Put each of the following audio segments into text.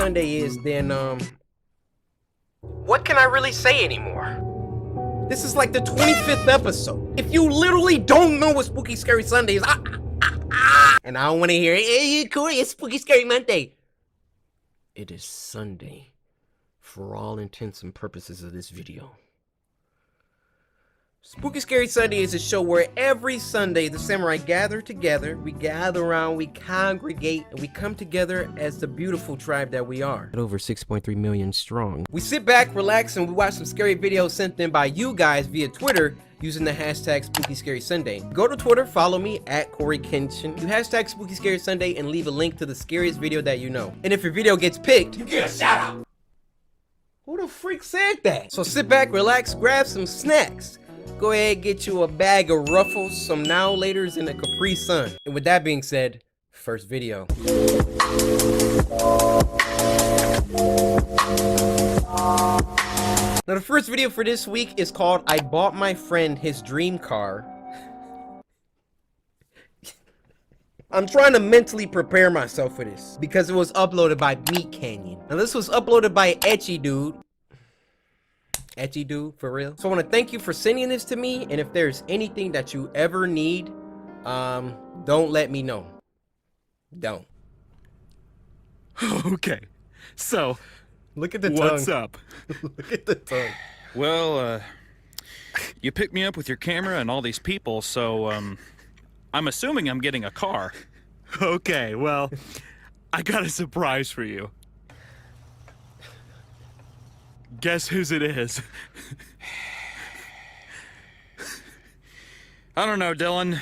Sunday is, then what can I really say anymore? This is like the 25th episode. If you literally don't know what Spooky Scary Sunday is, and I don't want to hear it. Hey, Corey, it's Spooky Scary Monday. It is Sunday, for all intents and purposes of this video. Spooky Scary Sunday is a show where every Sunday the samurai gather together, we gather around, we congregate, and we come together as the beautiful tribe that we are. At over 6.3 million strong. We sit back, relax, and we watch some scary videos sent in by you guys via Twitter using the hashtag Spooky Scary Sunday. Go to Twitter, follow me at Coryxkenshin. You hashtag Spooky Scary Sunday and leave a link to the scariest video that you know. And if your video gets picked, you get a shout out. Who the freak said that? So sit back, relax, grab some snacks. Go ahead, get you a bag of Ruffles, some Now Laters, and a Capri Sun. And with that being said, first video. Now the first video for this week is called I Bought My Friend His Dream Car. I'm trying to mentally prepare myself for this because it was uploaded by Meat Canyon. Now this was uploaded by Etchy Dude. Etchy Dude, for real. So I want to thank you for sending this to me, and if there's anything that you ever need, don't let me know. Don't. Okay, so look at the what's tongue. up? Look at the tongue. Well, you picked me up with your camera and all these people, so I'm assuming I'm getting a car. Okay, well, I got a surprise for you. Guess whose it is? I don't know, Dylan.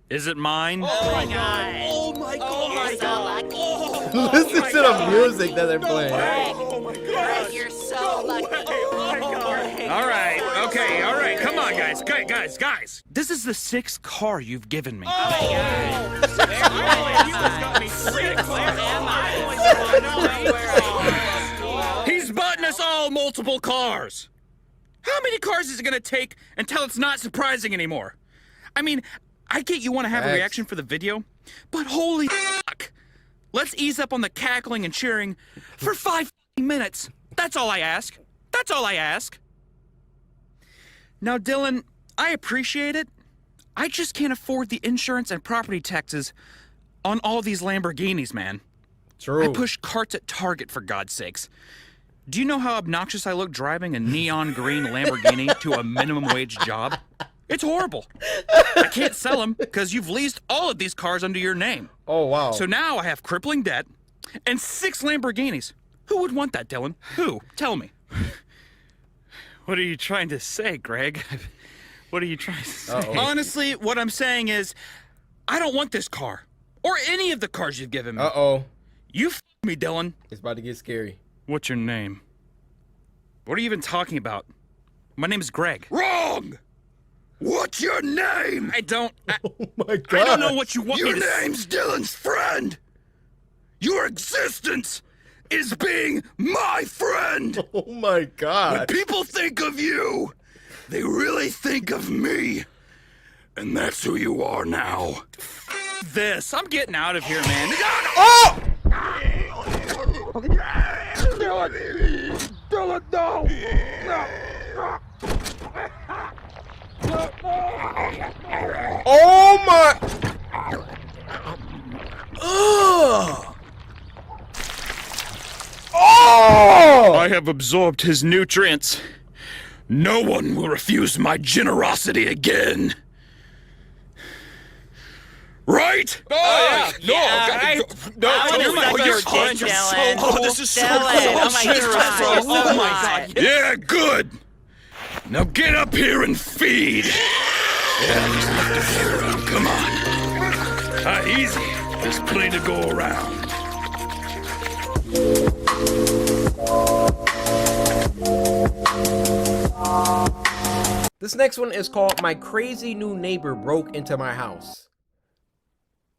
Is it mine? Oh my god! Oh my god! Oh my god! Oh, Listen to the music that they're playing. oh my god! Greg, you're so lucky. Oh my god! All right, okay, all right. Come on, guys. Guys. This is the 6th car you've given me. Oh my god! He's butting us all multiple cars. How many cars is it gonna take until it's not surprising anymore? I mean, I get you want to have a reaction for the video, but holy fuck. Let's ease up on the cackling and cheering for 5 minutes. That's all I ask. That's all I ask. Now, Dylan, I appreciate it. I just can't afford the insurance and property taxes on all these Lamborghinis, man. True. I push carts at Target, for God's sakes. Do you know how obnoxious I look driving a neon green Lamborghini to a minimum wage job? It's horrible. I can't sell them because you've leased all of these cars under your name. Oh, wow. So now I have crippling debt and 6 Lamborghinis. Who would want that, Dylan? Who? Tell me. What are you trying to say, Greg? What are you trying to say? Uh-oh. Honestly, what I'm saying is, I don't want this car. Or any of the cars you've given me. Uh-oh. You f*** me, Dylan. It's about to get scary. What's your name? What are you even talking about? My name is Greg. Wrong! What's your name? I don't... Oh my god. I don't know what you want me Your to... name's Dylan's friend! Your existence is being my friend! Oh my When god. people think of you, they really think of me. And that's who you are now. This. I'm getting out of here, man. Oh! Dylan, no! Oh my! Ugh! Oh! I have absorbed his nutrients. No one will refuse my generosity again. Right? Oh, yeah. You're so Dylan. Oh, this is so Dylan, cool. oh my god. Oh my god. Yeah, good. Now get up here and feed. Yeah, he's left to play around. Come on. Easy. There's plenty to go around. This next one is called My Crazy New Neighbor Broke Into My House.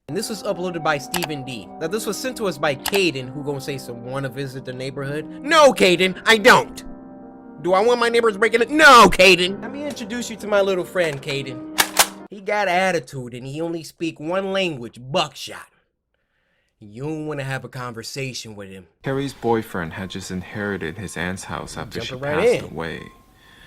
And this was uploaded by Stephen D. Now this was sent to us by Caden, who gonna say some wanna visit the neighborhood. No, Caden, I don't. Do I want my neighbors breaking it? No, Caden. Let me introduce you to my little friend, Caden. He got attitude and he only speak one language, buckshot. You don't want to have a conversation with him. Carrie's boyfriend had just inherited his aunt's house after she Jumping right passed in. away.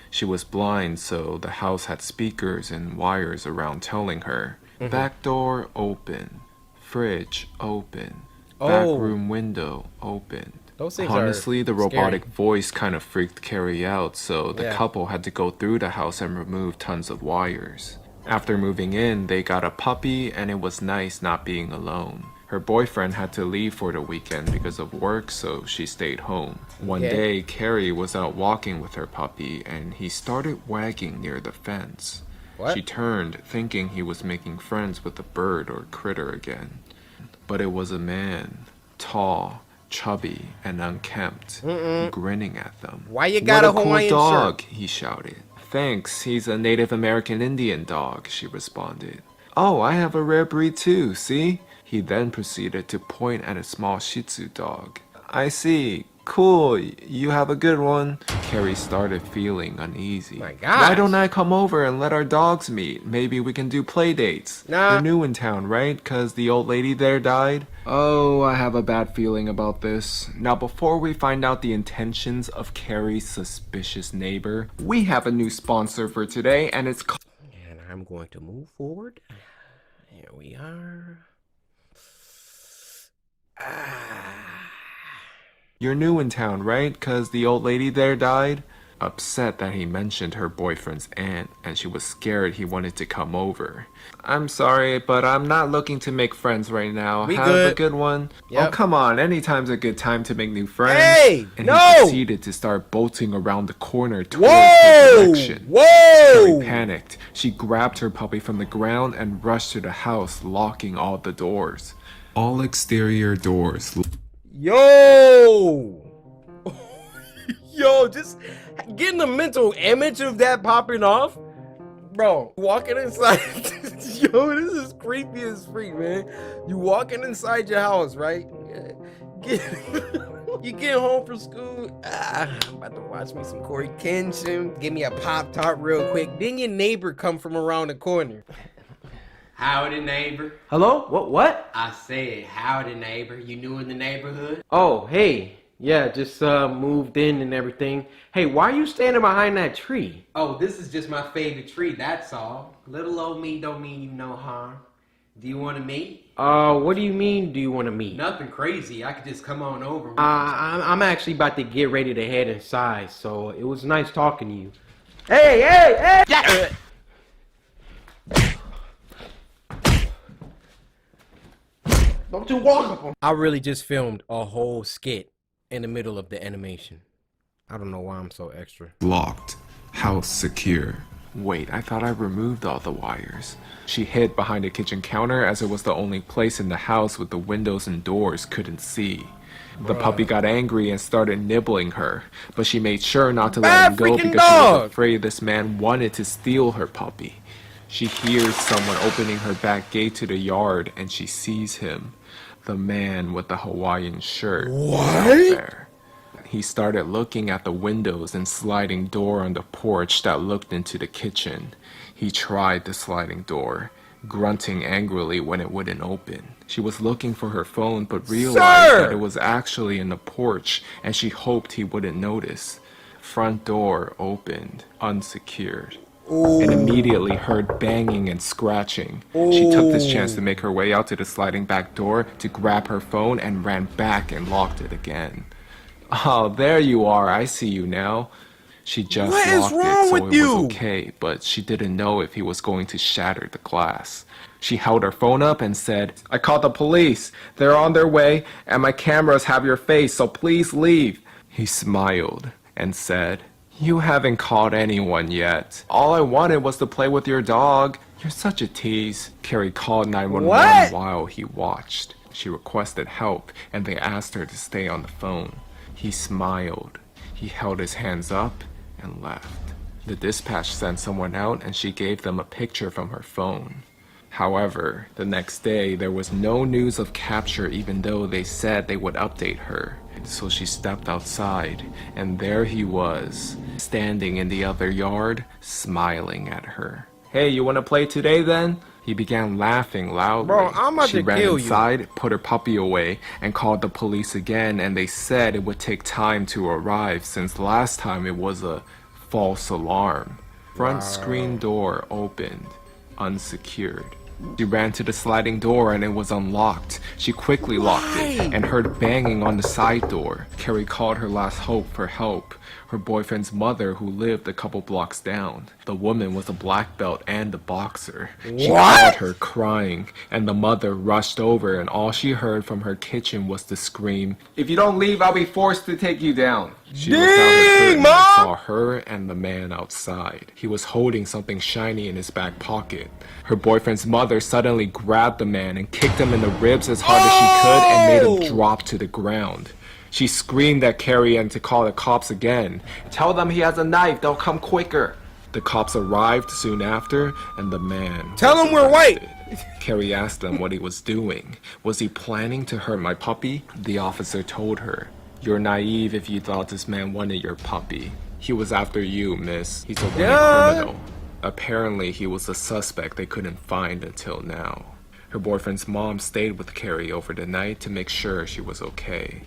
She was blind, so the house had speakers and wires around telling her, back door open, fridge open, back room window open. Those things Honestly, are the robotic scary. voice kind of freaked Carrie out, so the Yeah. couple had to go through the house and remove tons of wires. After moving in, they got a puppy, and it was nice not being alone. Her boyfriend had to leave for the weekend because of work, so she stayed home. One Okay. day, Carrie was out walking with her puppy, and he started wagging near the fence. What? She turned, thinking he was making friends with a bird or critter again. But it was a man, tall, chubby, and unkempt, grinning at them. Why you got "What a cool Hawaiian dog," shirt? he shouted. "Thanks, he's a Native American Indian dog," she responded. "Oh, I have a rare breed too, see?" He then proceeded to point at a small Shih Tzu dog. "I see. Cool, you have a good one." Carrie started feeling uneasy. My "Why gosh. don't I come over and let our dogs meet? Maybe we can do play dates. Nah. You're new in town, right? 'Cause the old lady there died?" "Oh, I have a bad feeling about this. Now, before we find out the intentions of Carrie's suspicious neighbor, we have a new sponsor for today, and it's called... And I'm going to move forward. Here we are. You're new in town, right? 'Cause the old lady there died?" Upset that he mentioned her boyfriend's aunt, and she was scared he wanted to come over. "I'm sorry, but I'm not looking to make friends right now. We Have a good. good one." Yep. "Oh, come on. Anytime's a good time to make new friends." Hey, and no! he proceeded to start bolting around the corner towards her Whoa! direction. Whoa! Carrie panicked. She grabbed her puppy from the ground and rushed to the house, locking all the doors. All exterior doors. Yo! Yo, just getting the mental image of that popping off. Bro, walking inside. Yo, this is creepy as freak, man. You walking inside your house, right? You get home from school. I'm about to watch me some Coryxkenshin. Give me a Pop-Tart real quick. Then your neighbor come from around the corner. Howdy, neighbor. Hello? What? I said, howdy, neighbor. You new in the neighborhood? Oh, hey. Yeah, just moved in and everything. Hey, why are you standing behind that tree? Oh, this is just my favorite tree, that's all. Little old me don't mean you no harm. Do you want to meet? What do you mean, do you want to meet? Nothing crazy. I could just come on over. I'm actually about to get ready to head inside, so it was nice talking to you. Hey! Yeah. Don't you walk up on... I really just filmed a whole skit in the middle of the animation. I don't know why I'm so extra. Locked. House secure. Wait, I thought I removed all the wires. She hid behind a kitchen counter as it was the only place in the house with the windows and doors couldn't see. The puppy got angry and started nibbling her, but she made sure not to let him go freaking because she was dog! afraid this man wanted to steal her puppy. She hears someone opening her back gate to the yard and she sees him. The man with the Hawaiian shirt. What? There. He started looking at the windows and sliding door on the porch that looked into the kitchen. He tried the sliding door, grunting angrily when it wouldn't open. She was looking for her phone but realized that it was actually in the porch and she hoped he wouldn't notice. Front door opened, unsecured. And immediately heard banging and scratching. She took this chance to make her way out to the sliding back door to grab her phone and ran back and locked it again. "Oh, there you are. I see you now." She just What is locked wrong it so with it you? was okay, but she didn't know if he was going to shatter the glass. She held her phone up and said, "I called the police. They're on their way, and my cameras have your face, so please leave." He smiled and said, "You haven't called anyone yet. All I wanted was to play with your dog. You're such a tease." Carrie called 911 What? while he watched. She requested help, and they asked her to stay on the phone. He smiled. He held his hands up and left. The dispatch sent someone out, and she gave them a picture from her phone. However, the next day, there was no news of capture even though they said they would update her. So she stepped outside, and there he was, standing in the other yard, smiling at her. "Hey, you want to play today then?" He He began laughing loudly. Bro, I'm about She to ran kill you. inside, put her puppy away, and called the police again, and they said it would take time to arrive since last time it was a false alarm. Front screen door opened, unsecured. She ran to the sliding door and it was unlocked. She quickly locked it and heard banging on the side door. Carrie called her last hope for help. Her boyfriend's mother, who lived a couple blocks down. The woman was a black belt and a boxer. She called her crying, and the mother rushed over, and all she heard from her kitchen was the scream, "If you don't leave, I'll be forced to take you down." She looked out her curtain and saw her and the man outside. He was holding something shiny in his back pocket. Her boyfriend's mother suddenly grabbed the man and kicked him in the ribs as hard as she could and made him drop to the ground. She screamed at Carrie and to call the cops again. "Tell them he has a knife, they'll come quicker." The cops arrived soon after, and the man... Tell him we're white! Carrie asked them what he was doing. Was he planning to hurt my puppy? The officer told her, "You're naive if you thought this man wanted your puppy. He was after you, miss. He's a wanted criminal." Apparently, he was a suspect they couldn't find until now. Her boyfriend's mom stayed with Carrie over the night to make sure she was okay.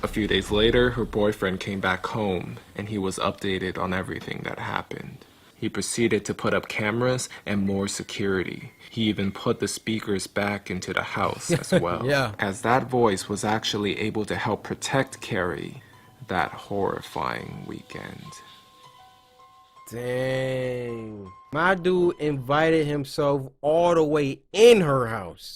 A few days later, her boyfriend came back home, and he was updated on everything that happened. He proceeded to put up cameras and more security. He even put the speakers back into the house as well. As that voice was actually able to help protect Carrie that horrifying weekend. Dang. My dude invited himself all the way in her house.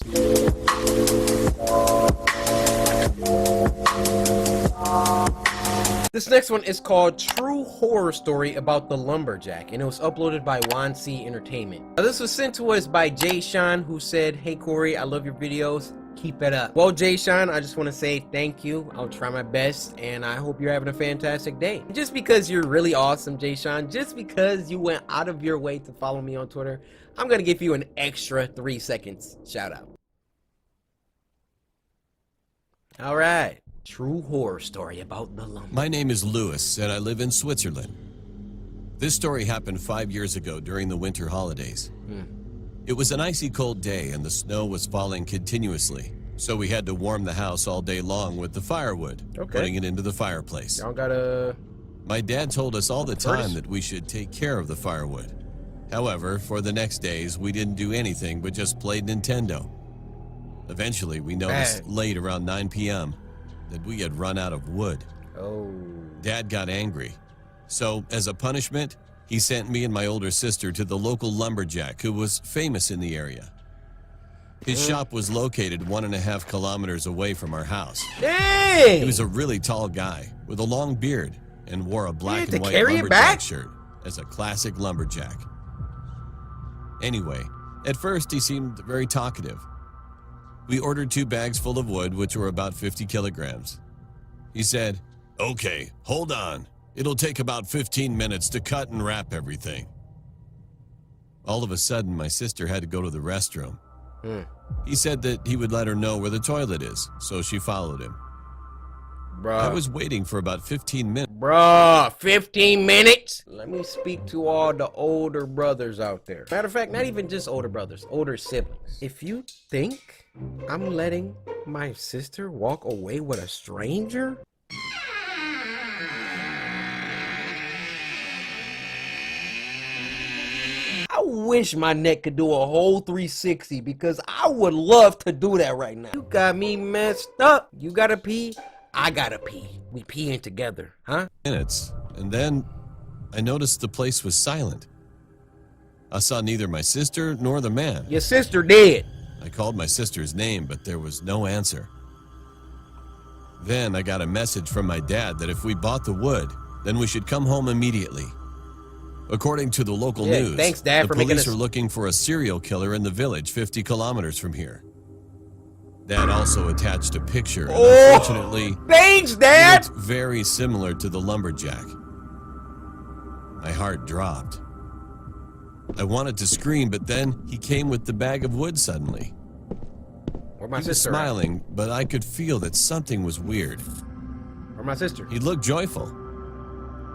This next one is called True Horror Story About the Lumberjack, and it was uploaded by Juan C Entertainment. Now, this was sent to us by Jay Sean, who said, "Hey Corey, I love your videos. Keep it up." Well, Jay Sean, I just want to say thank you. I'll try my best, and I hope you're having a fantastic day. Just because you're really awesome, Jay Sean, just because you went out of your way to follow me on Twitter, I'm going to give you an extra 3 seconds shout out. All right. True horror story about the lumberjack. My name is Louis, and I live in Switzerland. This story happened 5 years ago during the winter holidays. It was an icy cold day, and the snow was falling continuously, so we had to warm the house all day long with the firewood, putting it into the fireplace. Y'all gotta... My dad told us all the time that we should take care of the firewood. However, for the next days, we didn't do anything but just played Nintendo. Eventually, we noticed late around 9 p.m. that we had run out of wood. Dad got angry. So, as a punishment, he sent me and my older sister to the local lumberjack who was famous in the area. His shop was located 1.5 kilometers away from our house. Dang! He was a really tall guy with a long beard and wore a black and white carry it lumberjack back? shirt as a classic lumberjack. Anyway, at first he seemed very talkative. We ordered 2 bags full of wood, which were about 50 kilograms. He said, "Okay, hold on. It'll take about 15 minutes to cut and wrap everything." All of a sudden, my sister had to go to the restroom. He said that he would let her know where the toilet is, so she followed him. I was waiting for about 15 minutes. Bruh, 15 minutes? Let me speak to all the older brothers out there. Matter of fact, not even just older brothers, older siblings. If you think I'm letting my sister walk away with a stranger? I wish my neck could do a whole 360 because I would love to do that right now. You got me messed up. You gotta pee, I gotta pee. We peeing together, huh? Minutes, and then I noticed the place was silent. I saw neither my sister nor the man. Your sister dead. I called my sister's name, but there was no answer. Then I got a message from my dad that if we bought the wood, then we should come home immediately. According to the local news, thanks, Dad, the for making police us... are looking for a serial killer in the village 50 kilometers from here. Dad also attached a picture, and unfortunately, thanks, Dad! it looked very similar to the lumberjack. My heart dropped. I wanted to scream, but then he came with the bag of wood suddenly. Where my He was sister smiling, but I could feel that something was weird. Where my sister? He looked joyful.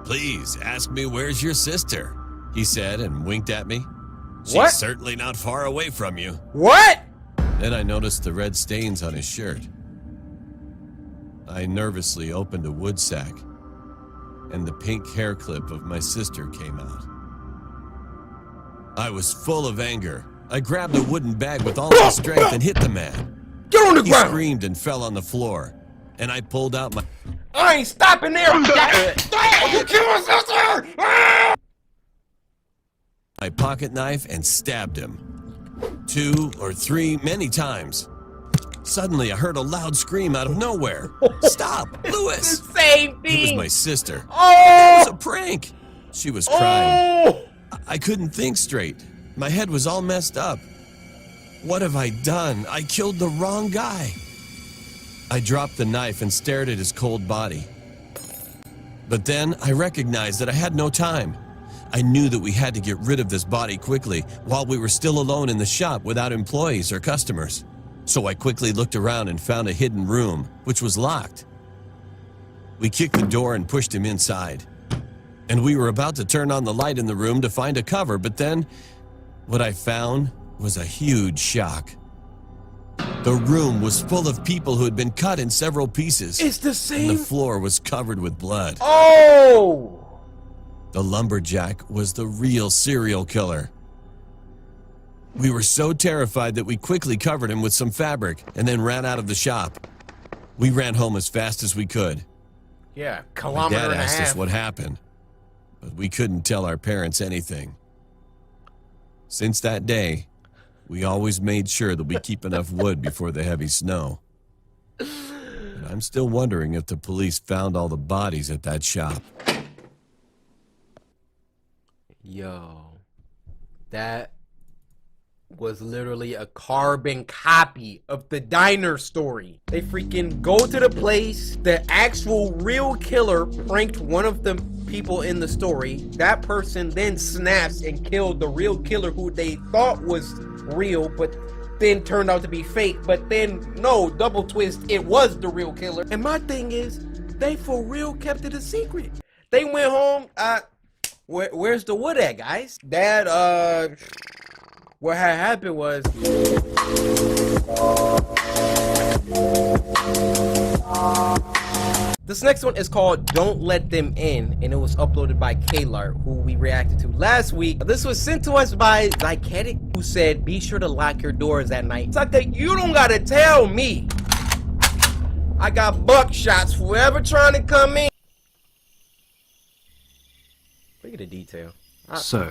"Please, ask me where's your sister," he said and winked at me. She's What? certainly not far away from you. What? Then I noticed the red stains on his shirt. I nervously opened a wood sack, and the pink hair clip of my sister came out. I was full of anger. I grabbed the wooden bag with all my strength and hit the man. Get on the He ground! screamed and fell on the floor, and I pulled out my... I ain't stopping there! You killed my sister! Ah! my pocket knife and stabbed him. 2 or 3, many times. Suddenly, I heard a loud scream out of nowhere. Stop, Lewis! Same It was thing! my sister. It Oh! was a prank. She was crying. Oh! I couldn't think straight. My head was all messed up. What have I done? I killed the wrong guy. I dropped the knife and stared at his cold body. But then I recognized that I had no time. I knew that we had to get rid of this body quickly while we were still alone in the shop without employees or customers. So I quickly looked around and found a hidden room, which was locked. We kicked the door and pushed him inside. And we were about to turn on the light in the room to find a cover, but then what I found was a huge shock. The room was full of people who had been cut in several pieces. It's the And same. the floor was covered with blood. Oh! The lumberjack was the real serial killer. We were so terrified that we quickly covered him with some fabric and then ran out of the shop. We ran home as fast as we could. Yeah, My kilometer dad and a asked half. us what happened, but we couldn't tell our parents anything. Since that day, we always made sure that we keep enough wood before the heavy snow. And I'm still wondering if the police found all the bodies at that shop. Yo, that was literally a carbon copy of the diner story. They freaking go to the place. The actual real killer pranked one of the people in the story. That person then snaps and killed the real killer who they thought was real, but then turned out to be fake. But then, no, double twist, it was the real killer. And my thing is, they for real kept it a secret. They went home, where's the wood at, guys? Dad, what had happened was... This next one is called Don't Let Them In, and it was uploaded by Kaylart, who we reacted to last week. This was sent to us by Zyketic, who said, be sure to lock your doors at night. Sucker, you don't gotta tell me. I got buckshots for whoever trying to come in. Look at the detail. So,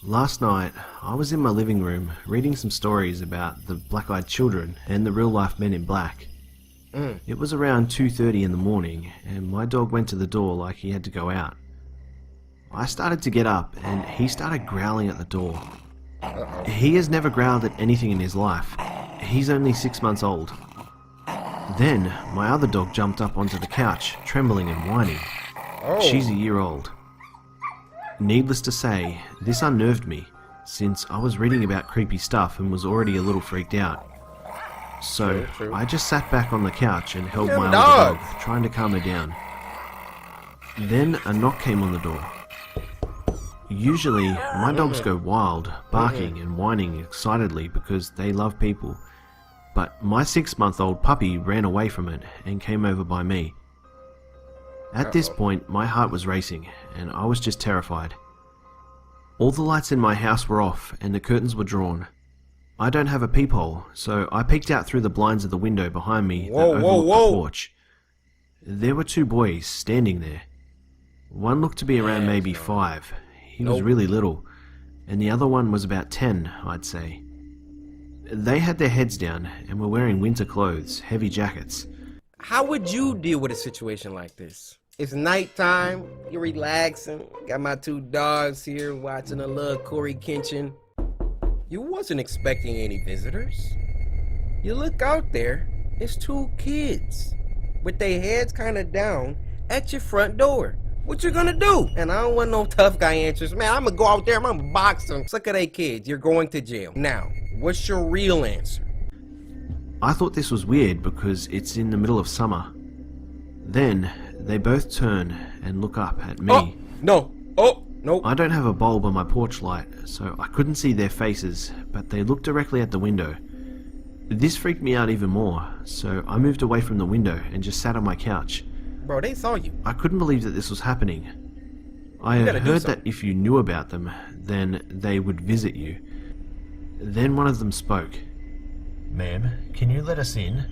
last night, I was in my living room reading some stories about the black-eyed children and the real-life men in black. It was around 2:30 in the morning, and my dog went to the door like he had to go out. I started to get up, and he started growling at the door. He has never growled at anything in his life. He's only 6 months old. Then, my other dog jumped up onto the couch, trembling and whining. She's a year old. Needless to say, this unnerved me, since I was reading about creepy stuff and was already a little freaked out. So, I just sat back on the couch and held my other dog, trying to calm her down. Then, a knock came on the door. Usually, my dogs go wild, barking and whining excitedly because they love people. But my 6-month-old puppy ran away from it and came over by me. At this point, my heart was racing, and I was just terrified. All the lights in my house were off, and the curtains were drawn. I don't have a peephole, so I peeked out through the blinds of the window behind me that overlooked the porch. There were 2 boys standing there. One looked to be around maybe 5. He was really little, and the other one was about 10, I'd say. They had their heads down and were wearing winter clothes, heavy jackets. How would you deal with a situation like this? It's nighttime, you're relaxing, got my 2 dogs here watching a little Coryxkenshin. You wasn't expecting any visitors. You look out there, it's 2 kids with their heads kind of down at your front door. What you gonna do? And I don't want no tough guy answers. Man, I'm gonna go out there, I'm gonna box them. Look at they kids, you're going to jail. Now, what's your real answer? I thought this was weird because it's in the middle of summer. Then, they both turn and look up at me. Oh, no. Oh, Nope. I don't have a bulb on my porch light, so I couldn't see their faces, but they looked directly at the window. This freaked me out even more, so I moved away from the window and just sat on my couch. Bro, they saw you. I couldn't believe that this was happening. I had heard that if you knew about them, then they would visit you. Then one of them spoke. Ma'am, can you let us in?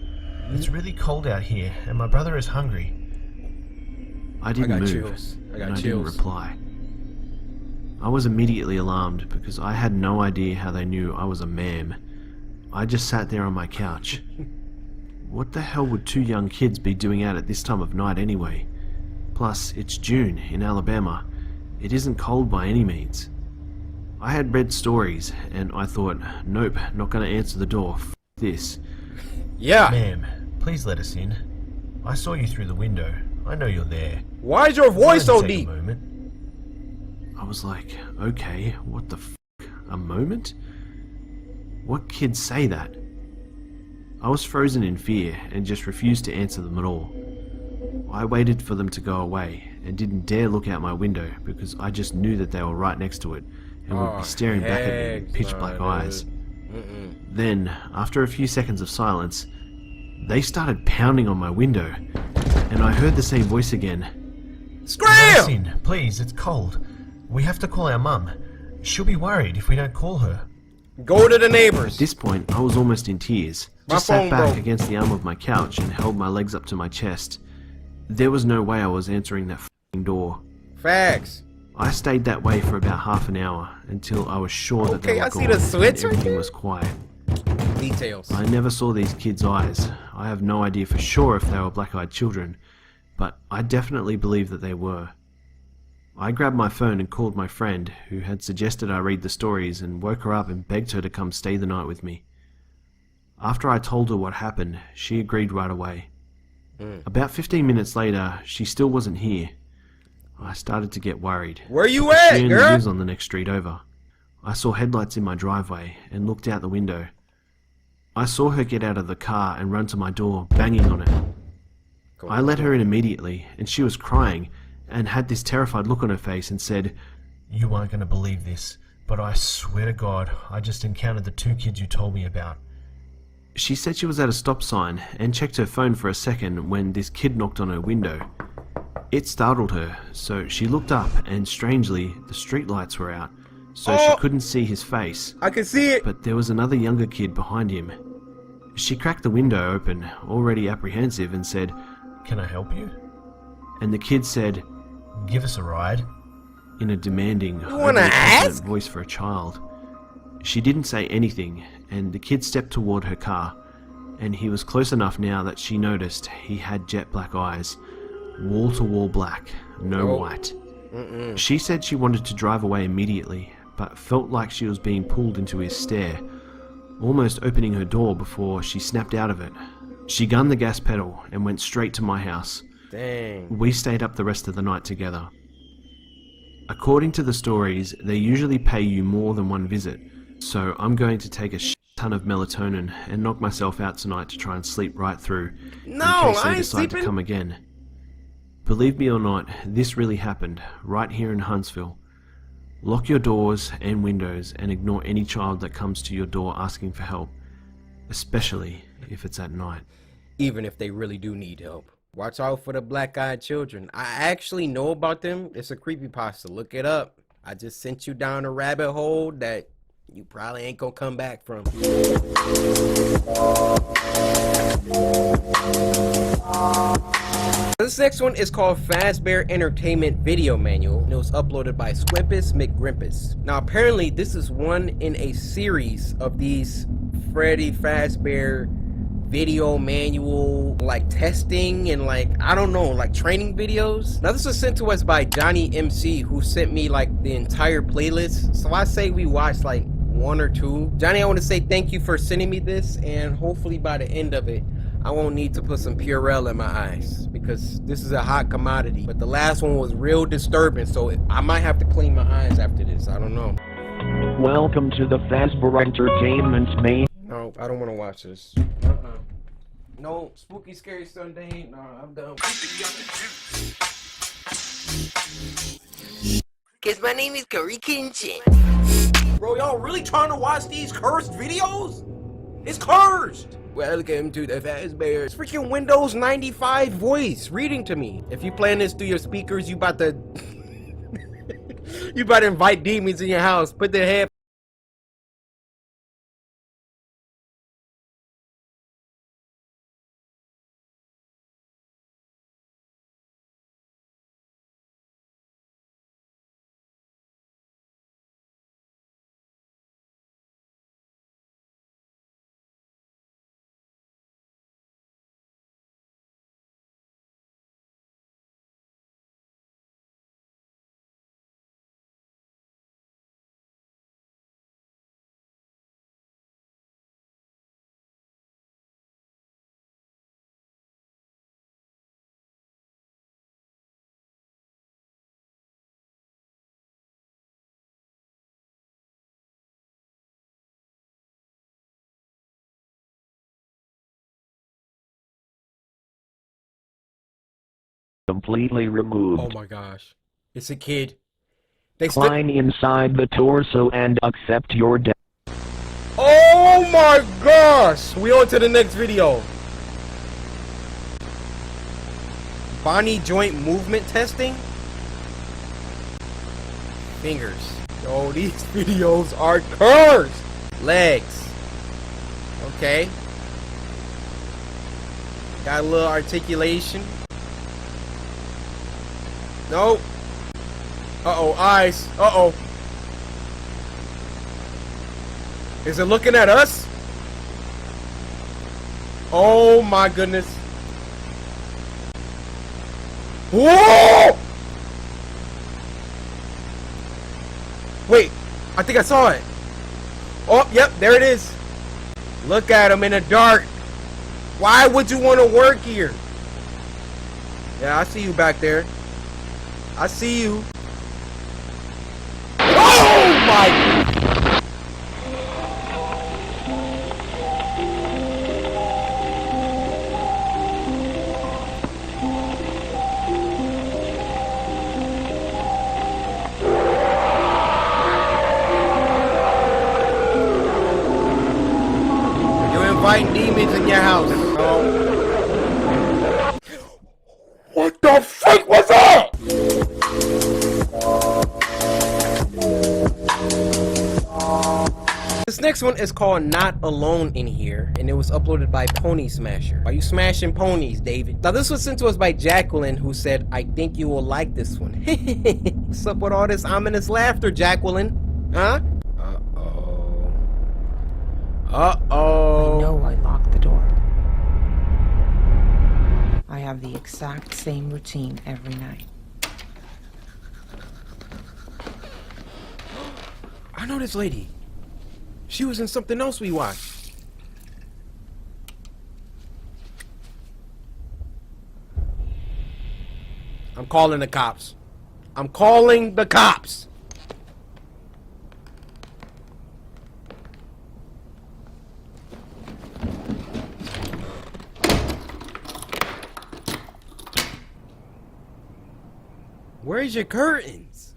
It's really cold out here, and my brother is hungry. I didn't got move, chills. I got and I chills. didn't reply. I was immediately alarmed because I had no idea how they knew I was a ma'am. I just sat there on my couch. What the hell would two young kids be doing out at this time of night anyway? Plus, it's June in Alabama. It isn't cold by any means. I had read stories, and I thought, nope, not gonna answer the door, f this. Yeah. Ma'am, please let us in. I saw you through the window. I know you're there. Why is your voice so Take deep? a moment. I was like, okay, what the f***? A moment? What kids say that? I was frozen in fear and just refused to answer them at all. I waited for them to go away and didn't dare look out my window because I just knew that they were right next to it and would be staring back at me with pitch black eyes. Then, after a few seconds of silence, they started pounding on my window, and I heard the same voice again. Let us Scram! in, please, it's cold. We have to call our mum. She'll be worried if we don't call her. Go to the At neighbors. this point, I was almost in tears. My Just sat phone back broke. against the arm of my couch and held my legs up to my chest. There was no way I was answering that f***ing door. Facts. I stayed that way for about half an hour until I was sure that they Okay, were I see gone the switch and right everything there. was quiet. Details. I never saw these kids' eyes. I have no idea for sure if they were black-eyed children, but I definitely believe that they were. I grabbed my phone and called my friend, who had suggested I read the stories, and woke her up and begged her to come stay the night with me. After I told her what happened, she agreed right away. About 15 minutes later, she still wasn't here. I started to get worried. Where you She at, only girl? lives on the next street over. I saw headlights in my driveway and looked out the window. I saw her get out of the car and run to my door, banging on it. I let her in immediately, and she was crying, and had this terrified look on her face and said, You aren't going to believe this, but I swear to God, I just encountered the two kids you told me about. she said she was at a stop sign and checked her phone for a second when this kid knocked on her window. It startled her, so she looked up and strangely, the streetlights were out, so she couldn't see his face. I can see it. But there was another younger kid behind him. She cracked the window open, already apprehensive, and said, Can I help you? and the kid said, Give us a ride. in a demanding, You wanna overly confident ask? voice for a child. She didn't say anything, and the kid stepped toward her car, and he was close enough now that she noticed he had jet black eyes, wall-to-wall black, no white. She said she wanted to drive away immediately, but felt like she was being pulled into his stare, almost opening her door before she snapped out of it. She gunned the gas pedal and went straight to my house. Dang. We stayed up the rest of the night together. According to the stories, they usually pay you more than one visit, so I'm going to take a ton of melatonin and knock myself out tonight to try and sleep right through No, in case they I ain't decide sleeping. to come again. Believe me or not, this really happened, right here in Huntsville. Lock your doors and windows and ignore any child that comes to your door asking for help, especially if it's at night. Even if they really do need help. Watch out for the black-eyed children. I actually know about them. It's a creepypasta. Look it up. I just sent you down a rabbit hole that you probably ain't gonna come back from. This next one is called Fazbear Entertainment Video Manual, and it was uploaded by Squimpus McGrimpus. Now apparently this is one in a series of these Freddy Fazbear video manual, like testing and like, I don't know, like training videos. Now this was sent to us by Johnny MC, who sent me like the entire playlist. So I say we watched like one or two. Johnny, I want to say thank you for sending me this, and hopefully by the end of it, I won't need to put some Purell in my eyes, because this is a hot commodity. But the last one was real disturbing, so I might have to clean my eyes after this. I don't know. Welcome to the Fazbear Entertainment main. No, I don't want to watch this. No, Spooky Scary Sunday. No, I'm done. Cause my name is Coryxkenshin. Bro, y'all really trying to watch these cursed videos? It's cursed! Welcome to the Fazbear. It's freaking Windows 95 voice reading to me. If you playing this through your speakers, you about to... you about to invite demons in your house. Put their head... Completely removed. Oh my gosh. It's a kid. They Climb inside the torso and accept your death. Oh my gosh! We on to the next video. Bony joint movement testing? Fingers. Yo, these videos are cursed! Legs. Okay. Got a little articulation. Nope. Uh-oh, eyes. Uh-oh. Is it looking at us? Oh my goodness. Whoa! Wait, I think I saw it. Oh, yep, there it is. Look at him in the dark. Why would you want to work here? Yeah, I see you back there. I see you. Oh my! You're inviting demons in your house. Oh. What the freak was that? This next one is called Not Alone in Here, and it was uploaded by Pony Smasher. Why you smashing ponies, David? Now this was sent to us by Jacqueline, who said, I think you will like this one. What's up with all this ominous laughter, Jacqueline? Huh? Uh-oh. Uh-oh. I know I locked the door. I have the exact same routine every night. I know this lady. She was in something else we watched. I'm calling the cops. I'm calling the cops. Where's your curtains?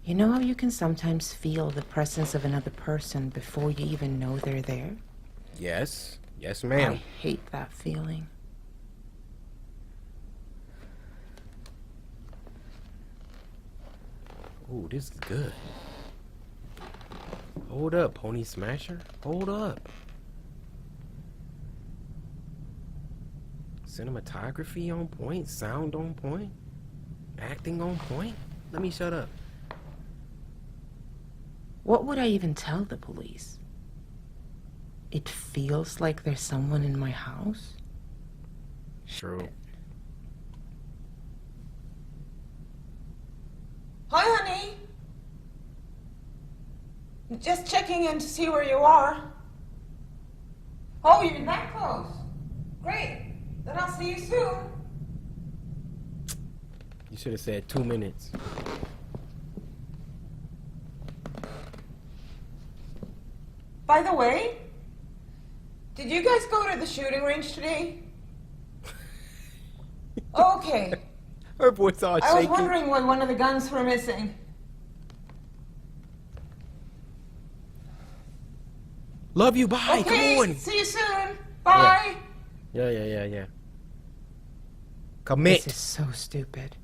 You know how you can sometimes feel the presence of another person before you even know they're there? Yes. Yes, ma'am. I hate that feeling. Ooh, this is good. Hold up, Pony Smasher. Hold up. Cinematography on point, sound on point, acting on point. Let me shut up. What would I even tell the police? It feels like there's someone in my house? True. Hi, honey. Just checking in to see where you are. Oh, you're that close. Great. Then I'll see you soon. You should have said 2 minutes. By the way, did you guys go to the shooting range today? Okay. Her voice all I was shaky. wondering why one of the guns were missing. Love you. Bye. Okay, Come on. see you soon. Bye. Yeah. Commit. This is so stupid.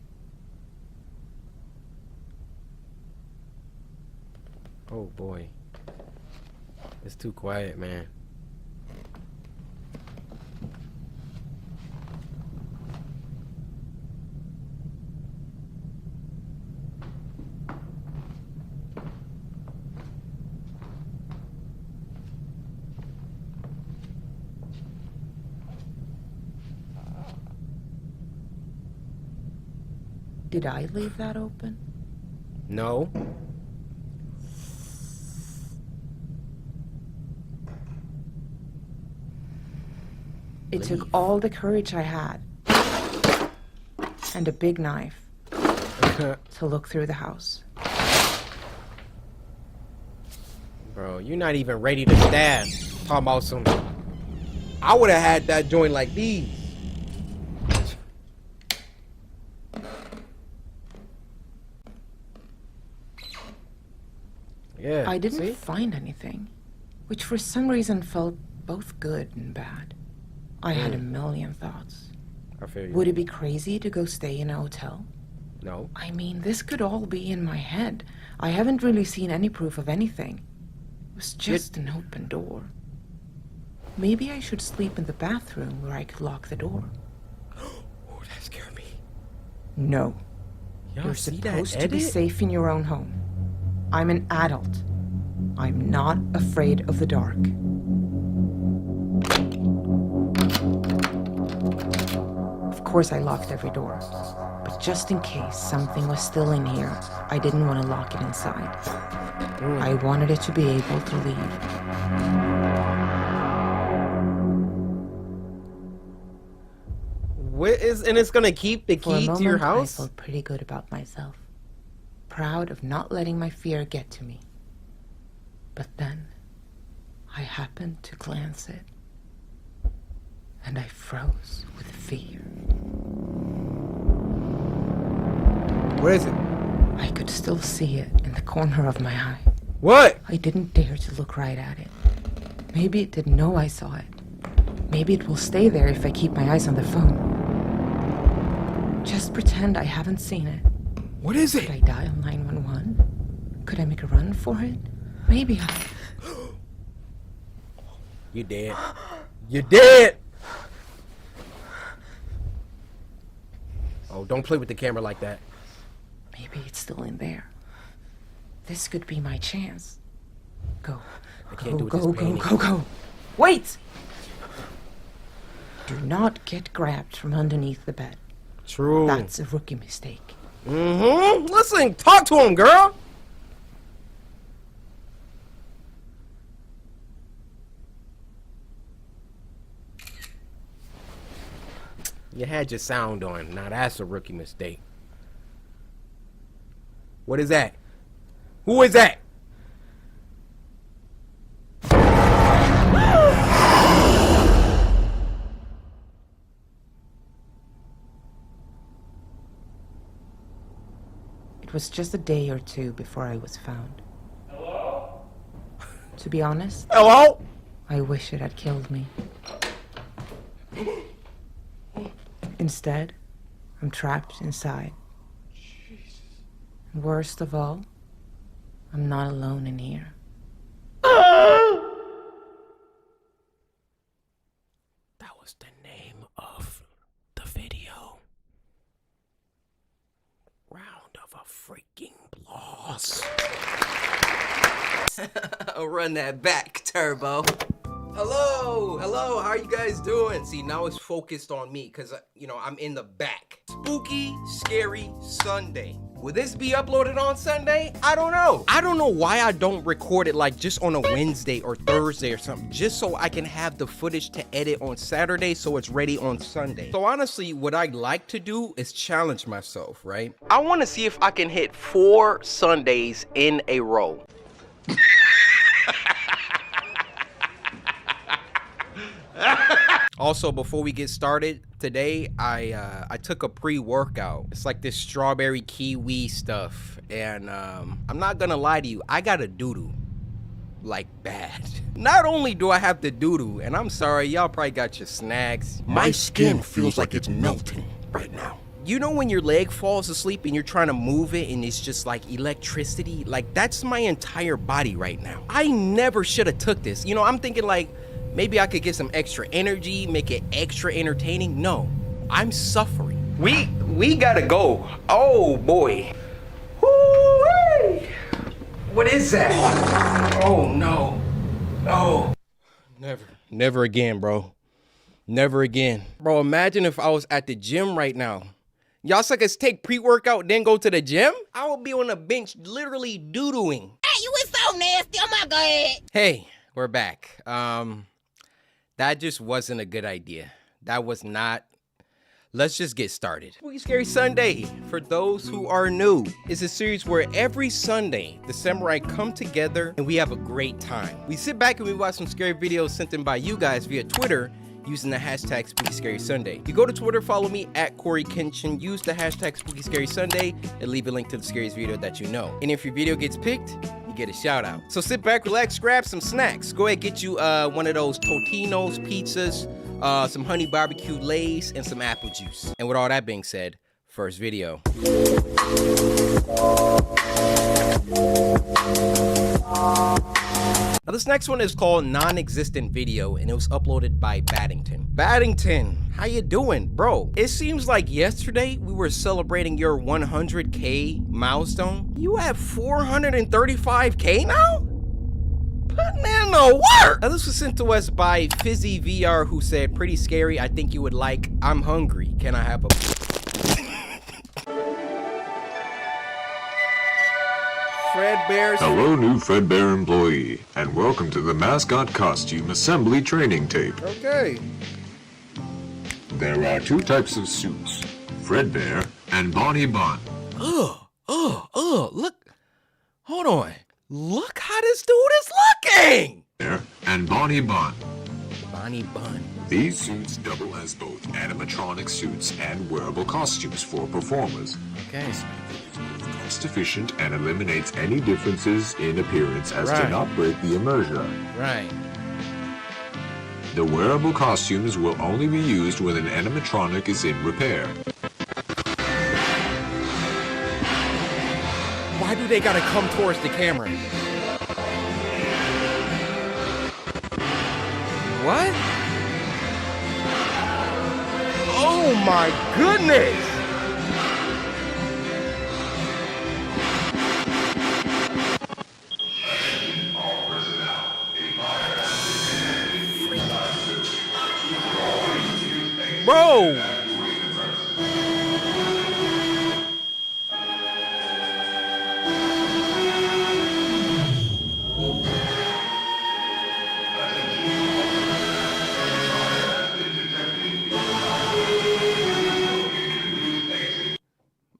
Oh boy. It's too quiet, man. Did I leave that open? No. It took all the courage I had and a big knife to look through the house. Bro, you're not even ready to stab. Talking about some. I would have had that joint like these. Yeah. I didn't see? find anything, which for some reason felt both good and bad. I had a million thoughts. I feel you. Would it be crazy to go stay in a hotel? No. I mean, this could all be in my head. I haven't really seen any proof of anything. It was just an open door. Maybe I should sleep in the bathroom where I could lock the door. Oh, that scared me. No. Y'all You're see that supposed to be edit? safe in your own home. I'm an adult. I'm not afraid of the dark. Of course I locked every door, but just in case something was still in here, I didn't want to lock it inside. I wanted it to be able to leave. And it's gonna keep the For a key to your moment, house? I felt pretty good about myself. Proud of not letting my fear get to me. But then, I happened to glance it. And I froze with fear. What is it? I could still see it in the corner of my eye. What? I didn't dare to look right at it. Maybe it didn't know I saw it. Maybe it will stay there if I keep my eyes on the phone. Just pretend I haven't seen it. What is it? Could I dial 911? Could I make a run for it? Maybe I... You dead. You dead! Oh, don't play with the camera like that. Maybe it's still in there. This could be my chance. Go. I can't do it this Go. painting. Go. Wait! Do not get grabbed from underneath the bed. True. That's a rookie mistake. Mm-hmm. Listen, talk to him, girl. You had your sound on. Now that's a rookie mistake. What is that? Who is that? It was just a day or two before I was found. Hello? To be honest, Hello? I wish it had killed me. Instead, I'm trapped inside. And worst of all, I'm not alone in here. That was the name of the video. Round of a freaking applause. I'll run that back, Turbo. Hello, how are you guys doing? See, now it's focused on me, because, I'm in the back. Spooky, scary Sunday. Will this be uploaded on Sunday? I don't know. I don't know why I don't record it like just on a Wednesday or Thursday or something, just so I can have the footage to edit on Saturday so it's ready on Sunday. So honestly, what I'd like to do is challenge myself, right? I want to see if I can hit 4 Sundays in a row. Also, before we get started, today I took a pre-workout. It's like this strawberry kiwi stuff, and I'm not gonna lie to you, I got a doo-doo. like bad. Not only do I have the doo-doo, and I'm sorry, y'all probably got your snacks. My skin feels like it's melting right now. You know when your leg falls asleep and you're trying to move it and it's just like electricity? Like, that's my entire body right now. I never should have took this. You know, I'm thinking like, maybe I could get some extra energy, make it extra entertaining. No, I'm suffering. We gotta go. Oh boy. Woo-wee. What is that? Oh no. Oh. Never again, bro. Never again. Bro, imagine if I was at the gym right now. Y'all suckers take pre-workout, then go to the gym? I would be on the bench literally doo-dooing. Hey, you was so nasty. Oh my God. Hey, we're back. That just wasn't a good idea. That was not. Let's just get started. Spooky Scary Sunday, for those who are new, is a series where every Sunday, the samurai come together and we have a great time. We sit back and we watch some scary videos sent in by you guys via Twitter using the hashtag Spooky Scary Sunday. You go to Twitter, follow me at Coryxkenshin, use the hashtag Spooky Scary Sunday, and leave a link to the scariest video that you know. And if your video gets picked, you get a shout out. So sit back, relax, grab some snacks. Go ahead, get you one of those Totino's pizzas, some honey barbecue lays, and some apple juice. And with all that being said, first video. Now this next one is called Non-Existent Video, and it was uploaded by Baddington. Baddington, how you doing, bro? It seems like yesterday we were celebrating your 100K milestone. You have 435K now? Putting in the work! Now this was sent to us by Fizzy VR, who said, pretty scary, I think you would like, I'm hungry, can I have a... Fredbear's... Hello, new Fredbear employee, and welcome to the mascot costume assembly training tape. Okay. There are two types of suits, Fredbear and Bonnie Bun. Look. Hold on. Look how this dude is looking! And Bonnie Bun. Bonnie Bun. These suits double as both animatronic suits and wearable costumes for performers. Okay. Cost efficient and eliminates any differences in appearance as to not break the immersion. Right. The wearable costumes will only be used when an animatronic is in repair. Why do they gotta come towards the camera? What? Oh my goodness! Bro!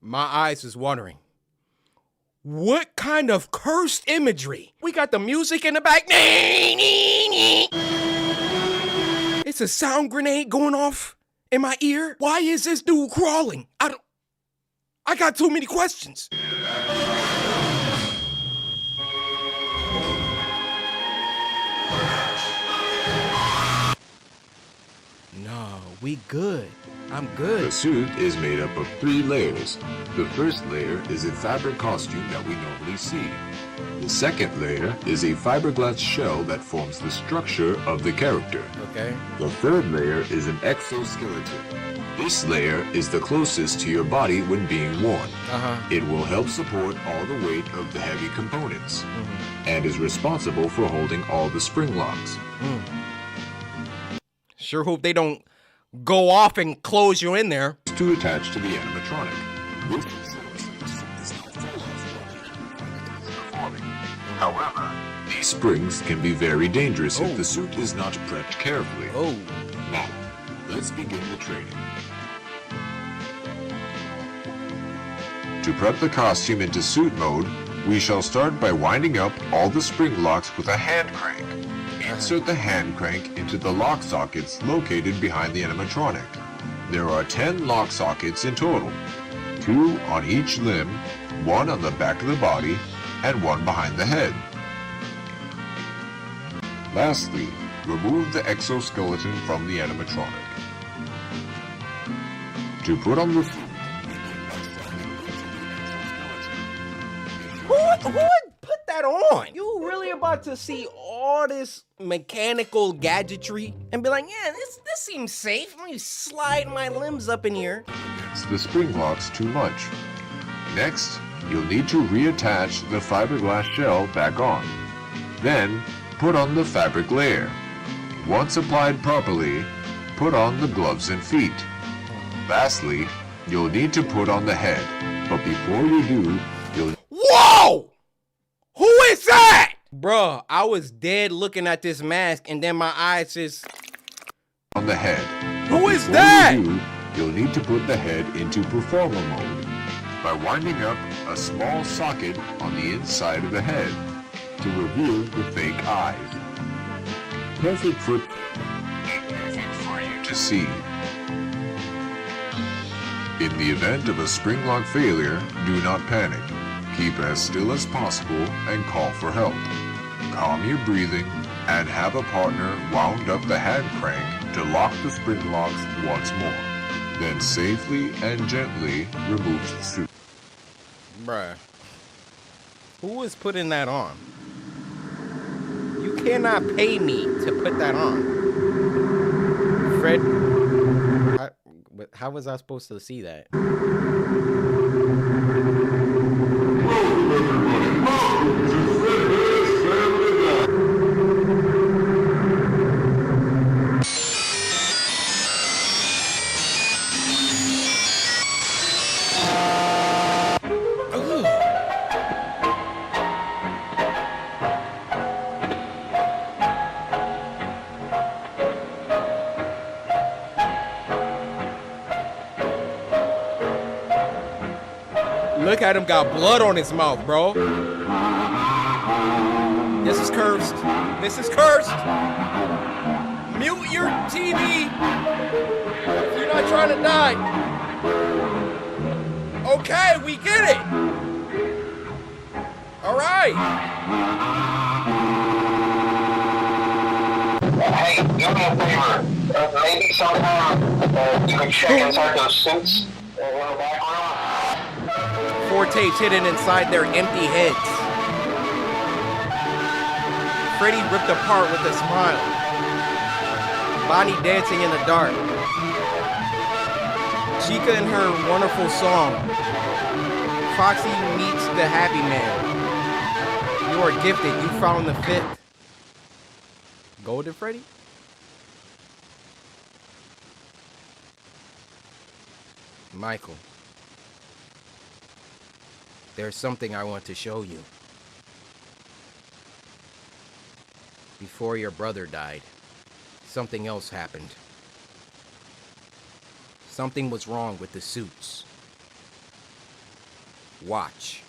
My eyes is watering. What kind of cursed imagery? We got the music in the back. It's a sound grenade going off in my ear. Why is this dude crawling? I got too many questions. No, we good. I'm good. The suit is made up of 3 layers. The first layer is a fabric costume that we normally see. The second layer is a fiberglass shell that forms the structure of the character. Okay. The third layer is an exoskeleton. This layer is the closest to your body when being worn. It will help support all the weight of the heavy components and is responsible for holding all the spring locks. Sure hope they don't go off and close you in there. To attach to the animatronic. However, these springs can be very dangerous if the suit is not prepped carefully. Now, let's begin the training. To prep the costume into suit mode, we shall start by winding up all the spring locks with a hand crank. Insert the hand crank into the lock sockets located behind the animatronic. There are 10 lock sockets in total, 2 on each limb, 1 on the back of the body, and 1 behind the head. Lastly, remove the exoskeleton from the animatronic. To put on the... Who would put that on? You really about to see all this mechanical gadgetry and be like, yeah, this seems safe. Let me slide my limbs up in here. The spring locks too much. Next, you'll need to reattach the fiberglass shell back on. Then, put on the fabric layer. Once applied properly, put on the gloves and feet. Lastly, you'll need to put on the head. But before you do, you'll... Whoa! Who is that? Bruh, I was dead looking at this mask and then my eyes just... on the head. Who is Before that? you do, you'll need to put the head into performer mode by winding up a small socket on the inside of the head to reveal the fake eyes. Perfect for you to see. In the event of a spring lock failure, do not panic. Keep as still as possible and call for help. Calm your breathing and have a partner wound up the hand crank to lock the spring locks once more. Then safely and gently remove the suit. Bruh. Who is putting that on? You cannot pay me to put that on. Fred, how was I supposed to see that? Look at him, got blood on his mouth, bro. This is cursed. This is cursed. Mute your TV. You're not trying to die. Okay, we get it. All right. Hey, do me a favor. Maybe sometime you can check inside those suits in the background. 4 tapes hidden inside their empty heads. Freddy ripped apart with a smile. Bonnie dancing in the dark. Chica and her wonderful song. Foxy meets the happy man. You are gifted. You found the fifth. Golden Freddy? Michael. There's something I want to show you. Before your brother died, something else happened. Something was wrong with the suits. Watch.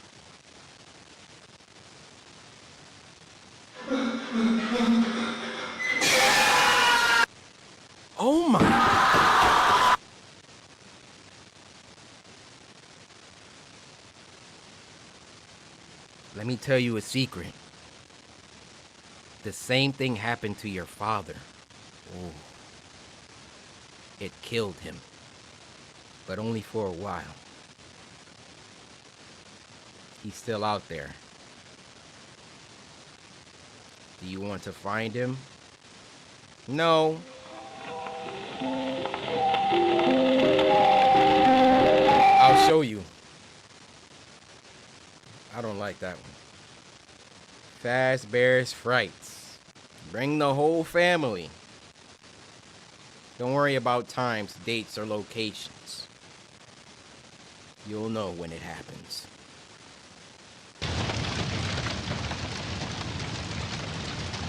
Oh my. Let me tell you a secret. The same thing happened to your father. Oh. It killed him. But only for a while. He's still out there. Do you want to find him? No. I'll show you. I don't like that one. Fazbear Frights. Bring the whole family. Don't worry about times, dates, or locations. You'll know when it happens.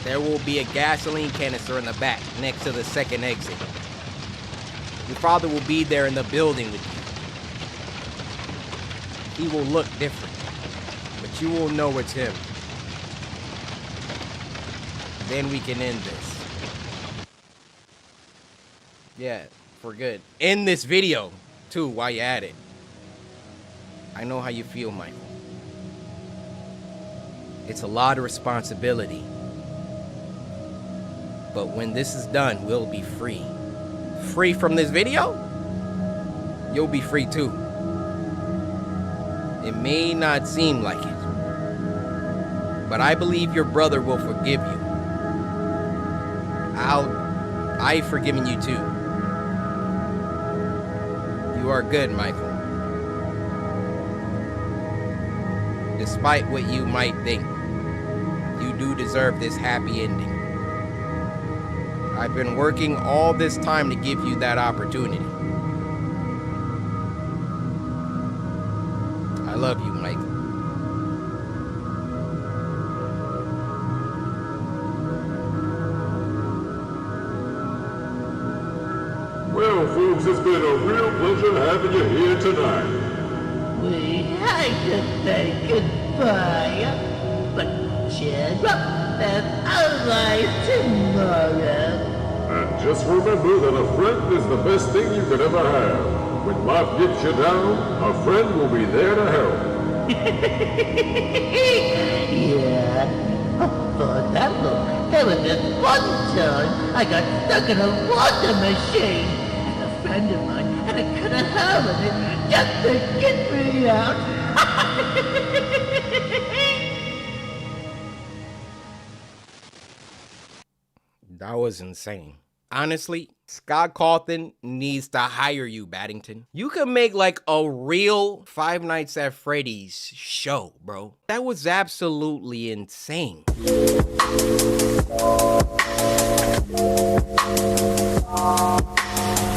There will be a gasoline canister in the back, next to the second exit. Your father will be there in the building with you. He will look different. But you will know it's him. Then we can end this. Yeah, for good. End this video, too, while you're at it. I know how you feel, Michael. It's a lot of responsibility. But when this is done, we'll be free. Free from this video? You'll be free too. It may not seem like it, but I believe your brother will forgive you. I've forgiven you too. You are good, Michael. Despite what you might think, you do deserve this happy ending. I've been working all this time to give you that opportunity. I love you, Michael. Well, folks, it's been a real pleasure having you here tonight. We had to say goodbye, but cheer up, there's always tomorrow. And just remember that a friend is the best thing you could ever have. When life gets you down, a friend will be there to help. Yeah. Oh, that look. There was this one time I got stuck in a water machine. And a friend of mine had a cut of hair in it just to get me out. That was insane. Honestly, Scott Cawthon needs to hire you, Baddington. You can make like a real Five Nights at Freddy's show, bro. That was absolutely insane.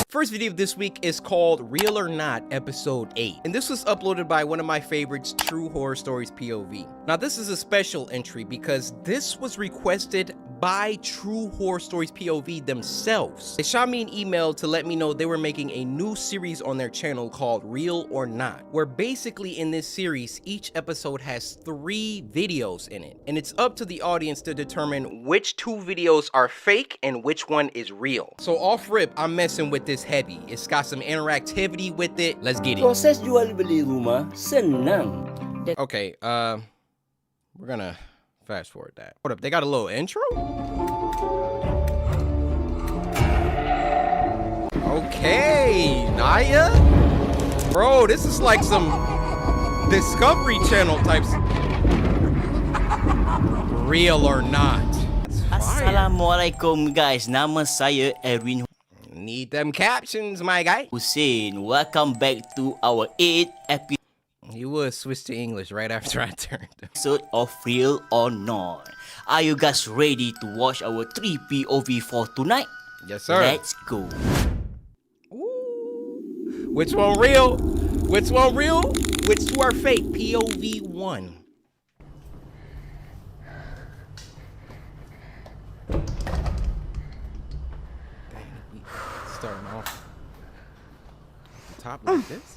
First video of this week is called Real or Not Episode 8. And this was uploaded by one of my favorites, True Horror Stories POV. Now this is a special entry because this was requested by True Horror Stories POV themselves. They shot me an email to let me know they were making a new series on their channel called Real or Not, where basically in this series, each episode has 3 videos in it. And it's up to the audience to determine which 2 videos are fake and which one is real. So off rip, I'm messing with this heavy. It's got some interactivity with it. Let's get it. Proses jual beli rumah senang. Okay, we're gonna fast forward that. What up? They got a little intro? Okay, Naya? Bro, this is like some Discovery Channel types. Real or Not. Assalamualaikum guys, nama saya Erwin. Need them captions, my guy. Hussein, welcome back to our 8th episode. You would switch to English right after I turned. Episode of Real or Not. Are you guys ready to watch our 3 POV for tonight? Yes, sir. Let's go. Ooh. Which one real? Which one real? Which 2 are fake? POV 1. Starting off at the top like this.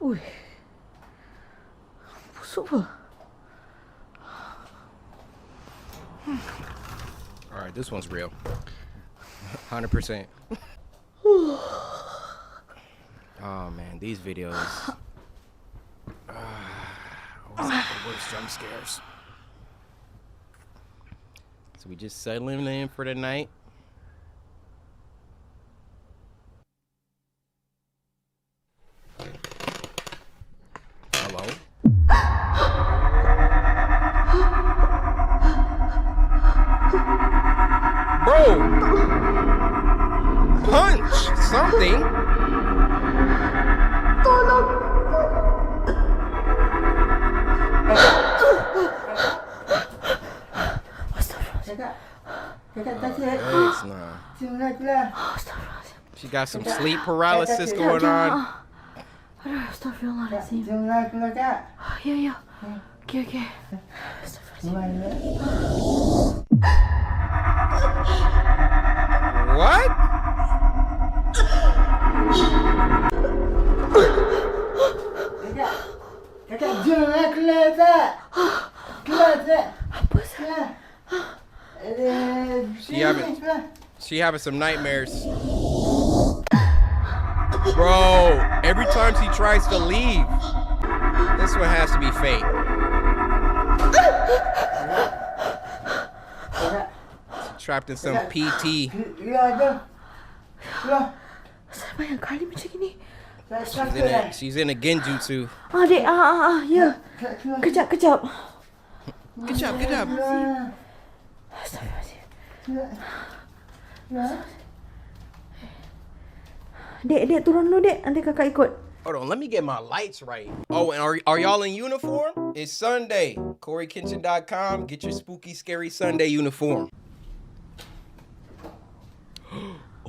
Uy, busuk apa? All right, this one's real. 100%. Oh man, these videos always have the worst jump scares. So we just settling in for the night. Hello? Bro! Punch something! She got some sleep paralysis going on. Yeah. Okay. What? She having some nightmares. Bro, every time she tries to leave, this one has to be fake. trapped in some PT. Banyak kali macam gini. She's in a genjutsu. Dek, ya. Kejap. Kejap. Dek, turun dulu, Dek. Nanti kakak ikut. Hold on, let me get my lights right. Oh, and are y'all in uniform? It's Sunday. Coryxkenshin.com. Get your spooky, scary Sunday uniform.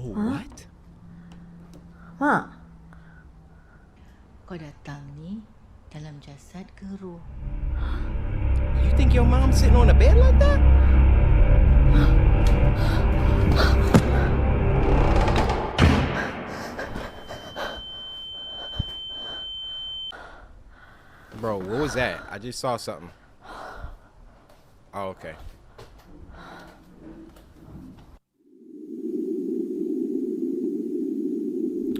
Oh, what? Mak. Kau datang ni dalam jasad ke roh? You think your mom's sitting on a bed like that? Bro, what was that? I just saw something. Oh, okay.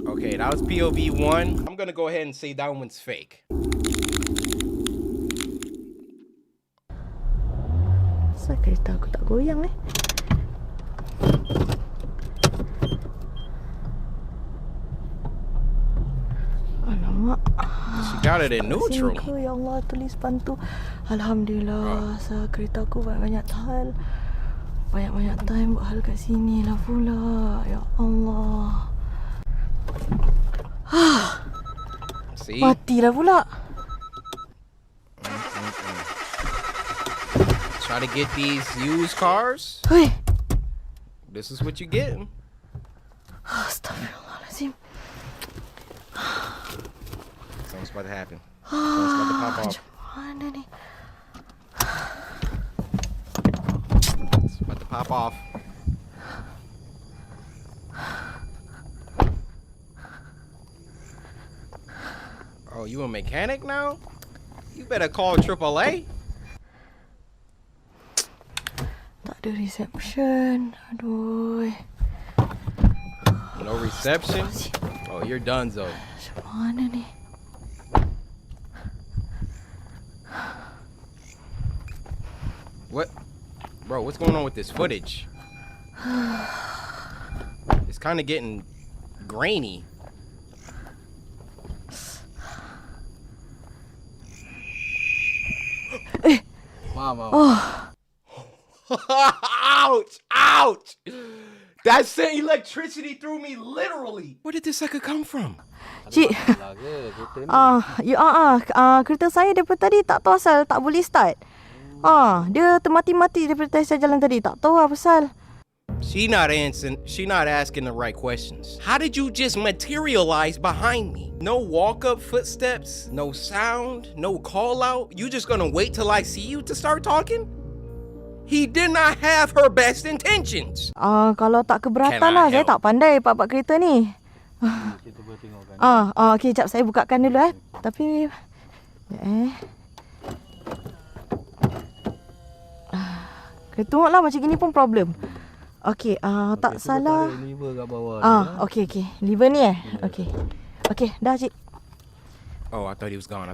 Okay, that was POV 1. I'm gonna go ahead and say that one's fake. Asal kereta aku tak goyang Alamak. She got it in neutral. Ya Allah, tulis bantu. Alhamdulillah, asal kereta aku banyak hal. Banyak time buat hal kat sini lah pula. Ya Allah. See? Matilah pula. Try to get these used cars. Hey. This is what you get. Astaghfirullahaladzim. Something's about to happen. Something's about to pop off. Mana ni? It's about to pop off. Oh, you a mechanic now? You better call AAA. Tak ada reception. Aduh. No reception? Oh, you're done, Zoe. Mana ni? What? Bro, what's going on with this footage? It's kind of getting grainy. Mama. Oh. Ouch! Ouch! That sent electricity through me, literally. Where did this sucker come from? Cik. Kereta saya daripada tadi tak tahu asal tak boleh start. Dia termati-mati daripada saya jalan tadi. Tak tahu apa pasal. She not asking the right questions. How did you just materialize behind me? No walk-up footsteps, no sound, no call-out. You just gonna wait till I see you to start talking? He did not have her best intentions. Kalau tak keberatan lah. Saya tak pandai pak kereta ni. Okay, jap saya bukakan dulu Tapi tengoklah macam gini pun problem. Okay, tak salah. Liver kat bawah. Okay. Liver ni Okay, dah cik. Oh, I thought he was gone.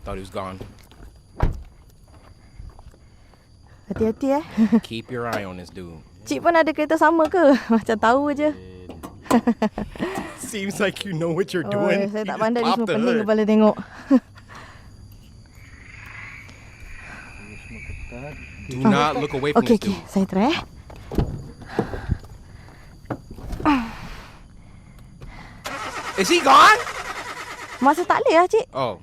Hati-hati Keep your eye on this dude. Cik pun ada kereta sama ke? Macam tahu je. Seems like you know what you're doing. Saya tak pandai ni semua pening kepala tengok. Do not look away from this dude. Okay, saya try Is he gone? Masa tak boleh lah cik. Oh.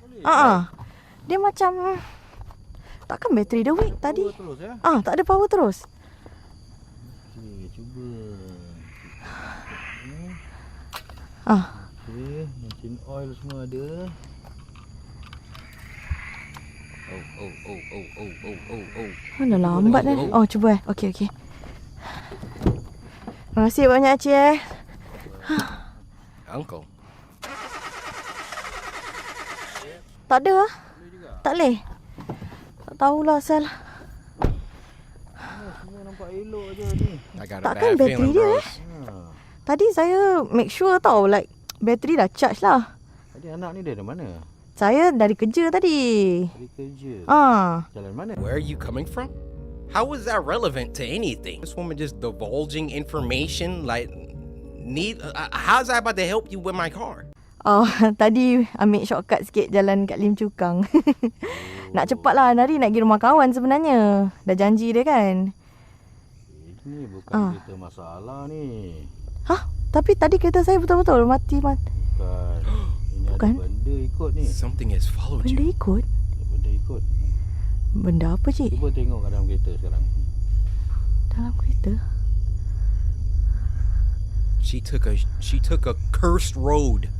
Dia macam takkan bateri dia weak tadi. Tak ada power terus. Cuba. Mesin oil semua ada. Mana lambat dah. Cuba Okay. Terima kasih banyak cik Uncle. Tak ada lah. Tak boleh. Tak tahulah asal. Semua nampak elok je ni. Takkan bateri dia Tadi saya make sure tau, like bateri dah charge lah. Tadi anak ni dari mana? Saya dari kerja tadi. Dari kerja? Ah. Jalan mana? Where are you coming from? How is that relevant to anything? This woman just divulging information like how's that about to help you with my car? Oh, tadi ambil shortcut sikit jalan kat Lim Chu Kang. Nak cepat lah, Nari nak pergi rumah kawan sebenarnya. Dah janji dia kan. Ini bukan kereta masalah ni. Hah? Tapi tadi kereta saya betul-betul mati. Bukan. Ini Bukan? ada benda ikut ni. Something has followed Benda you. ikut? Benda ikut. Benda apa, cik? Cuba tengok kat dalam kereta sekarang. Dalam kereta? She took a cursed road.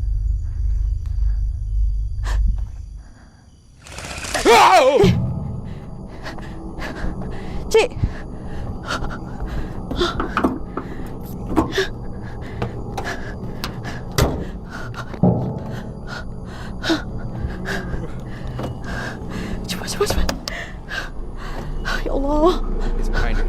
Cik! Cepat. Ya Allah. It's behind her.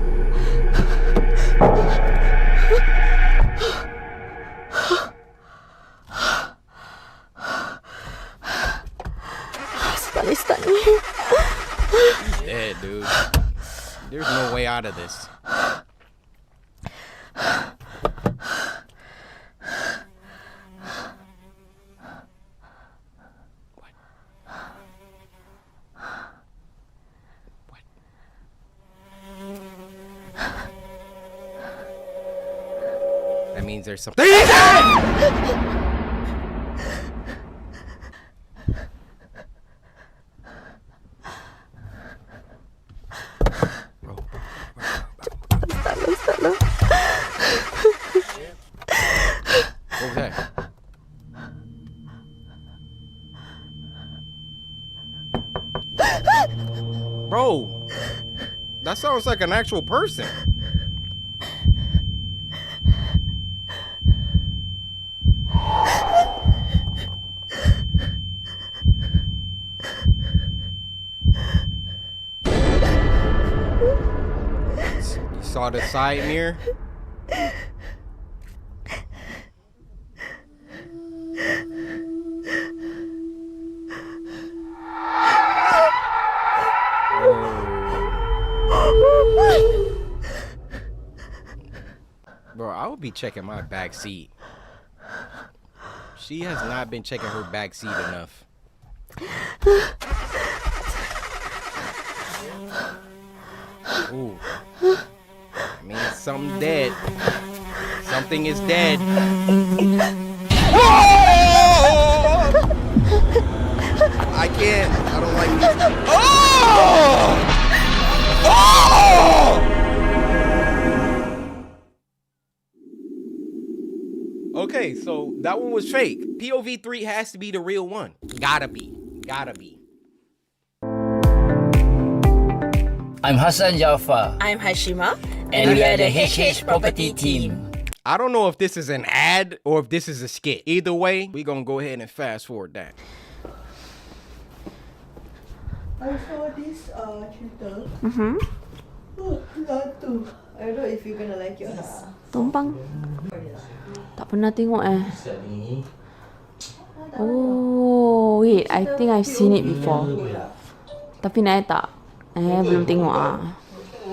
Start ni. He's dead, dude. There's no way out of this. That means there's something. Okay. Bro, that sounds like an actual person. You saw the side mirror? Bro, I would be checking my back seat. She has not been checking her back seat enough. Ooh. I mean, something dead. Something is dead. I can't. I don't like this. Oh! Oh! Okay, so that one was fake. POV 3 has to be the real one. Gotta be. I'm Hassan Jafar. I'm Hashima. And we are the HH Property Team. I don't know if this is an ad or if this is a skit. Either way, we're gonna go ahead and fast forward that. I saw this Twitter. Mm-hmm. Satu. I don't know if you're gonna like it or not. Tumpang. Tak pernah tengok eh. Oh, wait. I think I've seen it before. Tapi Naya tak. Belum tengok ah.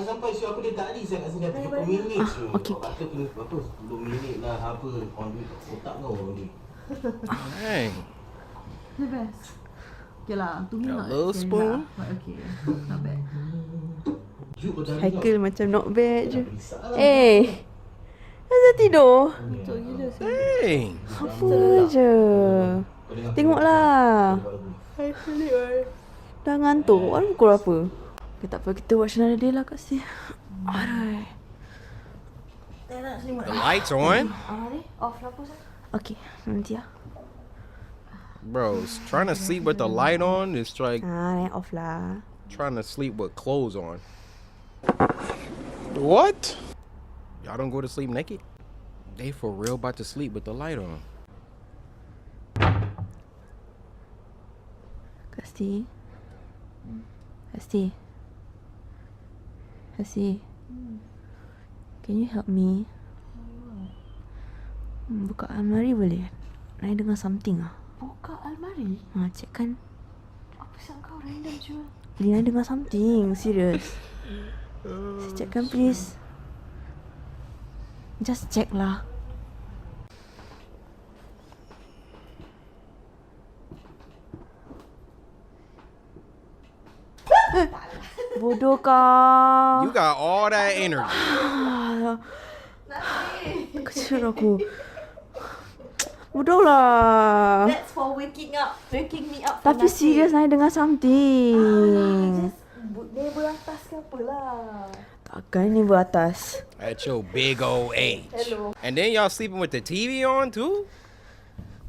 Sampai show aku dia tak ada saya kat sini 30 minit tu. Okay. Patut kena berapa 10 minit lah apa on otak kau ni. Dang. The best. Okay lah, to me A not little scary spoon. lah, but okay, not bad. Haikal macam not bad je. Asal tidur? Betul gila sih. Dang. Apa je? Tengoklah. Dah ngantuk. Baru pukul berapa? Okay, tak apa. Kita watch another day lah kat sini. Aduh. The lights on? Off lah pun. Okay, nanti lah. Bro, trying to sleep with the light on is like off lah. trying to sleep with clothes on. What? Y'all don't go to sleep naked? They for real about to sleep with the light on. Kasti. Can you help me? Buka almari boleh? Naya dengar something ah. Buka almari? Cik kan. Apa siap kau random je? Naya dengar something, serious. Check kan please. Just check lah. Bodoh kau. You got all that energy. Kecil aku. Bodoh lah. That's for waking me up. Tapi serius Nai dengar something. Ni beratas ke apa lah? Takkan ni beratas. At your big old age. Hello. And then y'all sleeping with the TV on too?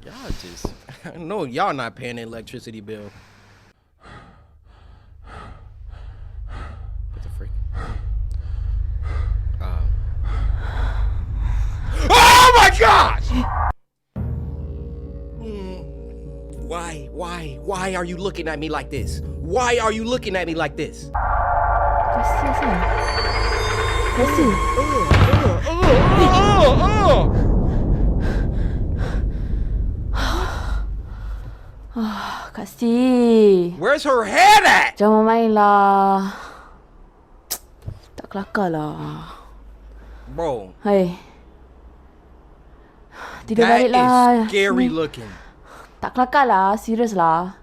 Y'all just, I know y'all not paying the electricity bill. What the freak? Oh my gosh! Why are you looking at me like this? Why are you looking at me like this? Kasih San. Kasih. Kasih. Where's her head at? Jangan main lah. Tak kelakar lah. Bro. Hai. Tidur That balik lah. is scary Sini. looking. Tak kelakar lah. Serius lah.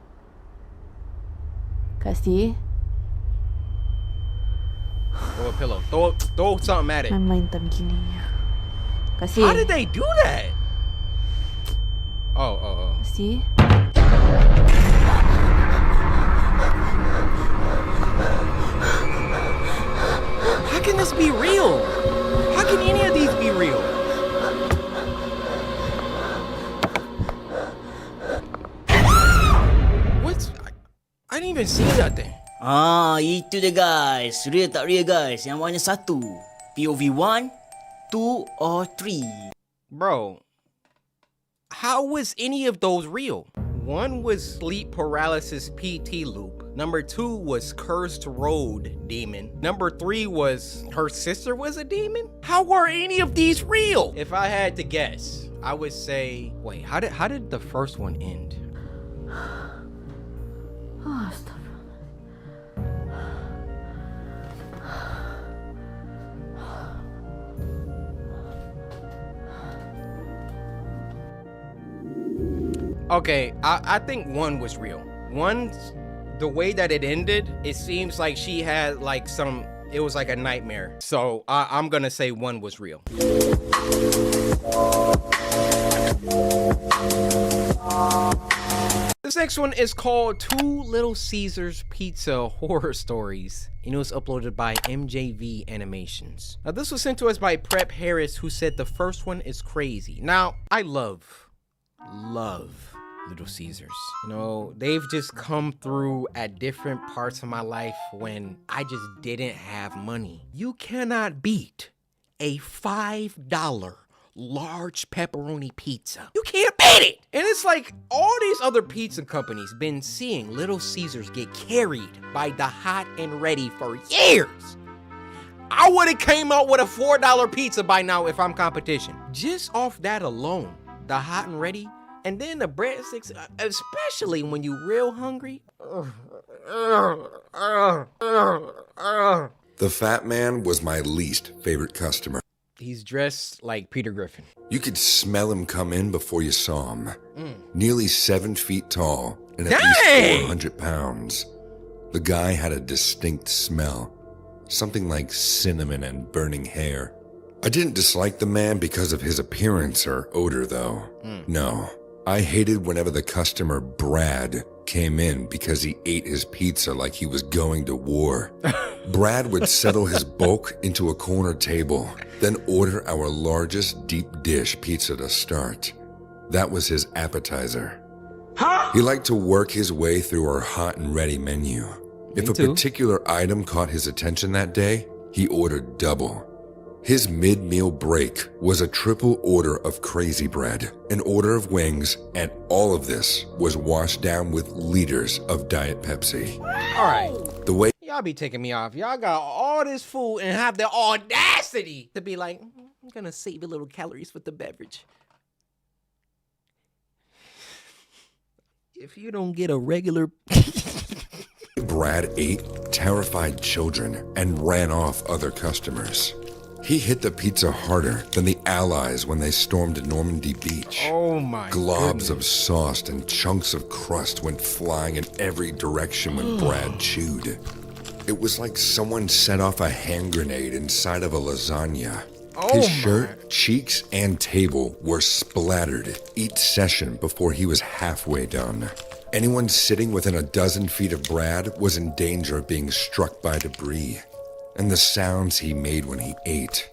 Kasih. Throw a pillow. Throw something at it. Main time gini. Kasih. How did they do that? Oh. Kasih. How can this be real? How can any of these be real? What's... I didn't even see nothing. Itu dia guys. Real tak real guys? Yang mana satu? POV 1, 2 or 3? Bro, how was any of those real? One was sleep paralysis PT loop. Number 2 was cursed road demon. Number 3 was her sister was a demon? How are any of these real? If I had to guess, I would say, wait, how did the first one end? Oh, stop. Okay, I think 1 was real. 1, the way that it ended, it seems like she had like it was like a nightmare. So I'm gonna say 1 was real. This next one is called 2 Little Caesars Pizza Horror Stories. And it was uploaded by MJV Animations. Now this was sent to us by Prep Harris, who said the first one is crazy. Now, I love Little Caesars. You know, they've just come through at different parts of my life when I just didn't have money. You cannot beat a $5 large pepperoni pizza. You can't beat it! And it's like all these other pizza companies been seeing Little Caesars get carried by the hot and ready for years. I would have came out with a $4 pizza by now if I'm competition. Just off that alone, the hot and ready, and then the breadsticks, especially when you real hungry. The fat man was my least favorite customer. He's dressed like Peter Griffin. You could smell him come in before you saw him. Nearly 7 feet tall and at least 400 pounds. The guy had a distinct smell, something like cinnamon and burning hair. I didn't dislike the man because of his appearance or odor, though. No, I hated whenever the customer Brad came in because he ate his pizza like he was going to war. Brad would settle his bulk into a corner table, then order our largest deep dish pizza to start. That was his appetizer. He liked to work his way through our hot and ready menu. If a particular item caught his attention that day, he ordered double. His mid-meal break was a triple order of crazy bread, an order of wings, and all of this was washed down with liters of Diet Pepsi. All right. The way Y'all be taking me off. Y'all got all this food and have the audacity to be like, I'm gonna save a little calories with the beverage. If you don't get a regular Brad ate terrified children and ran off other customers. He hit the pizza harder than the Allies when they stormed Normandy Beach. Oh my Globs of sauce and chunks of crust went flying in every direction when Brad chewed. It was like someone set off a hand grenade inside of a lasagna. His shirt, cheeks, and table were splattered each session before he was halfway done. Anyone sitting within a dozen feet of Brad was in danger of being struck by debris. And the sounds he made when he ate.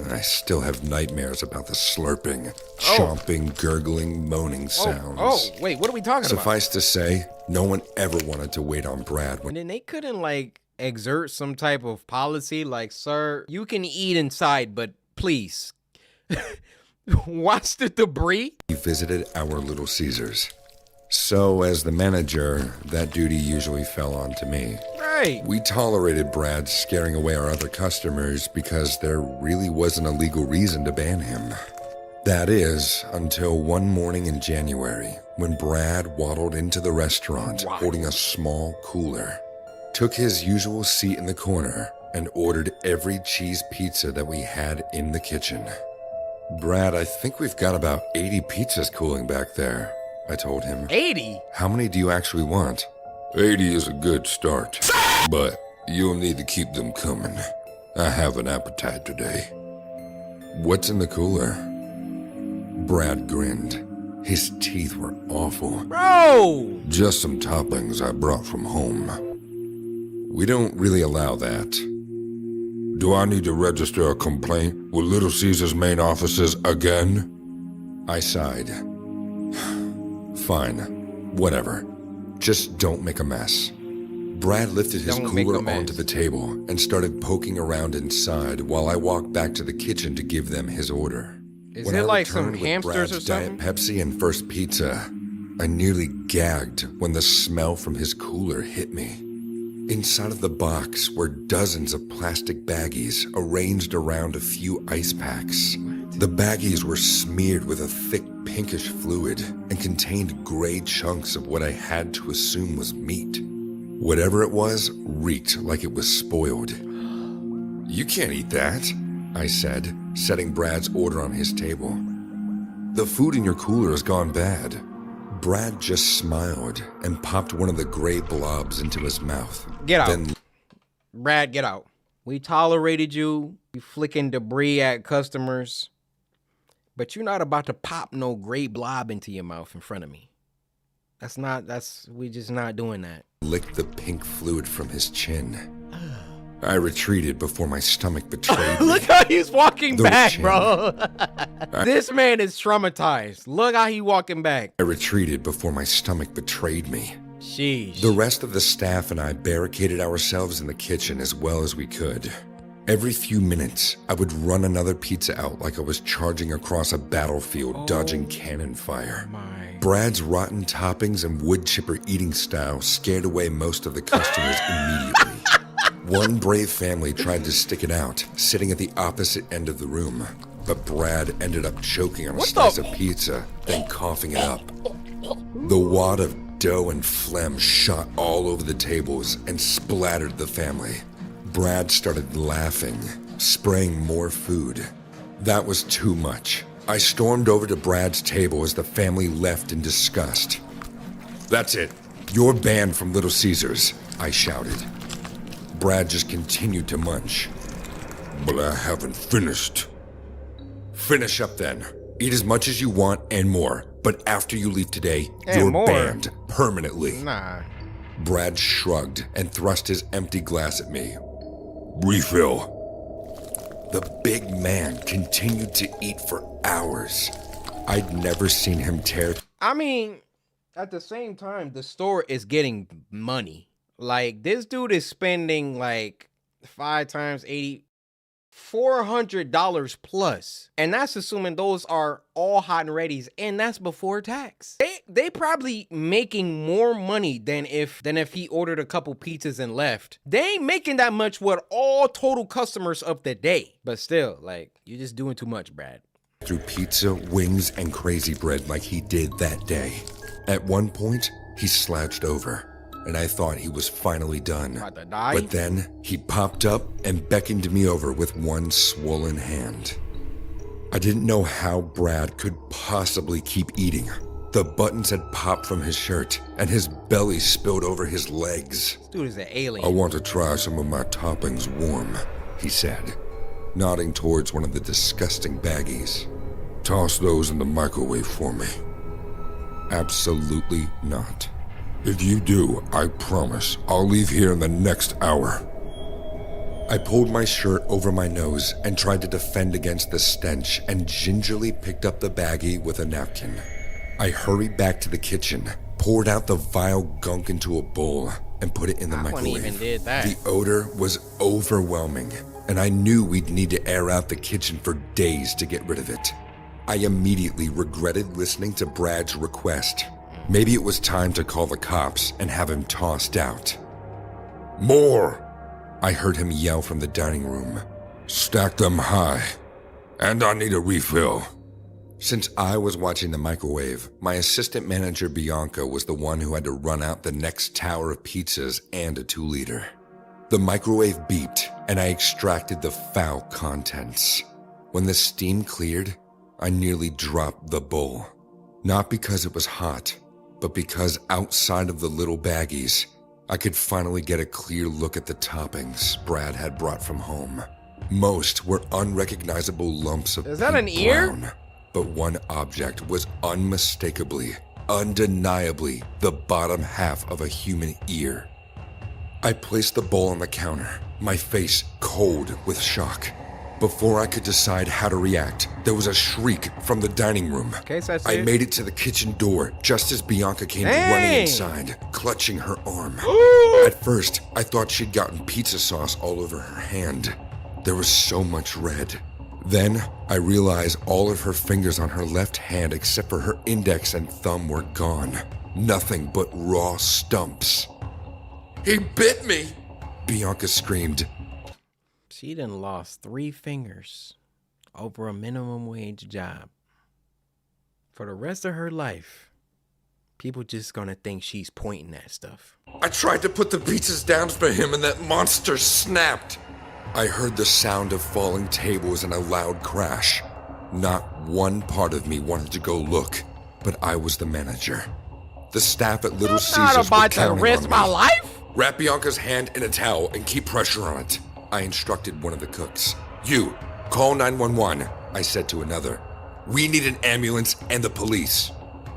I still have nightmares about the slurping, chomping, gurgling, moaning sounds. Oh, wait, what are we talking about? Suffice to say, no one ever wanted to wait on Brad. And then they couldn't, like, exert some type of policy, like, sir, you can eat inside, but please, watch the debris. He visited our Little Caesars. So, as the manager, that duty usually fell onto me. Right. We tolerated Brad scaring away our other customers because there really wasn't a legal reason to ban him. That is, until one morning in January, when Brad waddled into the restaurant holding a small cooler, took his usual seat in the corner, and ordered every cheese pizza that we had in the kitchen. Brad, I think we've got about 80 pizzas cooling back there, I told him. 80? How many do you actually want? 80 is a good start, but you'll need to keep them coming. I have an appetite today. What's in the cooler? Brad grinned. His teeth were awful. Bro! Just some toppings I brought from home. We don't really allow that. Do I need to register a complaint with Little Caesars main offices again? I sighed. Fine, whatever. Just don't make a mess. Brad lifted his cooler onto the table and started poking around inside while I walked back to the kitchen to give them his order. Is it like some hamsters or Diet something? Pepsi and first pizza, I nearly gagged when the smell from his cooler hit me. Inside of the box were dozens of plastic baggies arranged around a few ice packs. The baggies were smeared with a thick pinkish fluid and contained gray chunks of what I had to assume was meat. Whatever it was reeked like it was spoiled. You can't eat that, I said, setting Brad's order on his table. The food in your cooler has gone bad. Brad just smiled and popped one of the gray blobs into his mouth. Get out. Brad, get out. We tolerated you. You flicking debris at customers. But you're not about to pop no gray blob into your mouth in front of me. We just not doing that. Licked the pink fluid from his chin. I retreated before my stomach betrayed me. Look how he's walking back, bro. This man is traumatized. Look how he walking back. I retreated before my stomach betrayed me. Sheesh. The rest of the staff and I barricaded ourselves in the kitchen as well as we could. Every few minutes, I would run another pizza out like I was charging across a battlefield, dodging cannon fire. Brad's rotten toppings and wood chipper eating style scared away most of the customers immediately. One brave family tried to stick it out, sitting at the opposite end of the room. But Brad ended up choking on a slice of pizza, then coughing it up. The wad of dough and phlegm shot all over the tables and splattered the family. Brad started laughing, spraying more food. That was too much. I stormed over to Brad's table as the family left in disgust. That's it. You're banned from Little Caesars, I shouted. Brad just continued to munch. But I haven't finished. Finish up then. Eat as much as you want and more. But after you leave today, you're banned permanently. Nah. Brad shrugged and thrust his empty glass at me. Refill. The big man continued to eat for hours. I'd never seen him tear. I mean, at the same time, the store is getting money. Like, this dude is spending like 5 times 80, $400 plus. And that's assuming those are all hot and readies, and that's before tax. They probably making more money than if he ordered a couple pizzas and left. They ain't making that much with all total customers of the day. But still, like, you're just doing too much, Brad. Through pizza, wings, and crazy bread like he did that day. At one point, he slouched over, and I thought he was finally done. About to die? But then he popped up and beckoned me over with one swollen hand. I didn't know how Brad could possibly keep eating. The buttons had popped from his shirt, and his belly spilled over his legs. This dude is an alien. I want to try some of my toppings warm, he said, nodding towards one of the disgusting baggies. Toss those in the microwave for me. Absolutely not. If you do, I promise I'll leave here in the next hour. I pulled my shirt over my nose and tried to defend against the stench and gingerly picked up the baggie with a napkin. I hurried back to the kitchen, poured out the vile gunk into a bowl, and put it in the microwave. Even did that. The odor was overwhelming, and I knew we'd need to air out the kitchen for days to get rid of it. I immediately regretted listening to Brad's request. Maybe it was time to call the cops and have him tossed out. More! I heard him yell from the dining room. Stack them high. And I need a refill. Since I was watching the microwave, my assistant manager Bianca was the one who had to run out the next tower of pizzas and a 2-liter. The microwave beeped, and I extracted the foul contents. When the steam cleared, I nearly dropped the bowl. Not because it was hot, but because outside of the little baggies, I could finally get a clear look at the toppings Brad had brought from home. Most were unrecognizable lumps of Is that an ear? brown, but one object was unmistakably, undeniably the bottom half of a human ear. I placed the bowl on the counter, my face cold with shock. Before I could decide how to react, there was a shriek from the dining room. Okay, so I made it to the kitchen door just as Bianca came running inside, clutching her arm. At first, I thought she'd gotten pizza sauce all over her hand. There was so much red. Then, I realized all of her fingers on her left hand except for her index and thumb were gone. Nothing but raw stumps. He bit me! Bianca screamed. She done lost 3 fingers over a minimum wage job. For the rest of her life, people just gonna think she's pointing at stuff. I tried to put the pizzas down for him and that monster snapped. I heard the sound of falling tables and a loud crash. Not one part of me wanted to go look, but I was the manager. The staff at Little Caesars were counting risk on my me. life? Wrap Bianca's hand in a towel and keep pressure on it, I instructed one of the cooks. You, call 911, I said to another. We need an ambulance and the police.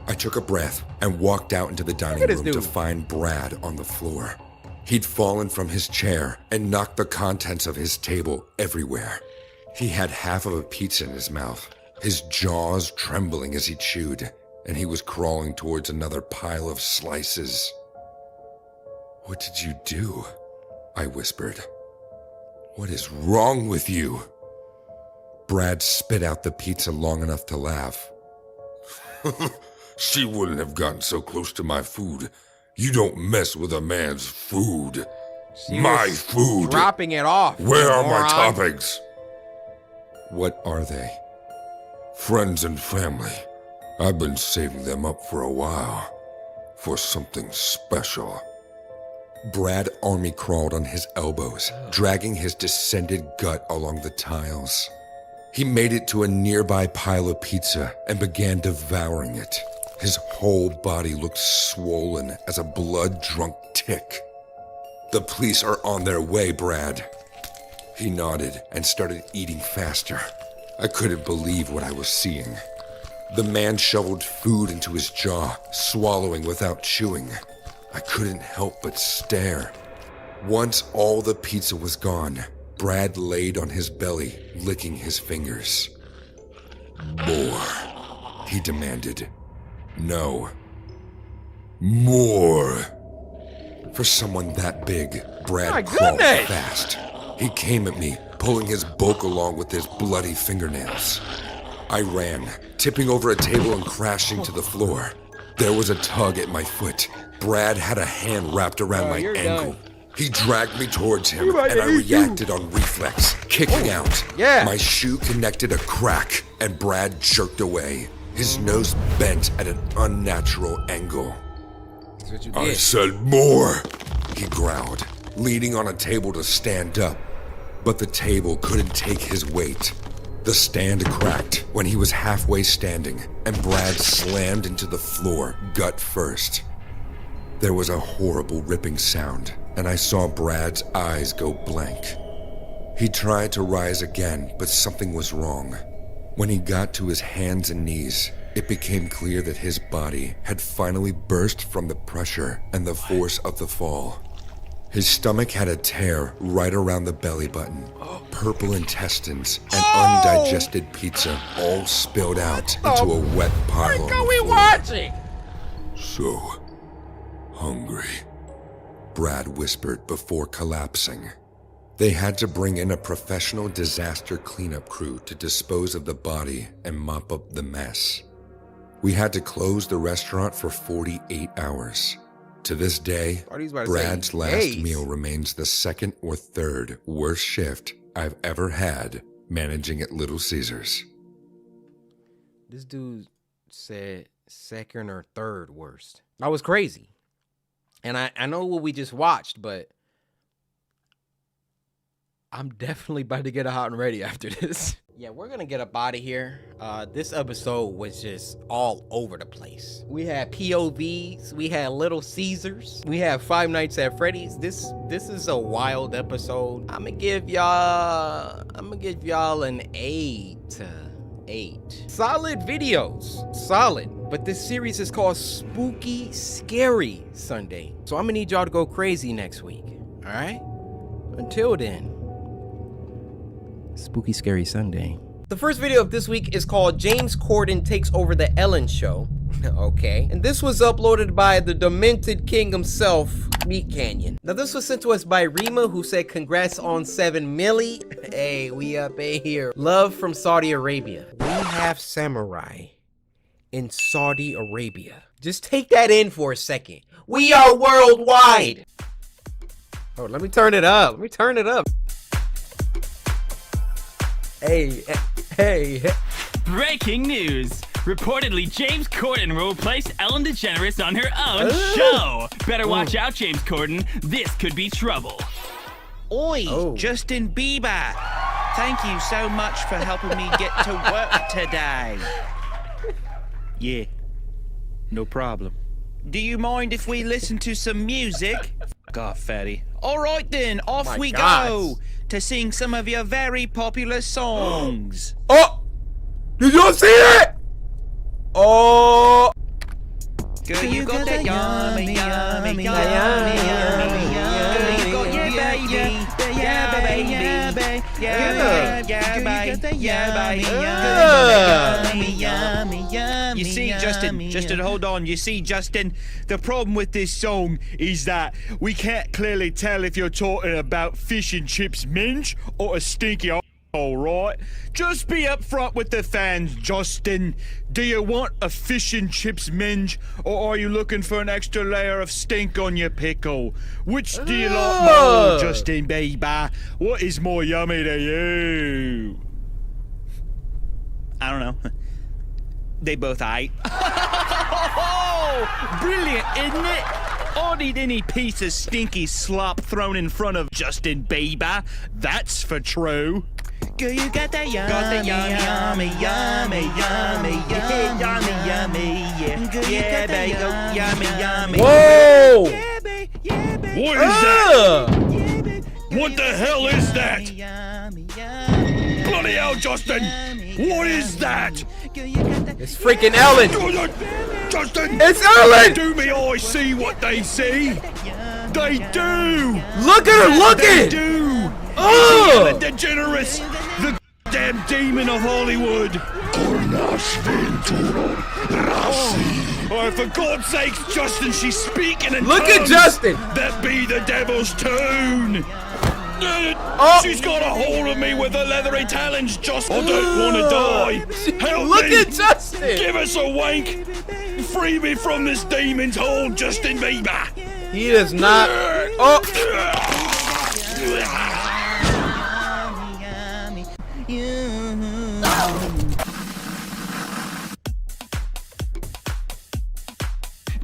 I took a breath and walked out into the dining room to find Brad on the floor. He'd fallen from his chair and knocked the contents of his table everywhere. He had half of a pizza in his mouth, his jaws trembling as he chewed, and he was crawling towards another pile of slices. What did you do? I whispered. What is wrong with you? Brad spit out the pizza long enough to laugh. She wouldn't have gotten so close to my food. You don't mess with a man's food. My food. Dropping it off. Where are my moron. toppings? What are they? Friends and family. I've been saving them up for a while. For something special. Brad army crawled on his elbows, dragging his distended gut along the tiles. He made it to a nearby pile of pizza and began devouring it. His whole body looked swollen as a blood-drunk tick. The police are on their way, Brad. He nodded and started eating faster. I couldn't believe what I was seeing. The man shoveled food into his jaw, swallowing without chewing. I couldn't help but stare. Once all the pizza was gone, Brad laid on his belly, licking his fingers. More, he demanded. No. More. For someone that big, Brad crawled fast. He came at me, pulling his bulk along with his bloody fingernails. I ran, tipping over a table and crashing to the floor. There was a tug at my foot. Brad had a hand wrapped around my ankle. He dragged me towards him, and I reacted on reflex, kicking out. My shoe connected a crack, and Brad jerked away. His nose bent at an unnatural angle. That's what you I did. said more, he growled, leaning on a table to stand up. But the table couldn't take his weight. The stand cracked when he was halfway standing, and Brad slammed into the floor, gut first. There was a horrible ripping sound, and I saw Brad's eyes go blank. He tried to rise again, but something was wrong. When he got to his hands and knees, it became clear that his body had finally burst from the pressure and the force of the fall. His stomach had a tear right around the belly button. Purple intestines and undigested pizza all spilled out into a wet pile on the floor. Watching? So hungry, Brad whispered before collapsing. They had to bring in a professional disaster cleanup crew to dispose of the body and mop up the mess. We had to close the restaurant for 48 hours. To this day, Brad's last meal remains the second or third worst shift I've ever had managing at Little Caesars. This dude said second or third worst. That was crazy. And I know what we just watched, but I'm definitely about to get a hot and ready after this. Yeah, we're gonna get up out of here. This episode was just all over the place. We had POVs, we had Little Caesars, we had Five Nights at Freddy's. This is a wild episode. I'm gonna give y'all an 8. Solid videos, solid. But this series is called Spooky Scary Sunday. So I'm gonna need y'all to go crazy next week. All right? Until then. Spooky Scary Sunday. The first video of this week is called James Corden Takes Over the Ellen Show. Okay. And this was uploaded by the demented king himself, Meat Canyon. Now this was sent to us by Rima, who said congrats on 7 milli. Hey, we up in here. Love from Saudi Arabia. We have samurai in Saudi Arabia. Just take that in for a second. We are worldwide. Oh, let me turn it up. Let me turn it up. Hey. Breaking news. Reportedly, James Corden will replace Ellen DeGeneres on her own show. Better watch out, James Corden. This could be trouble. Oi, Justin Bieber. Thank you so much for helping me get to work today. Yeah, no problem. Do you mind if we listen to some music? God, fatty. All right then, off we go to sing some of your very popular songs. Oh! Did you see it? Oh! Girl, you got that yummy, yummy, yummy, yummy, yummy. You got your baby, yeah, baby, yeah, baby, yeah, baby, yummy, yummy, yummy. You see, Justin, hold on. You see, Justin, the problem with this song is that we can't clearly tell if you're talking about fish and chips minge or a stinky alright? Just be upfront with the fans, Justin. Do you want a fish and chips minge, or are you looking for an extra layer of stink on your pickle? Which do you like more, Justin Bieber? What is more yummy to you? I don't know. They both ate. Brilliant, isn't it? I'll eat any piece of stinky slop thrown in front of Justin Bieber. That's for true. Girl, you got that yummy, yummy, yummy, yummy, yummy, yummy, yeah. Girl, you got that yummy, yummy. Whoa! Yeah, babe, yeah, babe. What is that? What the hell is that? Bloody hell, Justin! What is that? It's freaking Ellen! Justin! It's Ellen! Do me eyes see what they see? They do! Look at her looking! They do! Ellen DeGeneres, the damn demon of Hollywood! Oh, for God's sakes, Justin, she's speaking in Look tongues at Justin! That be the devil's tune! She's got a hold of me with her leathery talons, Justin. I don't want to die. Help Look me. at Justin! Give us a wank. Free me from this demon's hold, Justin Bieber. He does not. Oh!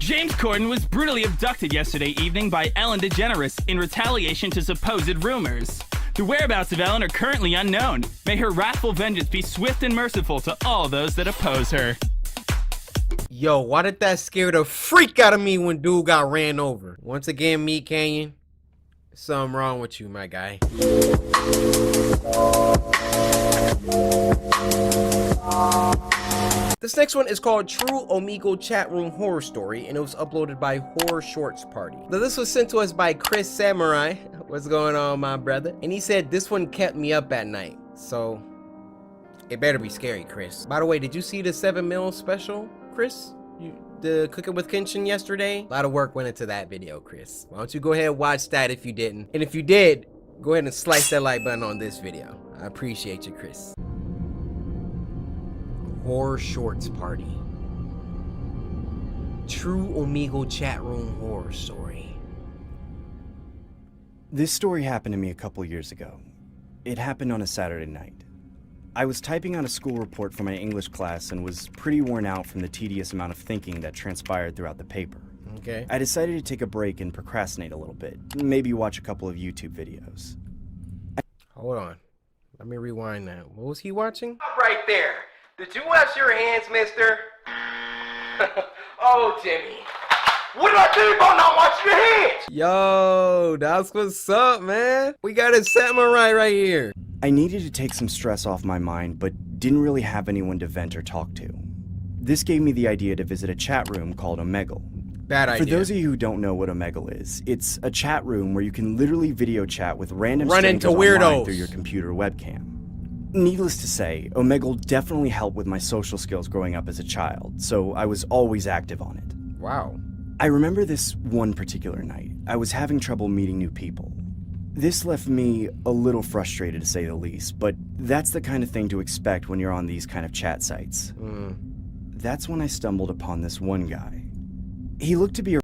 James Corden was brutally abducted yesterday evening by Ellen DeGeneres in retaliation to supposed rumors. The whereabouts of Ellen are currently unknown. May her wrathful vengeance be swift and merciful to all those that oppose her. Yo, why did that scare the freak out of me when dude got ran over? Once again, Meat Canyon, something wrong with you, my guy. This next one is called True Omegle Chat Room Horror Story, and it was uploaded by Horror Shorts Party. Now, this was sent to us by Chris Samurai. What's going on, my brother? And he said this one kept me up at night, so it better be scary, Chris. By the way, did you see the 7mm special, Chris? The Cooking with Kenshin yesterday? A lot of work went into that video, Chris. Why don't you go ahead and watch that if you didn't? And if you did, go ahead and slice that like button on this video. I appreciate you, Chris. Horror Shorts Party. True Omegle Chat Room Horror Story. This story happened to me a couple years ago. It happened on a Saturday night. I was typing out a school report for my English class and was pretty worn out from the tedious amount of thinking that transpired throughout the paper. Okay. I decided to take a break and procrastinate a little bit, maybe watch a couple of YouTube videos. Hold on. Let me rewind that. What was he watching? Right there. Did you wash your hands, mister? Oh, Jimmy. What did I tell you about not washing your hands? Yo, that's what's up, man. We got a samurai right here. I needed to take some stress off my mind, but didn't really have anyone to vent or talk to. This gave me the idea to visit a chat room called Omegle. Bad idea. For those of you who don't know what Omegle is, it's a chat room where you can literally video chat with random Run into strangers online weirdos through your computer webcam. Needless to say, Omegle definitely helped with my social skills growing up as a child, so I was always active on it. Wow. I remember this one particular night. I was having trouble meeting new people. This left me a little frustrated, to say the least, but that's the kind of thing to expect when you're on these kind of chat sites. That's when I stumbled upon this one guy. He looked to be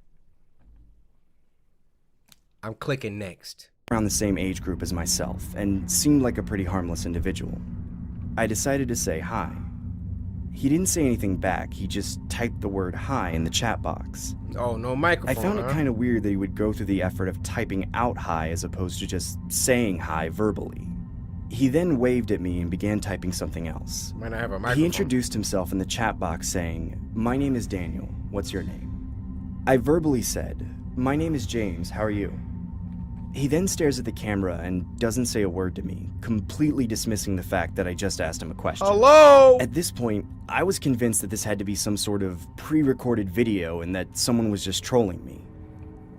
I'm clicking next. Around the same age group as myself, and seemed like a pretty harmless individual. I decided to say hi. He didn't say anything back, he just typed the word hi in the chat box. Oh, no microphone, I found it kind of weird that he would go through the effort of typing out hi as opposed to just saying hi verbally. He then waved at me and began typing something else. Might not have a microphone. He introduced himself in the chat box saying, "My name is Daniel, what's your name?" I verbally said, "My name is James, how are you?" He then stares at the camera and doesn't say a word to me, completely dismissing the fact that I just asked him a question. Hello? At this point, I was convinced that this had to be some sort of pre-recorded video and that someone was just trolling me.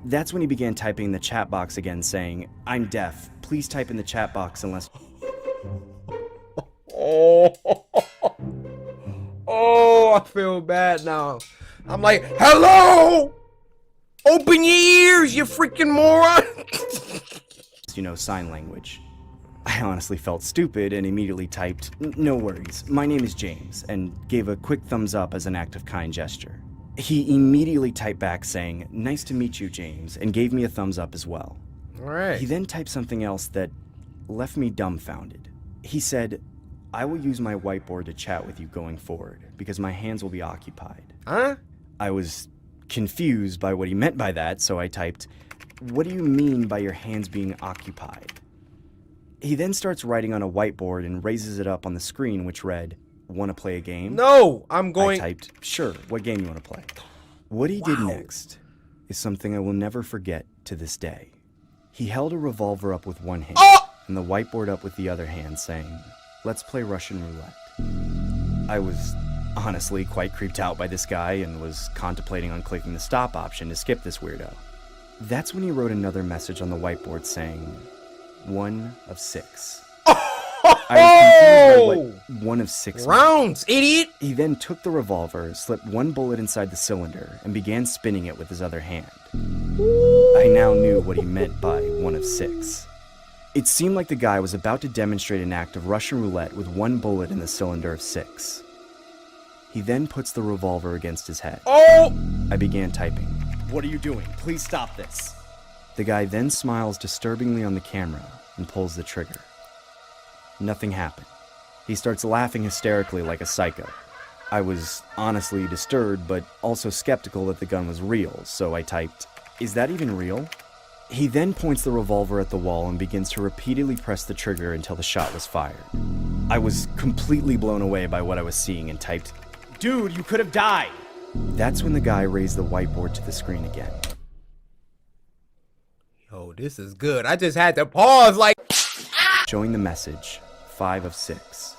That's when he began typing in the chat box again saying, "I'm deaf, please type in the chat box unless..." Oh, I feel bad now. I'm like, hello? Open your ears, you freaking moron! You know, sign language. I honestly felt stupid and immediately typed, "No worries, my name is James," and gave a quick thumbs up as an act of kind gesture. He immediately typed back saying, "Nice to meet you, James," and gave me a thumbs up as well. Alright. He then typed something else that left me dumbfounded. He said, "I will use my whiteboard to chat with you going forward, because my hands will be occupied." Huh? I was confused by what he meant by that, so I typed, "What do you mean by your hands being occupied?" He then starts writing on a whiteboard and raises it up on the screen, which read, "Want to play a game?" No, I'm going... I typed, "Sure, what game you want to play?" What he did next is something I will never forget to this day. He held a revolver up with one hand and the whiteboard up with the other hand, saying, "Let's play Russian roulette." I was honestly quite creeped out by this guy and was contemplating on clicking the stop option to skip this weirdo. That's when he wrote another message on the whiteboard saying, 1 of 6. I was confused by what 1 of 6 rounds, idiot! He then took the revolver, slipped one bullet inside the cylinder, and began spinning it with his other hand. I now knew what he meant by 1 of 6. It seemed like the guy was about to demonstrate an act of Russian roulette with one bullet in the cylinder of 6. He then puts the revolver against his head. Oh! I began typing, "What are you doing? Please stop this." The guy then smiles disturbingly on the camera and pulls the trigger. Nothing happened. He starts laughing hysterically like a psycho. I was honestly disturbed, but also skeptical that the gun was real, so I typed, "Is that even real?" He then points the revolver at the wall and begins to repeatedly press the trigger until the shot was fired. I was completely blown away by what I was seeing and typed, "Dude, you could have died!" That's when the guy raised the whiteboard to the screen again. Yo, this is good. I just had to pause like... Showing the message, 5 of 6.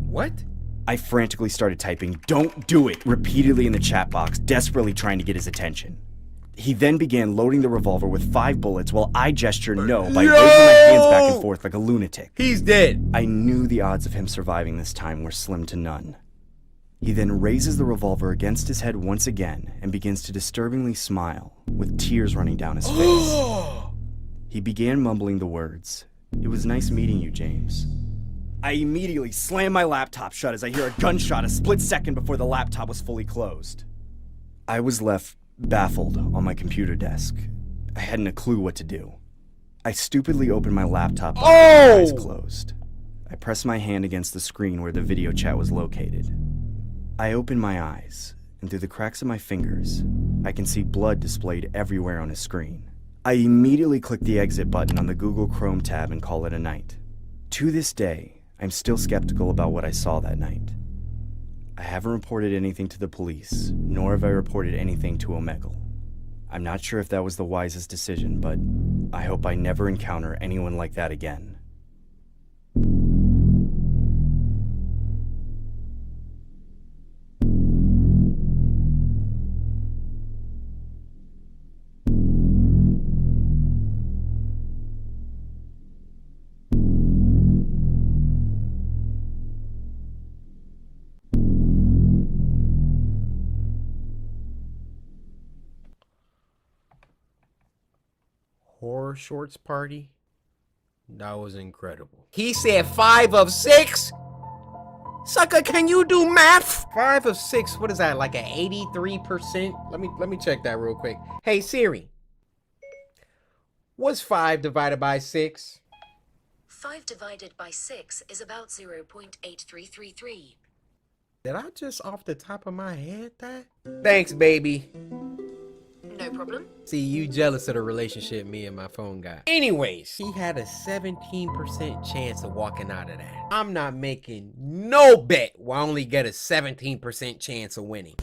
What? I frantically started typing, "Don't do it," repeatedly in the chat box, desperately trying to get his attention. He then began loading the revolver with 5 bullets while I gestured no by waving my hands back and forth like a lunatic. He's dead. I knew the odds of him surviving this time were slim to none. He then raises the revolver against his head once again and begins to disturbingly smile, with tears running down his face. He began mumbling the words, "It was nice meeting you, James." I immediately slammed my laptop shut as I hear a gunshot a split second before the laptop was fully closed. I was left baffled on my computer desk. I hadn't a clue what to do. I stupidly opened my laptop with my eyes closed. I pressed my hand against the screen where the video chat was located. I opened my eyes, and through the cracks of my fingers, I can see blood displayed everywhere on his screen. I immediately clicked the exit button on the Google Chrome tab and call it a night. To this day, I'm still skeptical about what I saw that night. I haven't reported anything to the police, nor have I reported anything to Omegle. I'm not sure if that was the wisest decision, but I hope I never encounter anyone like that again. Horror shorts party? That was incredible. He said 5 of 6? Sucker, can you do math? 5 of 6, what is that, like an 83%? Let me check that real quick. Hey Siri, what's 5 divided by 6? 5 divided by 6 is about 0.8333. Did I just off the top of my head that? Thanks, baby. No problem. See, you jealous of the relationship me and my phone got. Anyways, he had a 17% chance of walking out of that. I'm not making no bet where I only get a 17% chance of winning.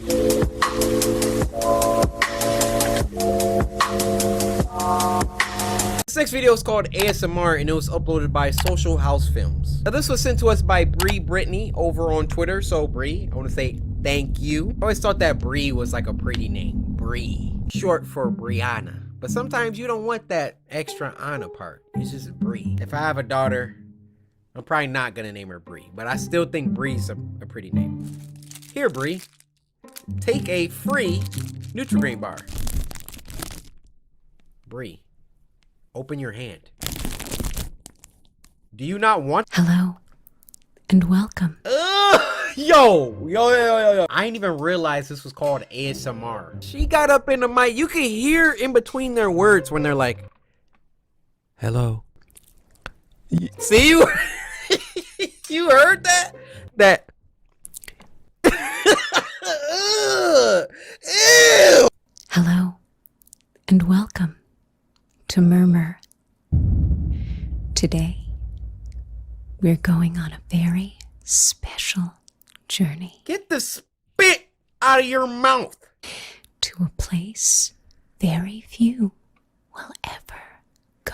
This next video is called ASMR and it was uploaded by Social House Films. Now this was sent to us by Bree Brittany over on Twitter. So Bree, I want to say thank you. I always thought that Bree was like a pretty name. Bree. Short for Brianna. But sometimes you don't want that extra Anna part. It's just Bree. If I have a daughter, I'm probably not gonna name her Bree. But I still think Bree's a pretty name. Here, Bree. Take a free Nutri-Grain bar. Bree. Open your hand. Do you not want? Hello and welcome. Yo. I didn't even realize this was called ASMR. She got up in the mic. You can hear in between their words when they're like, hello. See you? You heard that? That. Ew. Hello and welcome to Murmur. Today, we're going on a very special journey. Get the spit out of your mouth. To a place very few will ever go.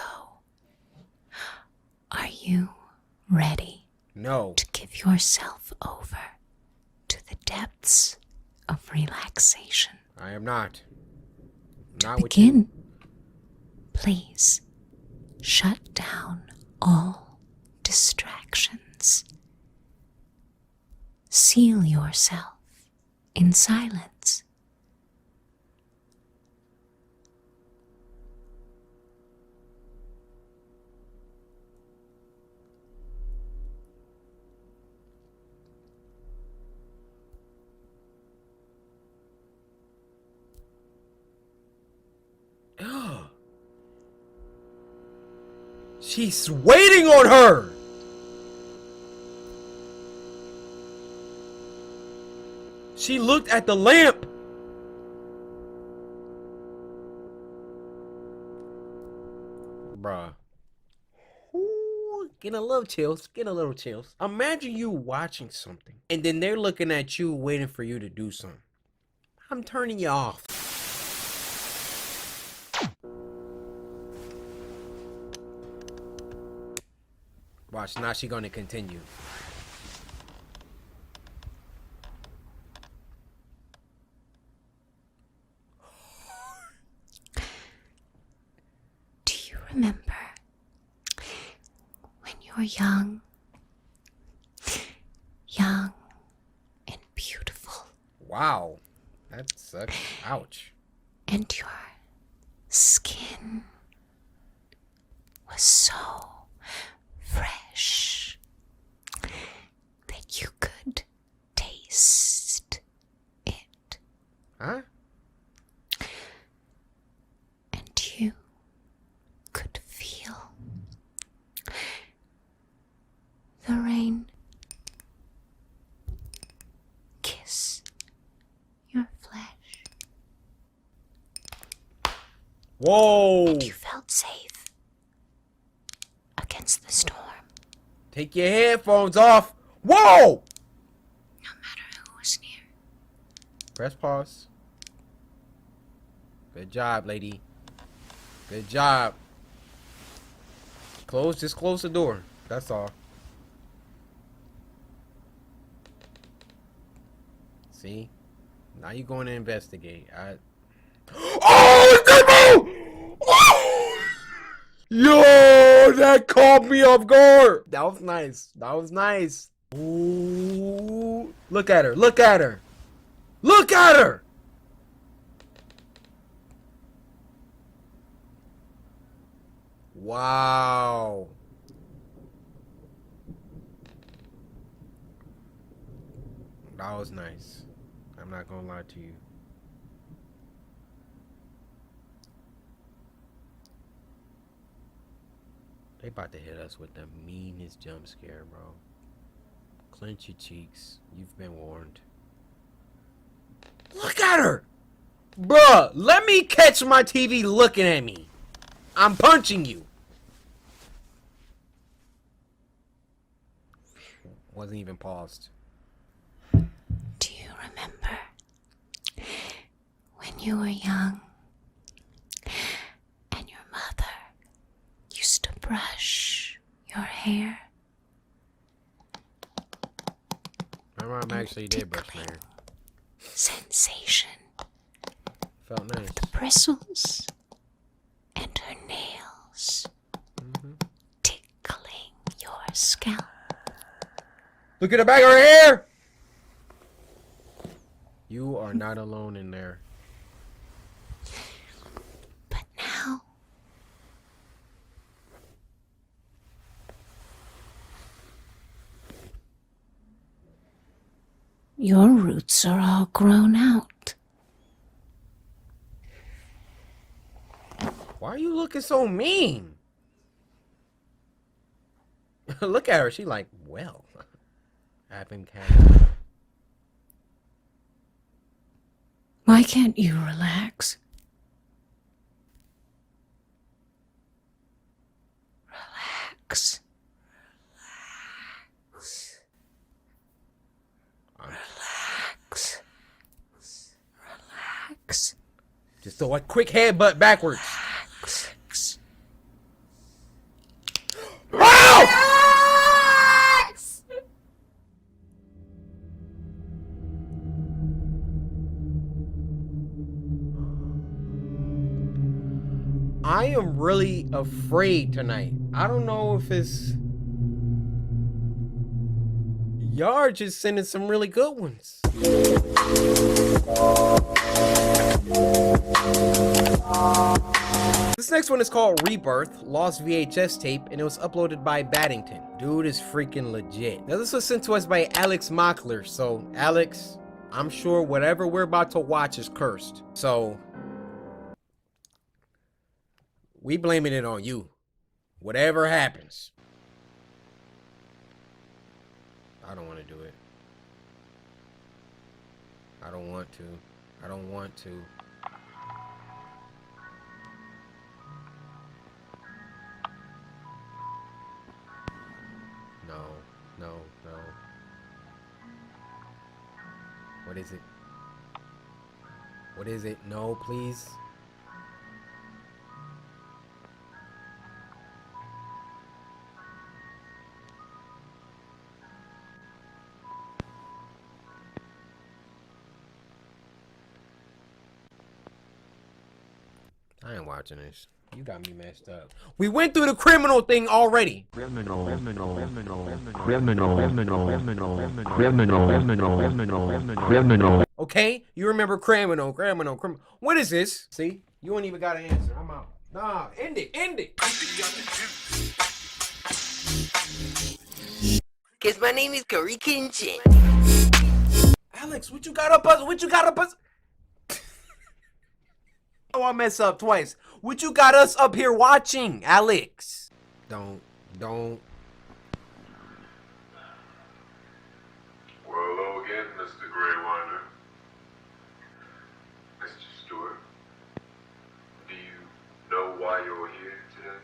Are you ready? No. To give yourself over to the depths of relaxation? I am not. To begin, please shut down all distractions. Seal yourself in silence. She's waiting on her. She looked at the lamp. Bruh. Ooh, getting a little chills. Getting a little chills. Imagine you watching something and then they're looking at you waiting for you to do something. I'm turning you off. Watch, now she gonna continue. Do you remember when you were young and beautiful? Wow. That sucks. Ouch. And your skin was so fresh that you could taste it. Huh? And you could feel the rain kiss your flesh. Whoa. And you felt safe against the storm. Take your headphones off. Whoa! No matter who was near. Press pause. Good job, lady. Good job. Just close the door. That's all. See? Now you're going to investigate. Oh, it's oh! Yo, that caught me off guard. That was nice. That was nice. Ooh. Look at her. Look at her. Look at her. Wow. That was nice. I'm not gonna lie to you. They about to hit us with the meanest jump scare, bro. Clench your cheeks. You've been warned. Look at her! Bruh, let me catch my TV looking at me. I'm punching you. Wasn't even paused. Do you remember when you were young and your mother used to brush your hair? My mom actually did brush my hair. Sensation. Felt nice. The bristles and her nails tickling your scalp. Look at the back of her hair! You are not alone in there. But now, your roots are all grown out. Why are you looking so mean? Look at her. She like, well, I've been kind. Why can't you relax? Relax. Relax. Relax. Just do a quick headbutt backwards. Relax. I am really afraid tonight. I don't know if it's... Y'all are just sending some really good ones. This next one is called Rebirth Lost VHS tape, and it was uploaded by Baddington. Dude is freaking legit. Now this was sent to us by Alex Mockler. So Alex, I'm sure whatever we're about to watch is cursed. So we blaming it on you. Whatever happens. I don't want to do it. I don't want to. I don't want to. No, no, no. What is it? What is it? No, please. I ain't watching this. You got me messed up. We went through the criminal thing already. Okay, you remember criminal. What is this? See, you ain't even got an answer. I'm out. Nah, end it. Cause my name is Coryxkenshin. Alex, what you got up us? Oh, I mess up twice. What you got us up here watching, Alex? Don't. Well, hello again, Mr. Greywinder. Mr. Stewart, do you know why you're here today?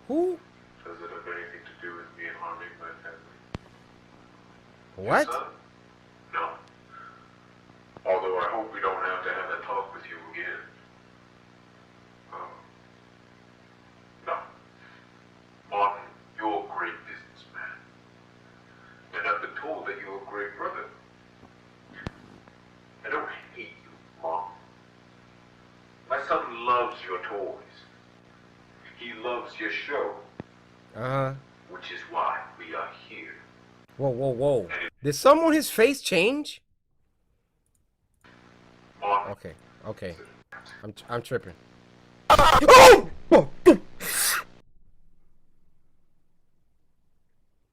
Who? Does it have anything to do with me harming my family? What? Yes, son? No. Although I hope we don't have to have that talk with you again. No. Martin, you're a great businessman. And I've been told that you're a great brother. I don't hate you, Mom. My son loves your toys. He loves your show. Uh-huh. Which is why we are here. Whoa. Did some on his face change? Martin. Okay. I'm tripping. Oh!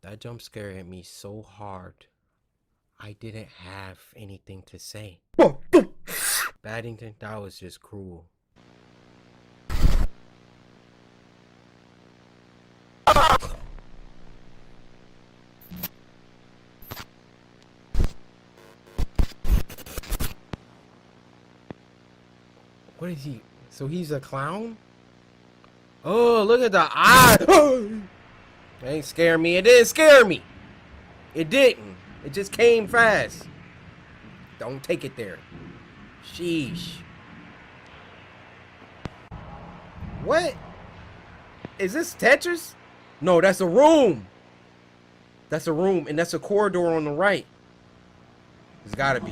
That jump scared at me so hard. I didn't have anything to say. Baddington, that was just cruel. What is he? So he's a clown? Oh, look at the eye. That ain't scare me. It didn't scare me. It didn't. It just came fast. Don't take it there. Sheesh. What? Is this Tetris? No, that's a room. That's a room, and that's a corridor on the right. It's gotta be.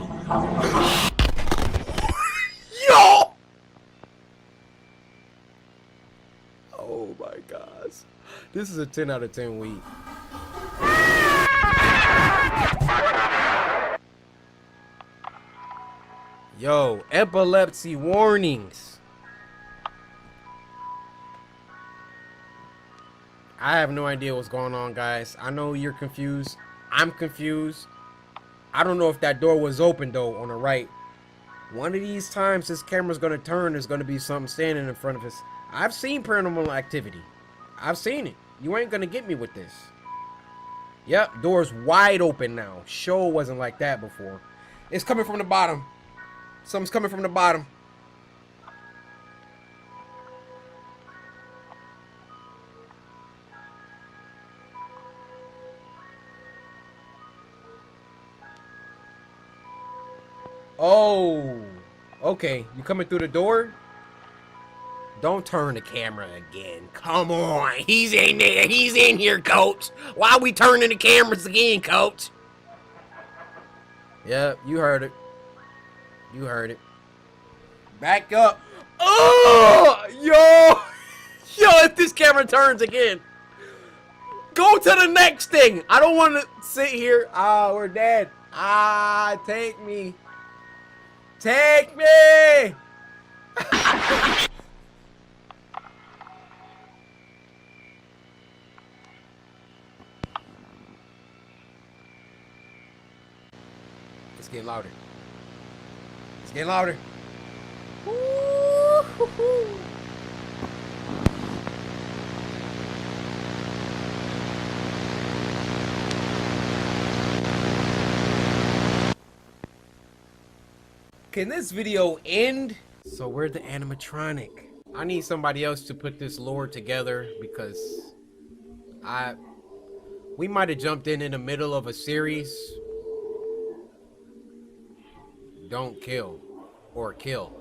Yo! Oh my gosh. This is a 10 out of 10 week. Yo, epilepsy warnings. I have no idea what's going on, guys. I know you're confused. I'm confused. I don't know if that door was open, though, on the right. One of these times this camera's going to turn, there's going to be something standing in front of us. I've seen paranormal activity. I've seen it. You ain't going to get me with this. Yep, door's wide open now. Show wasn't like that before. It's coming from the bottom. Something's coming from the bottom. Oh, okay. You coming through the door? Don't turn the camera again. Come on. He's in there. He's in here, coach. Why are we turning the cameras again, coach? Yep, you heard it. You heard it. Back up. Oh, yo, if this camera turns again. Go to the next thing. I don't want to sit here. Ah, we're dead. Ah, take me. Take me. It's getting louder. It's getting louder. Woo-hoo-hoo. Can this video end? So where's the animatronic? I need somebody else to put this lore together because we might have jumped in the middle of a series. Don't kill or kill.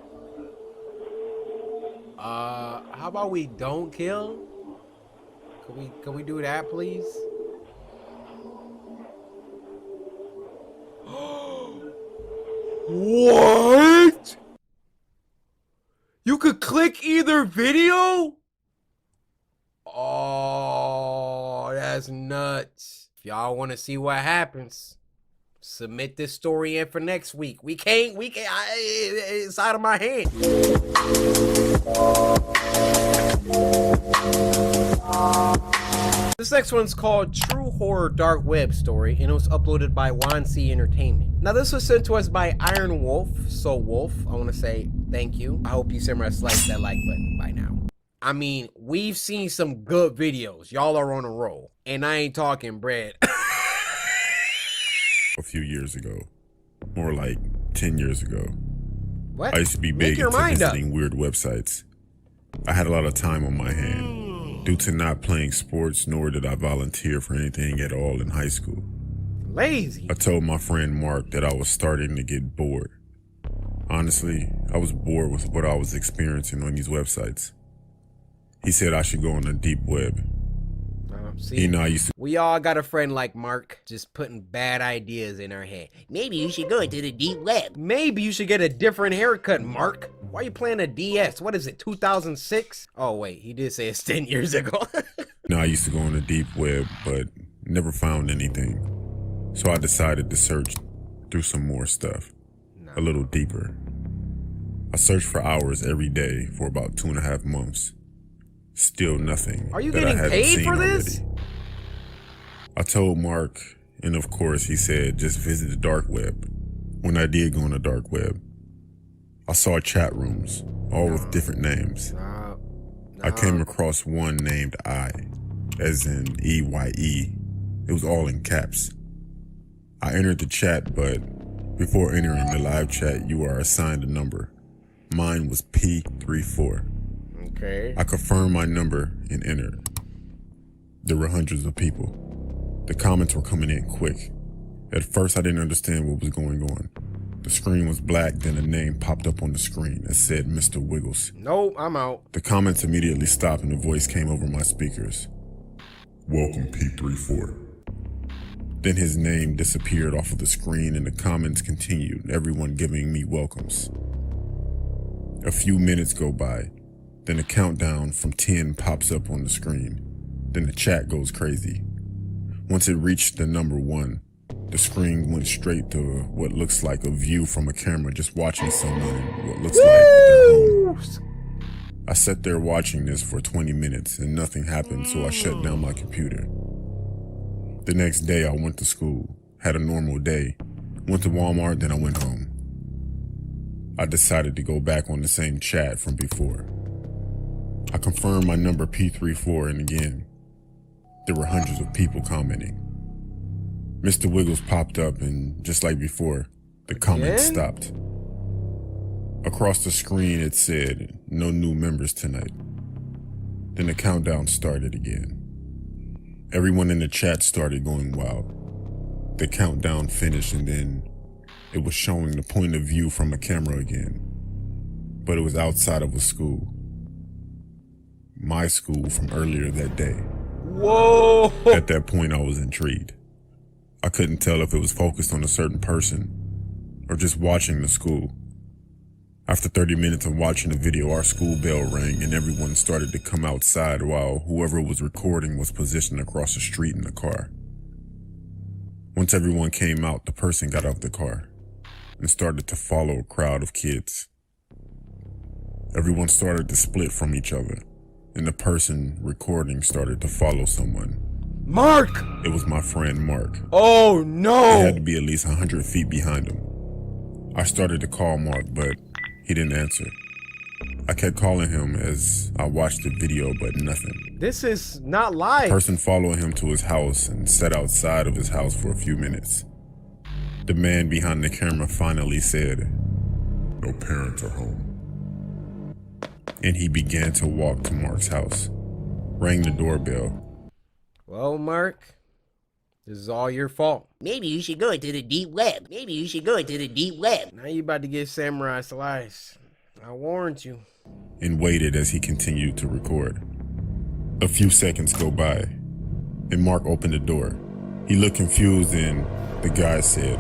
How about we don't kill? Can we do that, please? What? You could click either video? Oh, that's nuts. If y'all want to see what happens, submit this story in for next week. It's out of my hand. This next one's called True Horror Dark Web Story, and it was uploaded by 1C Entertainment. Now this was sent to us by Iron Wolf. So Wolf, I want to say thank you. I hope you samurai slice that like button by now. I mean, we've seen some good videos. Y'all are on a roll, and I ain't talking bread. A few years ago, more like 10 years ago. What? I used to be big into visiting weird websites. I had a lot of time on my hand. Due to not playing sports, nor did I volunteer for anything at all in high school. Lazy. I told my friend Mark that I was starting to get bored. Honestly, I was bored with what I was experiencing on these websites. He said I should go on the deep web. See, we all got a friend like Mark, just putting bad ideas in our head. Maybe you should go into the deep web. Maybe you should get a different haircut, Mark. Why are you playing a DS? What is it, 2006? Oh wait, he did say it's 10 years ago. I used to go on the deep web, but never found anything. So I decided to search through some more stuff, a little deeper. I searched for hours every day for about 2.5 months. Still nothing. Are you getting paid for this? Already. I told Mark, and of course he said just visit the dark web. When I did go on the dark web, I saw chat rooms, all with different names. I came across one named I, as in EYE. It was all in caps. I entered the chat, but before entering the live chat, you are assigned a number. Mine was P34. Okay. I confirmed my number and entered. There were hundreds of people. The comments were coming in quick. At first, I didn't understand what was going on. The screen was black, then a name popped up on the screen that said Mr. Wiggles. Nope, I'm out. The comments immediately stopped and a voice came over my speakers. Welcome, P34. Then his name disappeared off of the screen and the comments continued, everyone giving me welcomes. A few minutes go by. Then a countdown from 10 pops up on the screen. Then the chat goes crazy. Once it reached the number 1, the screen went straight to what looks like a view from a camera just watching someone in what looks like their home. I sat there watching this for 20 minutes and nothing happened, so I shut down my computer. The next day I went to school, had a normal day, went to Walmart, then I went home. I decided to go back on the same chat from before. I confirmed my number P34 and again, there were hundreds of people commenting. Mr. Wiggles popped up and just like before, the comments stopped. Across the screen it said, no new members tonight. Then the countdown started again. Everyone in the chat started going wild. The countdown finished and then it was showing the point of view from a camera again. But it was outside of a school. My school from earlier that day. Whoa! At that point, I was intrigued. I couldn't tell if it was focused on a certain person or just watching the school. After 30 minutes of watching the video, our school bell rang and everyone started to come outside while whoever was recording was positioned across the street in the car. Once everyone came out, the person got out of the car and started to follow a crowd of kids. Everyone started to split from each other. And the person recording started to follow someone. Mark! It was my friend Mark. Oh no! It had to be at least 100 feet behind him. I started to call Mark, but he didn't answer. I kept calling him as I watched the video, but nothing. This is not live. The person followed him to his house and sat outside of his house for a few minutes. The man behind the camera finally said, No parents are home. And he began to walk to Mark's house, rang the doorbell. Well, Mark, this is all your fault. Maybe you should go into the deep web. Maybe you should go into the deep web. Now you about to get samurai slice. I warned you. And waited as he continued to record. A few seconds go by, and Mark opened the door. He looked confused, and the guy said,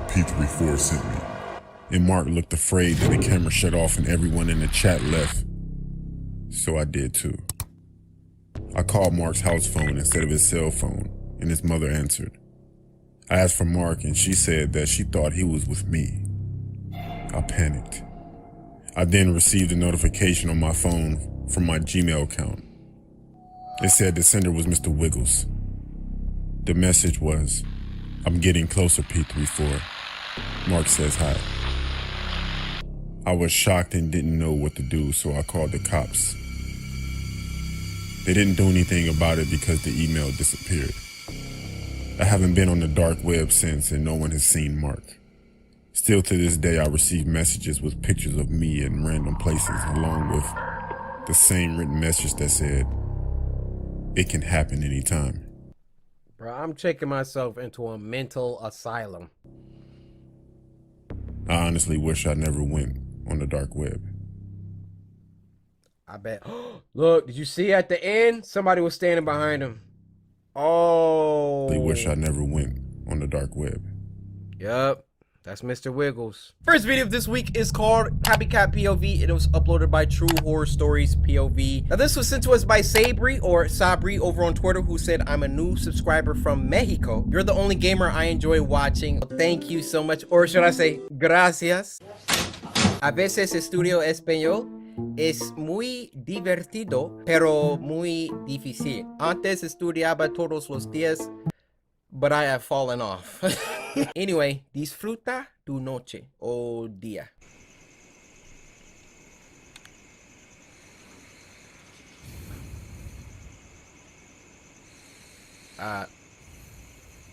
P34 sent me. And Mark looked afraid that the camera shut off and everyone in the chat left. So I did too. I called Mark's house phone instead of his cell phone, and his mother answered. I asked for Mark, and she said that she thought he was with me. I panicked. I then received a notification on my phone from my Gmail account. It said the sender was Mr. Wiggles. The message was, I'm getting closer, P34. Mark says hi. I was shocked and didn't know what to do, so I called the cops. They didn't do anything about it because the email disappeared. I haven't been on the dark web since, and no one has seen Mark. Still to this day, I receive messages with pictures of me in random places, along with the same written message that said, it can happen anytime. Bro, I'm checking myself into a mental asylum. I honestly wish I never went on the dark web. I bet. Look, did you see at the end? Somebody was standing behind him. Oh. I wish I never went on the dark web. Yup. That's Mr. Wiggles. First video of this week is called Copycat POV. It was uploaded by True Horror Stories POV. Now this was sent to us by Sabri over on Twitter, who said, I'm a new subscriber from Mexico. You're the only gamer I enjoy watching. Thank you so much. Or should I say, gracias. A veces estudio español. Es muy divertido, pero muy difícil. Antes estudiaba todos los días, but I have fallen off. Anyway, disfruta tu noche o día.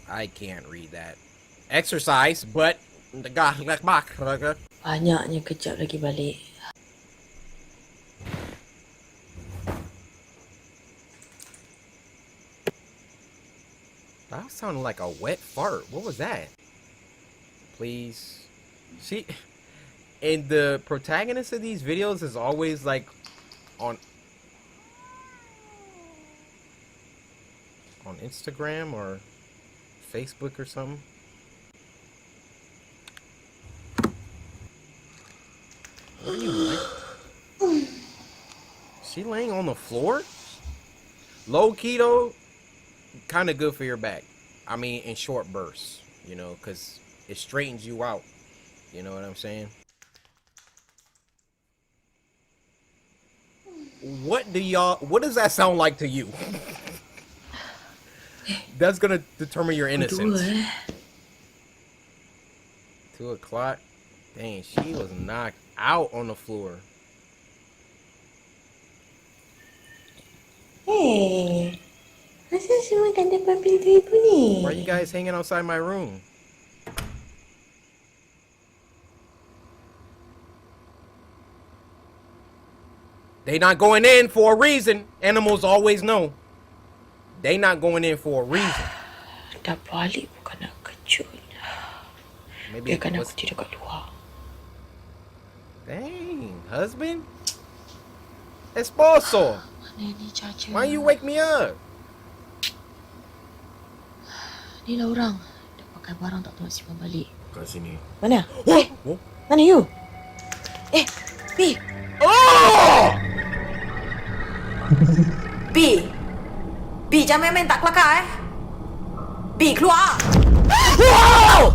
I can't read that. Exercise, but banyaknya kejap lagi balik. That sounded like a wet fart. What was that? Please. See, and the protagonist of these videos is always like on Instagram or Facebook or something. What are you like? She laying on the floor? Low keto. Kind of good for your back. I mean, in short bursts, you know, because it straightens you out. You know what I'm saying? What does that sound like to you? That's gonna determine your innocence. 2 o'clock? Dang, she was knocked out on the floor. Hey. Masa semua kat depan pintu ibu ni? Why are you guys hanging outside my room? They not going in for a reason. Animals always know. They not going in for a reason. Dah balik bukan nak kejut. Biarkan aku tidur kat luar. Dang, husband? Esposo. Why you wake me up? Ni lah orang. Dah pakai barang tak tahu nak simpan balik. Kat sini. Mana? Mana you? B. Oh! B. B, jangan main-main tak kelakar B, keluar. Wow!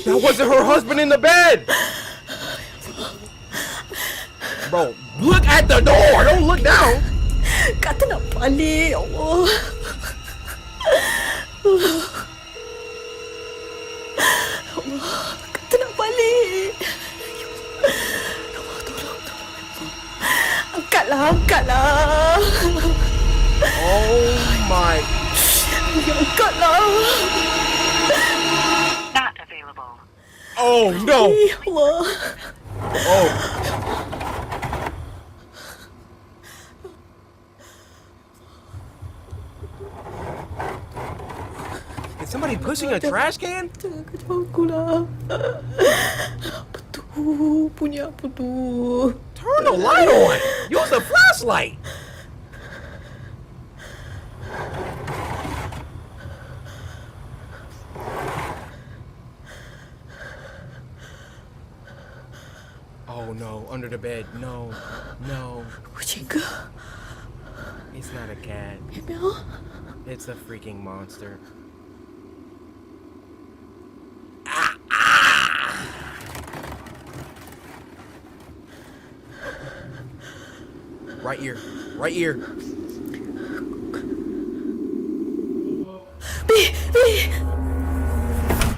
That wasn't her husband in the bed! Bro, look at the door! Don't look down! Kata nak balik, ya Allah. Allah, kata nak balik. Ya Allah, tolong. Angkatlah. Oh angkat lah. Not available. Oh no! Ya Allah. Oh. Is somebody pushing a trash can? Jangan kacau aku lah. Apa tu? Punya apa tu? Turn the light on! Use the flashlight! Oh no, under the bed. No, no. Kucing ke? It's not a cat. Meow. It's a freaking monster. Right ear. Right ear. B! B!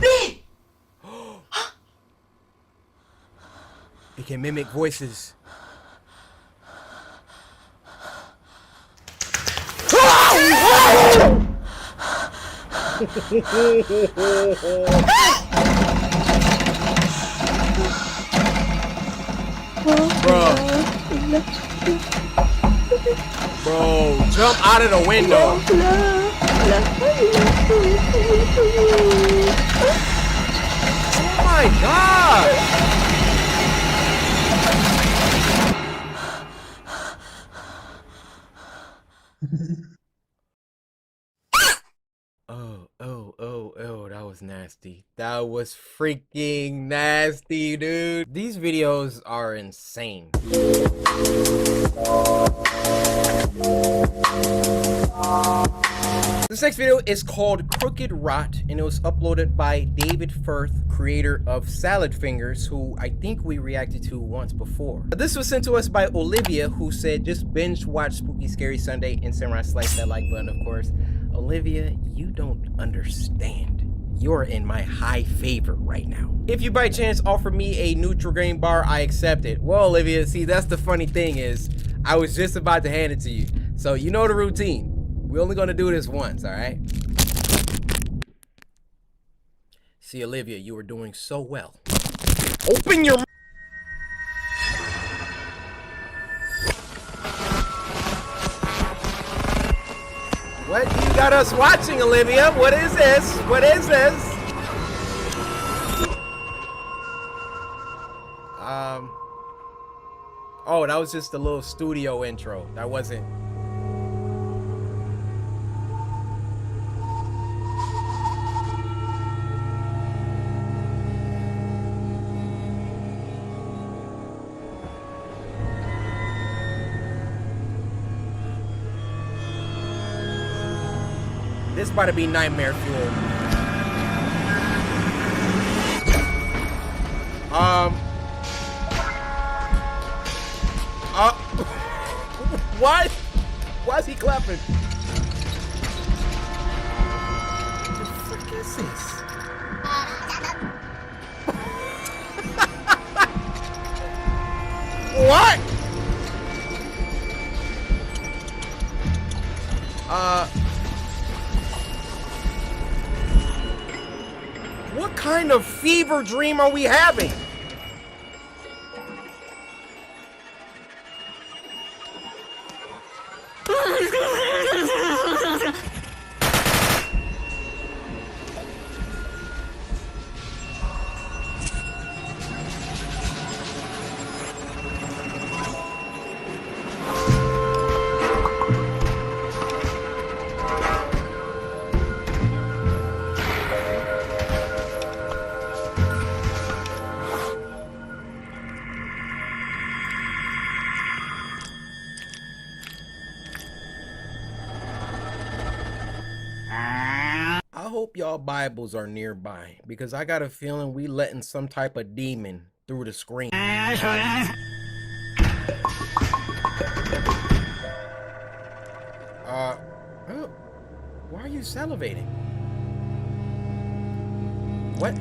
B! It can mimic voices. Bro, jump out of the window. Oh my god. Oh, that was nasty. That was freaking nasty, dude. These videos are insane. This next video is called Crooked Rot, and it was uploaded by David Firth, creator of Salad Fingers, who I think we reacted to once before. This was sent to us by Olivia, who said just binge watch Spooky Scary Sunday and Samurai Slice that like button, of course. Olivia, you don't understand. You're in my high favor right now. If you by chance offer me a Nutri-Grain bar, I accept it. Well, Olivia, see, that's the funny thing is, I was just about to hand it to you. So you know the routine. We're only gonna do this once, all right? See, Olivia, you were doing so well. Open your... What you got us watching, Olivia? What is this? What is this? Oh, that was just a little studio intro. That wasn't... This about to be nightmare fuel. What? Why is he clapping? What the frick is this? What? What kind of fever dream are we having? I hope y'all Bibles are nearby, because I got a feeling we letting some type of demon through the screen. Oh, why are you salivating? What?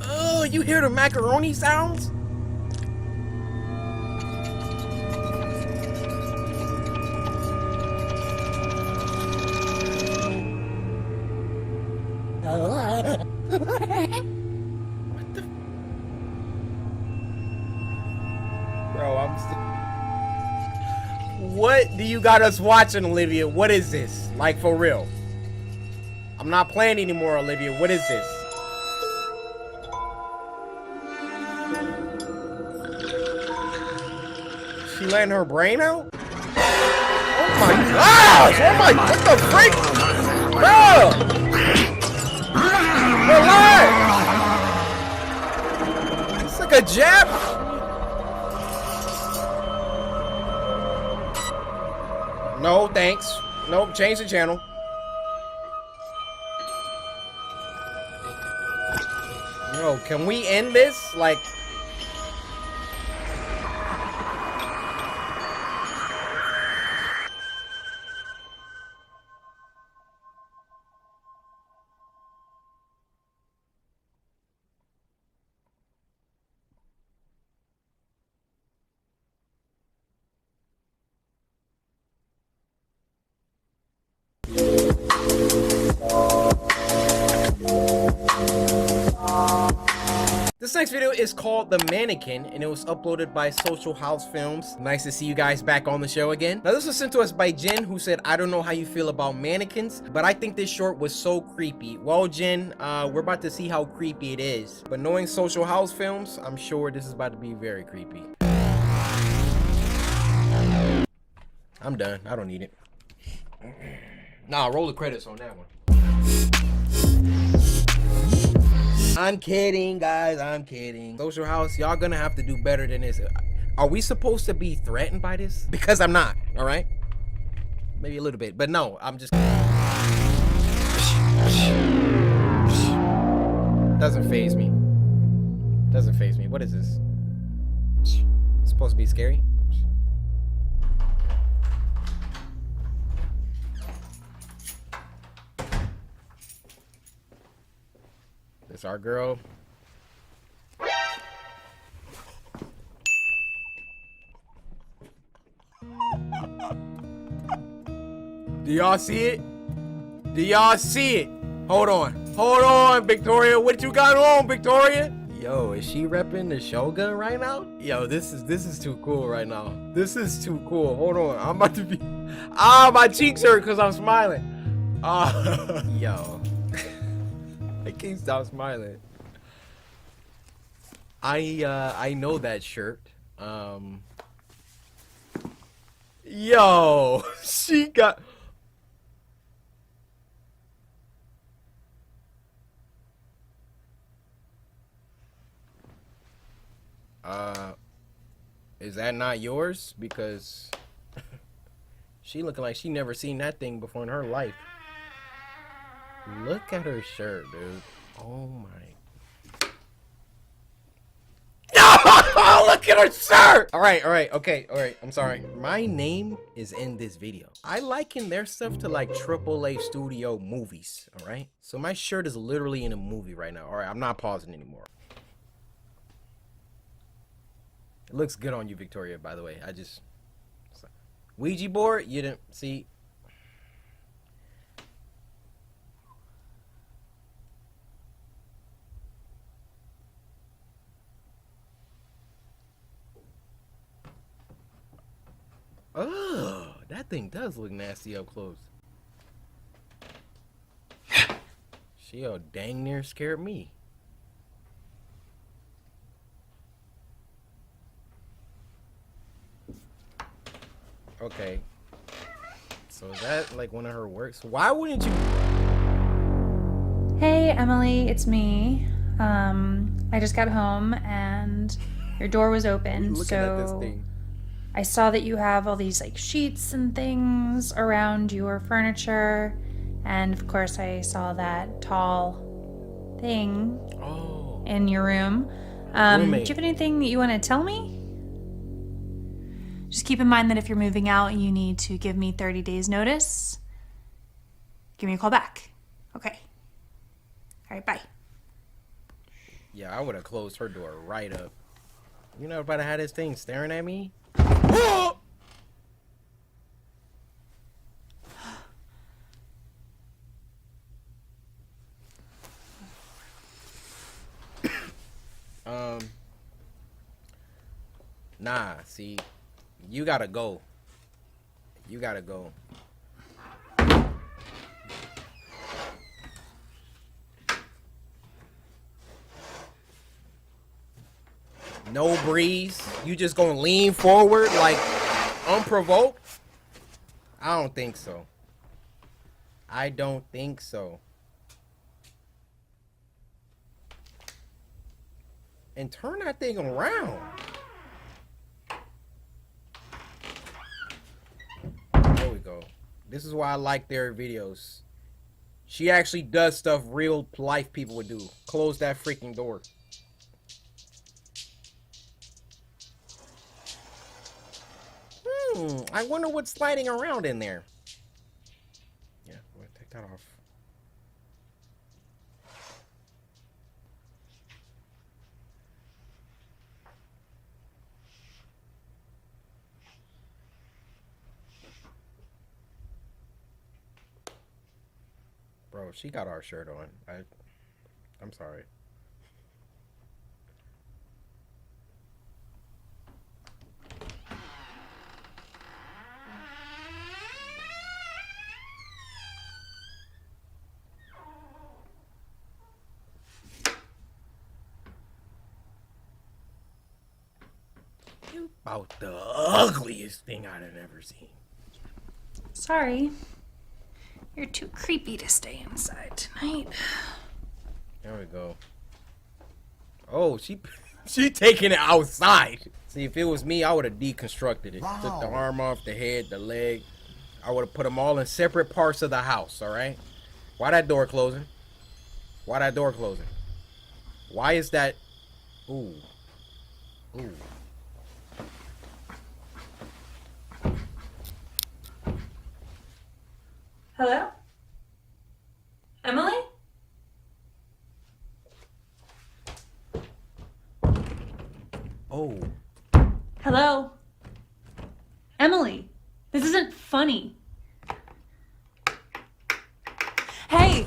Oh, you hear the macaroni sounds? What do you got us watching, Olivia? What is this? Like, for real. I'm not playing anymore, Olivia. What is this? She letting her brain out? Oh my gosh! Oh my, what the freak? Bro! Relax! It's like a jab. No, thanks. Nope, change the channel. Yo, can we end this? Like... This next video is called The Mannequin, and it was uploaded by Social House Films. Nice to see you guys back on the show again. Now, this was sent to us by Jen, who said, I don't know how you feel about mannequins, but I think this short was so creepy. Well, Jen, we're about to see how creepy it is. But knowing Social House Films, I'm sure this is about to be very creepy. I'm done. I don't need it. Nah, roll the credits on that one. I'm kidding, guys. I'm kidding. Social House, y'all gonna have to do better than this. Are we supposed to be threatened by this? Because I'm not, all right? Maybe a little bit, but no, I'm just... Doesn't faze me. Doesn't faze me. What is this? It's supposed to be scary? It's our girl. Do y'all see it? Do y'all see it? Hold on. Hold on, Victoria. What you got on, Victoria? Yo, is she repping the Shogun right now? Yo, this is too cool right now. This is too cool. Hold on. I'm about to be... Ah, my cheeks hurt because I'm smiling. Yo. I can't stop smiling. I know that shirt. Yo, she got... Is that not yours? Because she looking like she never seen that thing before in her life. Look at her shirt, dude. Oh my. No! Look at her shirt! Alright, okay, I'm sorry. My name is in this video. I liken their stuff to like AAA studio movies, alright? So my shirt is literally in a movie right now. Alright, I'm not pausing anymore. It looks good on you, Victoria, by the way. Ouija board? You didn't see... Oh, that thing does look nasty up close. She dang near scared me. Okay. So is that like one of her works? Why wouldn't you? Hey, Emily, it's me. I just got home and your door was open, so I saw that you have all these like sheets and things around your furniture, and of course I saw that tall thing in your room. Do you have anything that you want to tell me? Just keep in mind that if you're moving out, you need to give me 30 days notice. Give me a call back. Okay. All right, bye. Yeah, I would have closed her door right up. You know about to have this thing staring at me? Nah, see, you gotta go. You gotta go. No breeze. You just gonna lean forward like unprovoked? I don't think so. I don't think so. And turn that thing around. There we go. This is why I like their videos. She actually does stuff real life people would do. Close that freaking door. I wonder what's sliding around in there. Yeah, I'm gonna take that off. Bro, she got our shirt on. I'm sorry. About the ugliest thing I'd have ever seen. Sorry. You're too creepy to stay inside tonight. There we go. Oh, she taking it outside. See, if it was me, I would have deconstructed it. Wow. Took the arm off, the head, the leg. I would have put them all in separate parts of the house, all right? Why that door closing? Why that door closing? Why is that? Ooh. Ooh. Hello? Emily? Oh. Hello? Emily, this isn't funny. Hey!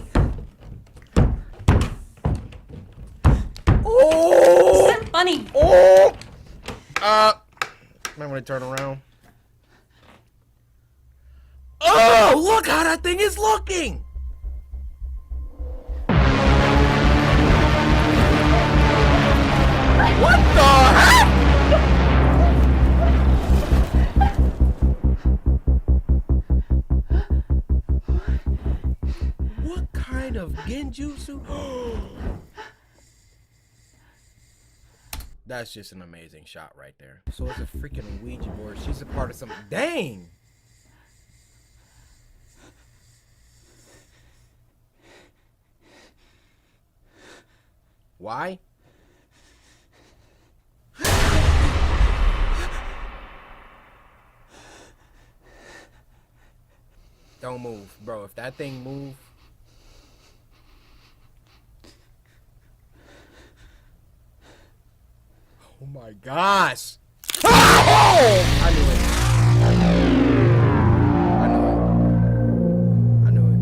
Oh! This isn't funny. Oh! Might want to turn around. Oh, look how that thing is looking! What the heck? What kind of genjutsu? That's just an amazing shot right there. So it's a freaking Ouija board. She's a part of something. Dang! Why? Don't move, bro. If that thing move. Oh my gosh. Oh! I knew it. I knew it. I knew it.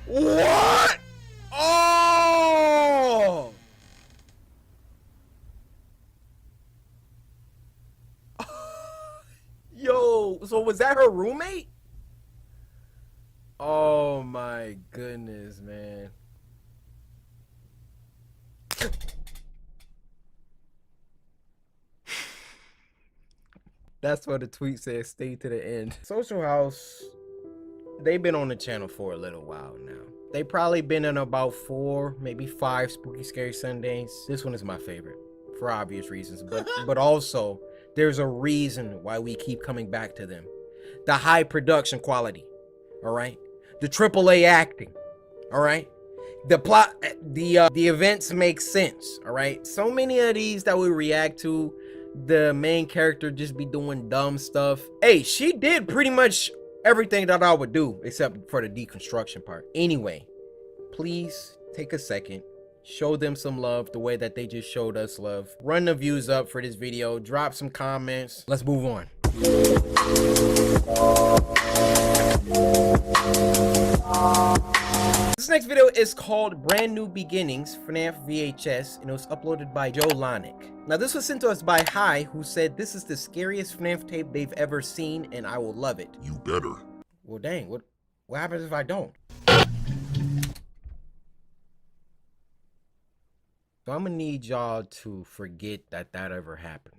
What? Oh! Yo, so was that her roommate? Oh my goodness, man. That's what the tweet says, stay to the end. Social House, they've been on the channel for a little while now. They probably been in about 4, maybe 5 Spooky Scary Sundays. This one is my favorite for obvious reasons, but also there's a reason why we keep coming back to them. The high production quality, all right? The AAA acting, all right? The plot, the events make sense, all right? So many of these that we react to, the main character just be doing dumb stuff. Hey, she did pretty much everything that I would do except for the deconstruction part. Anyway, please take a second, show them some love the way that they just showed us love. Run the views up for this video, drop some comments. Let's move on. next video is called Brand New Beginnings, FNAF VHS, and it was uploaded by Joe Lonick. Now this was sent to us by Hi, who said this is the scariest FNAF tape they've ever seen, and I will love it. You better. Well, dang, what happens if I don't? So I'm gonna need y'all to forget that ever happened.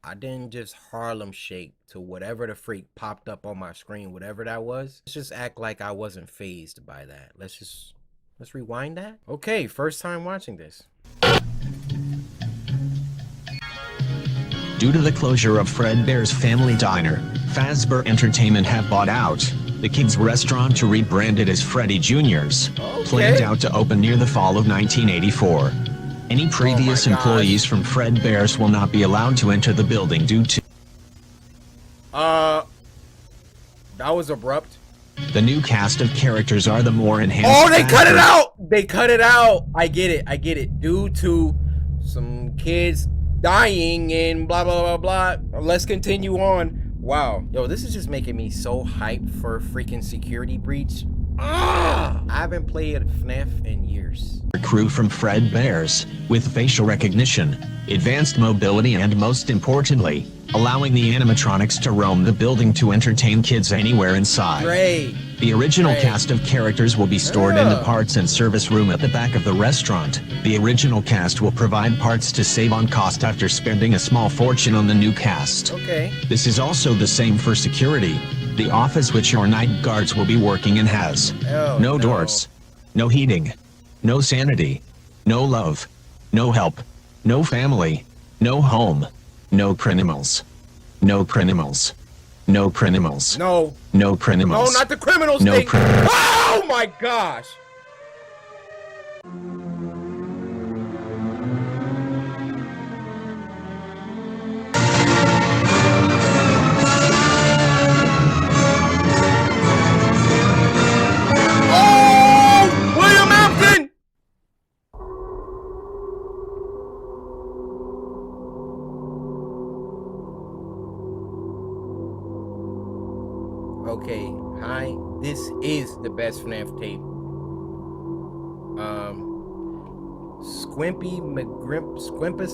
I didn't just Harlem shake to whatever the freak popped up on my screen, whatever that was. Let's just act like I wasn't fazed by that. Let's rewind that. Okay, first time watching this. Due to the closure of Fredbear's Family Diner, Fazbear Entertainment have bought out the kids' restaurant to rebrand it as Freddy Jr.'s, planned out to open near the fall of 1984. Any previous employees from Fredbear's will not be allowed to enter the building due to... That was abrupt. The new cast of characters are the more enhanced... Oh, they cut it out! They cut it out! I get it. Due to some kids dying and blah, blah, blah, blah. Let's continue on. Wow. Yo, this is just making me so hyped for a freaking security breach. I haven't played FNAF in years. Crew from Fredbear's, with facial recognition, advanced mobility, and most importantly, allowing the animatronics to roam the building to entertain kids anywhere inside. Great. The original cast of characters will be stored in the parts and service room at the back of the restaurant. The original cast will provide parts to save on cost after spending a small fortune on the new cast. Okay. This is also the same for security. The office which your night guards will be working in has no doors, no heating, no sanity, no love, no help, no family, no home, no criminals, no criminals, no criminals, no criminals, no, not the criminals no thing. criminals. Oh my gosh. Okay, hi, this is the best FNAF tape. Squimpus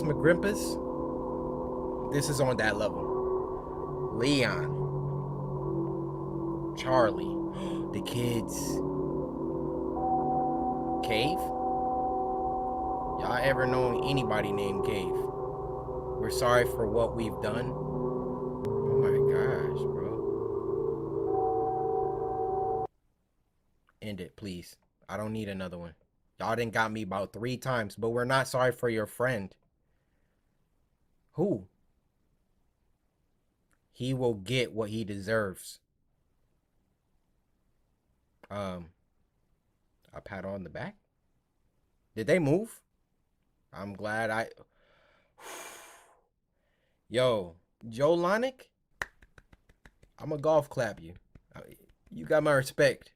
McGrimpus. This is on that level. Leon. Charlie. The kids. Cave? Y'all ever known anybody named Cave? We're sorry for what we've done. Oh my gosh, bro. End it, please. I don't need another one. Y'all done got me about 3 times, but we're not sorry for your friend. Who? He will get what he deserves. A pat on the back? Did they move? I'm glad I... Yo, Joe Lonick? I'm a golf clap you. You got my respect.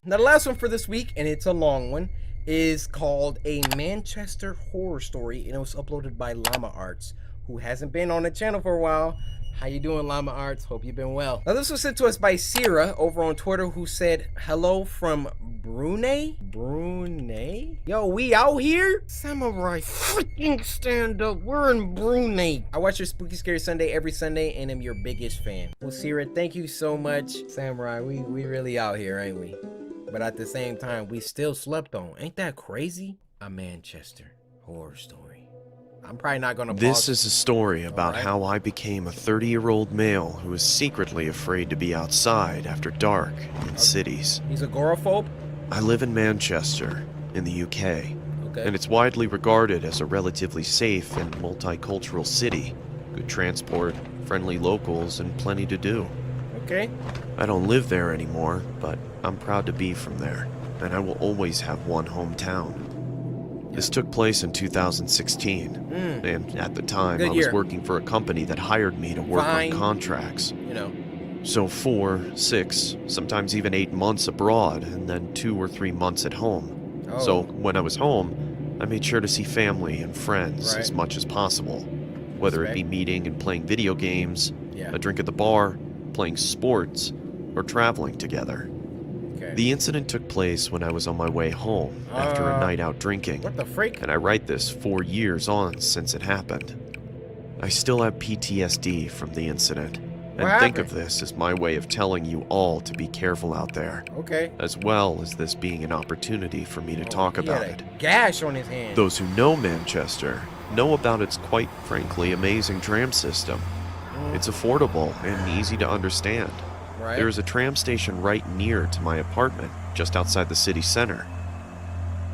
Now the last one for this week, and it's a long one, is called A Manchester Horror Story, and it was uploaded by Llama Arts, who hasn't been on the channel for a while. How you doing, Llama Arts? Hope you've been well. Now this was sent to us by Sierra over on Twitter, who said, hello from Brunei? Brunei? Yo, we out here? Samurai, freaking stand up. We're in Brunei. I watch your Spooky Scary Sunday every Sunday and am your biggest fan. Well, Sierra, thank you so much. Samurai, we really out here, ain't we? But at the same time, we still slept on. Ain't that crazy? A Manchester Horror Story. I'm probably not gonna This is a story about how I became a 30-year-old male who is secretly afraid to be outside after dark in cities. He's agoraphobe? I live in Manchester, in the UK, and it's widely regarded as a relatively safe and multicultural city. Good transport, friendly locals, and plenty to do. Okay. I don't live there anymore, but I'm proud to be from there, and I will always have one hometown. This took place in 2016, and at the time I was working for a company that hired me to work on contracts. You know. So 4, 6, sometimes even 8 months abroad, and then 2 or 3 months at home. Oh. So when I was home, I made sure to see family and friends as much as possible, whether it be meeting and playing video games, a drink at the bar, playing sports, or traveling together. The incident took place when I was on my way home after a night out drinking. What the freak? And I write this 4 years on since it happened. I still have PTSD from the incident, and think of this as my way of telling you all to be careful out there. Okay. As well as this being an opportunity for me to talk about it. Gash on his hand. Those who know Manchester know about its quite frankly amazing tram system. It's affordable and easy to understand. There is a tram station right near to my apartment, just outside the city center.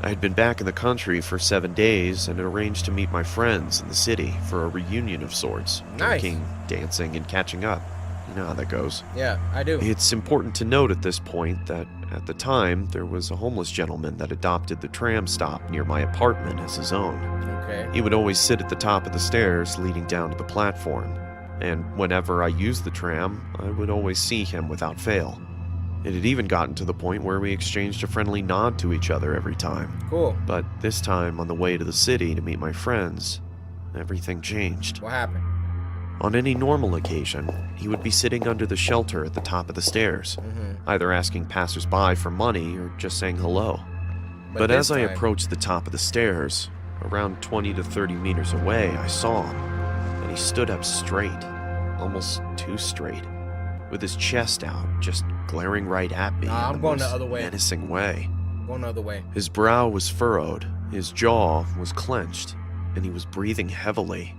I had been back in the country for 7 days and had arranged to meet my friends in the city for a reunion of sorts. Drinking, dancing, and catching up. You know how that goes. Yeah, I do. It's important to note at this point that at the time, there was a homeless gentleman that adopted the tram stop near my apartment as his own. Okay. He would always sit at the top of the stairs leading down to the platform. And whenever I used the tram, I would always see him without fail. It had even gotten to the point where we exchanged a friendly nod to each other every time. Cool. But this time, on the way to the city to meet my friends, everything changed. What happened? On any normal occasion, he would be sitting under the shelter at the top of the stairs, either asking passersby for money or just saying hello. But as I approached the top of the stairs, around 20 to 30 meters away, I saw him, and he stood up straight. Almost too straight, with his chest out, just glaring right at me in the most menacing way. Going the other way. His brow was furrowed, his jaw was clenched, and he was breathing heavily.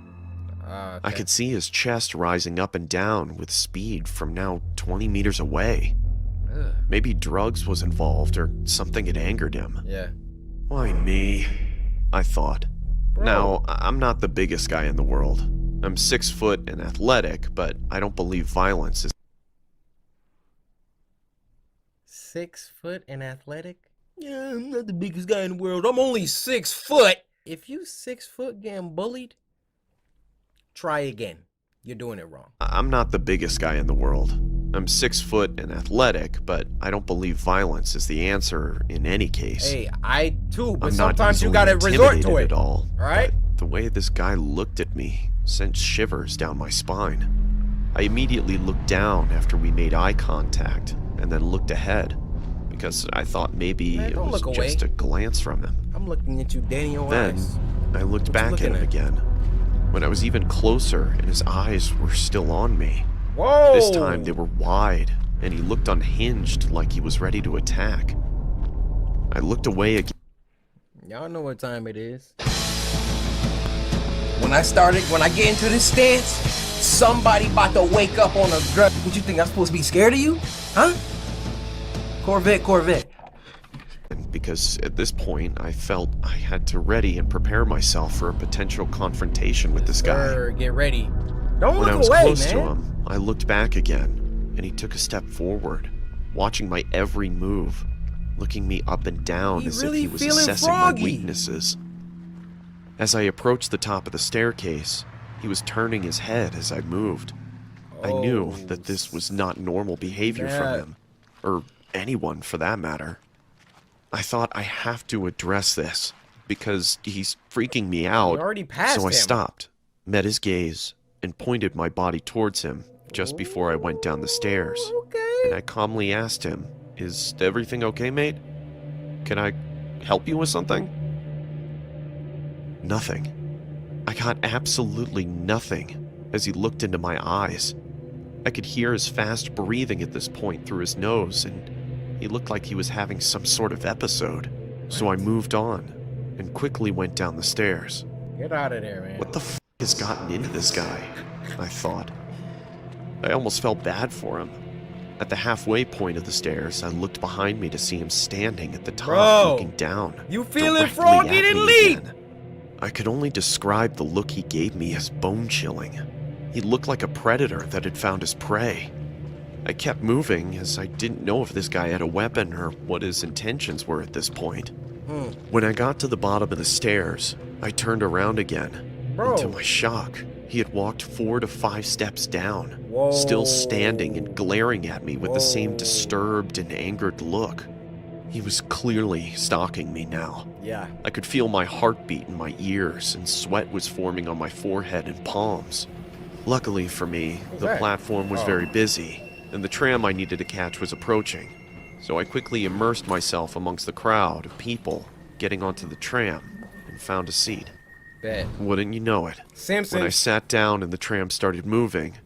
I could see his chest rising up and down with speed from now 20 meters away. Maybe drugs was involved or something had angered him. Yeah. Why me? I thought. Now, I'm not the biggest guy in the world. I'm 6 foot and athletic, but I don't believe violence is 6 foot and athletic? Yeah, I'm not the biggest guy in the world. I'm only 6 foot. If you 6 foot getting bullied, try again. You're doing it wrong. I'm not the biggest guy in the world. I'm 6 foot and athletic, but I don't believe violence is the answer in any case. Hey, I too, but I'm sometimes you not gotta resort to it. at all. Alright? The way this guy looked at me sent shivers down my spine. I immediately looked down after we made eye contact, and then looked ahead, because I thought maybe it was just a glance from him. I'm looking at you dead in your eyes. Then, I looked back at him again, when I was even closer and his eyes were still on me. Whoa! This time they were wide, and he looked unhinged like he was ready to attack. I looked away again. Y'all know what time it is. When I get into this stance, somebody about to wake up on a drug. What you think, I'm supposed to be scared of you? Huh? Corvette. Because at this point, I felt I had to ready and prepare myself for a potential confrontation with this guy. Get ready. Don't when look I was away, close man. to him, I looked back again, and he took a step forward, watching my every move, looking me up and down as if he was assessing my weaknesses. As I approached the top of the staircase, he was turning his head as I moved. I knew that this was not normal behavior from him, or anyone for that matter. I thought I have to address this, because he's freaking me out. already passed so I him. stopped, met his gaze, and pointed my body towards him just before I went down the stairs. And I calmly asked him, "Is everything okay, mate? Can I help you with something?" Nothing. I got absolutely nothing as he looked into my eyes. I could hear his fast breathing at this point through his nose, and he looked like he was having some sort of episode. So I moved on and quickly went down the stairs. Get out of there, man. What the f has gotten into this guy? I thought. I almost felt bad for him. At the halfway point of the stairs, I looked behind me to see him standing at the top, looking down. You feeling directly froggy? at Then me leave. again. I could only describe the look he gave me as bone-chilling. He looked like a predator that had found his prey. I kept moving as I didn't know if this guy had a weapon or what his intentions were at this point. When I got to the bottom of the stairs, I turned around again. And to my shock, he had walked 4 to 5 steps down, still standing and glaring at me with the same disturbed and angered look. He was clearly stalking me now. Yeah. I could feel my heartbeat in my ears, and sweat was forming on my forehead and palms. Luckily for me, the platform was very busy, and the tram I needed to catch was approaching. So I quickly immersed myself amongst the crowd of people getting onto the tram and found a seat. Bet. Wouldn't you know it? Simpsons. When I sat down and the tram started moving,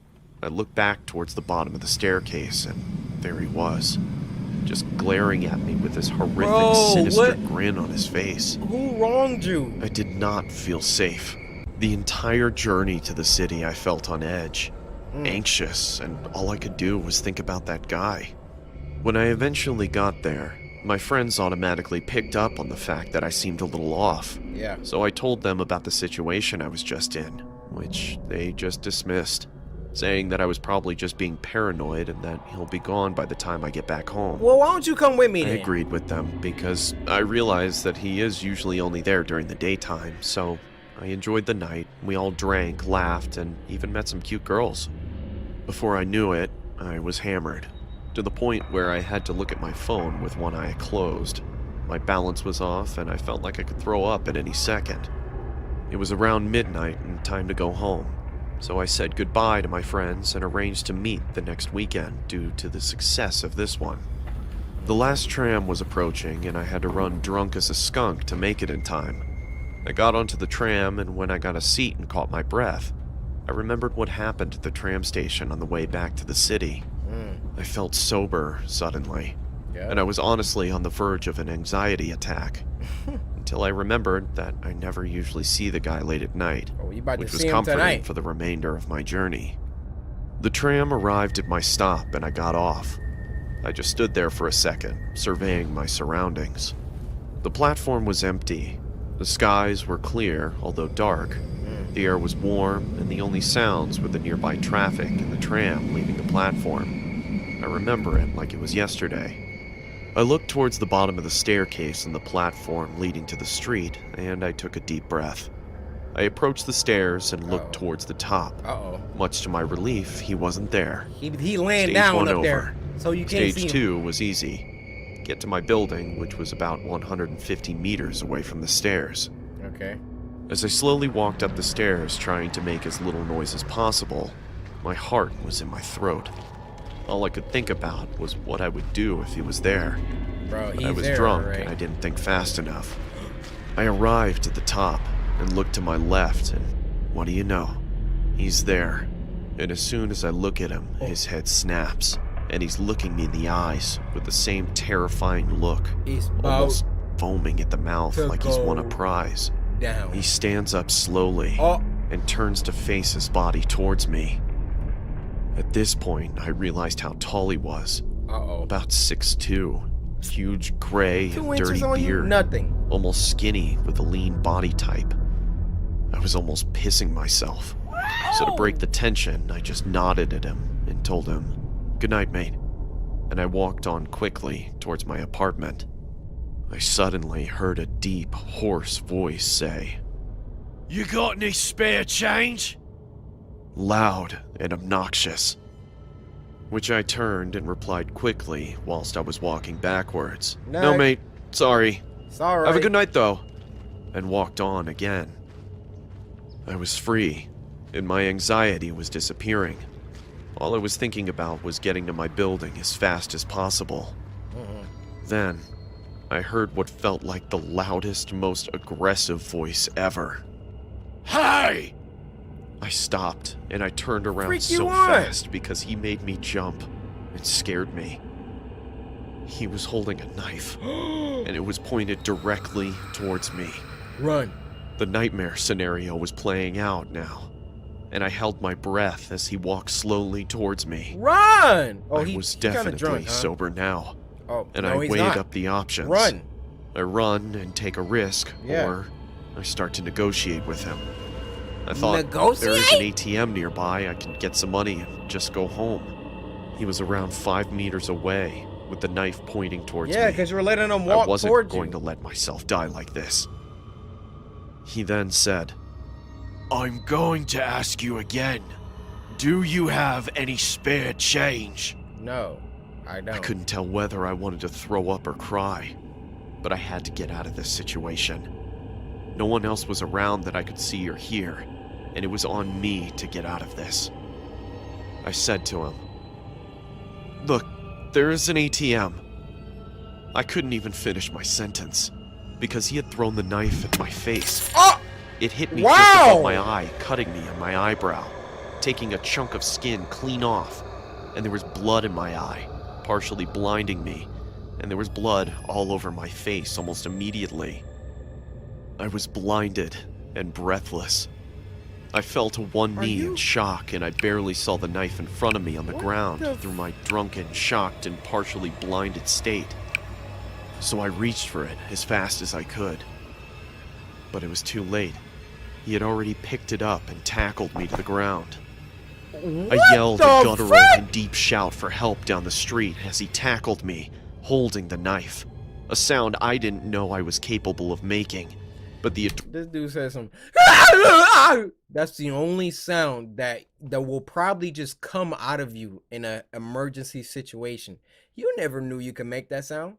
I looked back towards the bottom of the staircase, and there he was, just glaring at me with this horrific, sinister grin on his face. Who wronged you? I did not feel safe. The entire journey to the city, I felt on edge, anxious, and all I could do was think about that guy. When I eventually got there, my friends automatically picked up on the fact that I seemed a little off. Yeah. So I told them about the situation I was just in, which they just dismissed, saying that I was probably just being paranoid and that he'll be gone by the time I get back home. Well, why don't you come with me then? I agreed with them because I realized that he is usually only there during the daytime, so I enjoyed the night. We all drank, laughed, and even met some cute girls. Before I knew it, I was hammered, to the point where I had to look at my phone with one eye closed. My balance was off, and I felt like I could throw up at any second. It was around midnight and time to go home, so I said goodbye to my friends and arranged to meet the next weekend due to the success of this one. The last tram was approaching, and I had to run drunk as a skunk to make it in time. I got onto the tram, and when I got a seat and caught my breath, I remembered what happened at the tram station on the way back to the city. I felt sober suddenly, and I was honestly on the verge of an anxiety attack, until I remembered that I never usually see the guy late at night, which was comforting for the remainder of my journey. The tram arrived at my stop, and I got off. I just stood there for a second, surveying my surroundings. The platform was empty. The skies were clear, although dark. The air was warm, and the only sounds were the nearby traffic and the tram leaving the platform. I remember it like it was yesterday. I looked towards the bottom of the staircase and the platform leading to the street, and I took a deep breath. I approached the stairs and looked towards the top. Much to my relief, he wasn't there. He laying Stage down one up over. there, so you can't see Stage him. 2 was easy. Get to my building, which was about 150 meters away from the stairs. Okay. As I slowly walked up the stairs, trying to make as little noise as possible, my heart was in my throat. All I could think about was what I would do if he was there. Bro, But I he's was there, drunk, right? and I didn't think fast enough. I arrived at the top and looked to my left, and what do you know? He's there. And as soon as I look at him, his head snaps, and he's looking me in the eyes with the same terrifying look, He's almost foaming at the mouth to like he's won a go prize. down. He stands up slowly and turns to face his body towards me. At this point, I realized how tall he was. About 6'2", huge gray 2 and inches dirty on you, beard, nothing. almost skinny with a lean body type. I was almost pissing myself. So to break the tension, I just nodded at him and told him, "Good night, mate," and I walked on quickly towards my apartment. I suddenly heard a deep, hoarse voice say, You got any spare change? loud and obnoxious, which I turned and replied quickly whilst I was walking backwards. No, mate, sorry. It's all right. Have a good night, though, and walked on again. I was free, and my anxiety was disappearing. All I was thinking about was getting to my building as fast as possible. Then, I heard what felt like the loudest, most aggressive voice ever. Hey! I stopped, and I turned around Freak you so on. fast because he made me jump. It scared me. He was holding a knife, and it was pointed directly towards me. Run. The nightmare scenario was playing out now, and I held my breath as he walked slowly towards me. Run! Oh, I was definitely drunk, huh? sober now, and no, I he's weighed not. up the options. Run. I run and take a risk, Yeah. or I start to negotiate with him. I thought, there Negotiate? is an ATM nearby, I can get some money and just go home. He was around 5 meters away, with the knife pointing towards Yeah, me. because you're letting him I walk wasn't towards going you. to let myself die like this. He then said, I'm going to ask you again. Do you have any spare change? No, I don't. I couldn't tell whether I wanted to throw up or cry, but I had to get out of this situation. No one else was around that I could see or hear, and it was on me to get out of this. I said to him, "Look, there is an ATM." I couldn't even finish my sentence because he had thrown the knife at my face. It hit me just above my eye, cutting me on my eyebrow, taking a chunk of skin clean off, and there was blood in my eye, partially blinding me, and there was blood all over my face almost immediately. I was blinded and breathless. I fell to one knee in shock, and I barely saw the knife in front of me on the ground through my drunken, shocked, and partially blinded state. So I reached for it as fast as I could. But it was too late. He had already picked it up and tackled me to the ground. I yelled a guttural and deep shout for help down the street as he tackled me, holding the knife. A sound I didn't know I was capable of making. But this dude says some. That's the only sound that will probably just come out of you in an emergency situation. You never knew you could make that sound.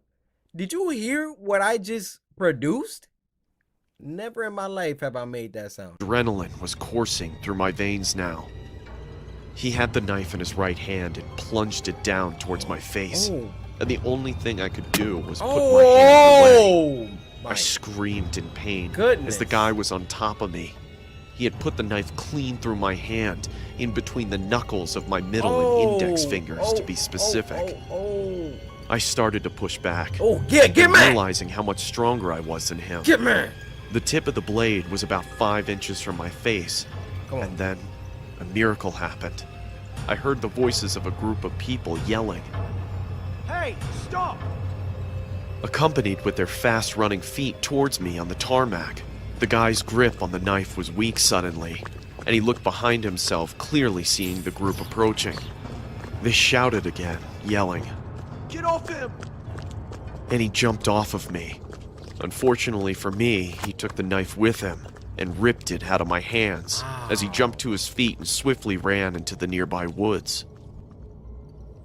Did you hear what I just produced? Never in my life have I made that sound. Adrenaline was coursing through my veins now. He had the knife in his right hand and plunged it down towards my face. And the only thing I could do was put my hand away. I screamed in pain as the guy was on top of me. He had put the knife clean through my hand, in between the knuckles of my middle and index fingers to be specific. I started to push back, realizing how much stronger I was than him. The tip of the blade was about 5 inches from my face, and then a miracle happened. I heard the voices of a group of people yelling. Hey, stop! Accompanied with their fast-running feet towards me on the tarmac. The guy's grip on the knife was weak suddenly, and he looked behind himself, clearly seeing the group approaching. They shouted again, yelling, "Get off him!" And he jumped off of me. Unfortunately for me, he took the knife with him and ripped it out of my hands as he jumped to his feet and swiftly ran into the nearby woods.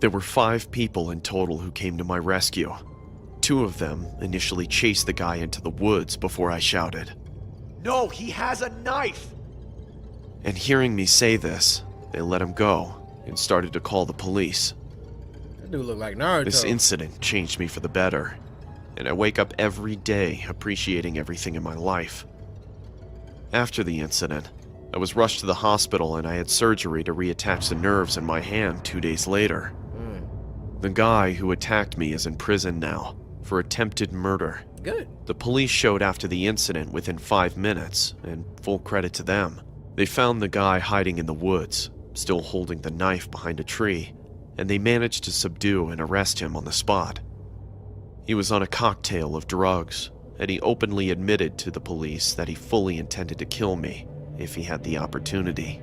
There were 5 people in total who came to my rescue. 2 of them initially chased the guy into the woods before I shouted, "No, he has a knife!" And hearing me say this, they let him go and started to call the police. That dude look like Naruto. This incident changed me for the better, and I wake up every day appreciating everything in my life. After the incident, I was rushed to the hospital and I had surgery to reattach the nerves in my hand 2 days later. The guy who attacked me is in prison now for attempted murder. Good. The police showed after the incident within 5 minutes, and full credit to them. They found the guy hiding in the woods, still holding the knife behind a tree, and they managed to subdue and arrest him on the spot. He was on a cocktail of drugs, and he openly admitted to the police that he fully intended to kill me if he had the opportunity.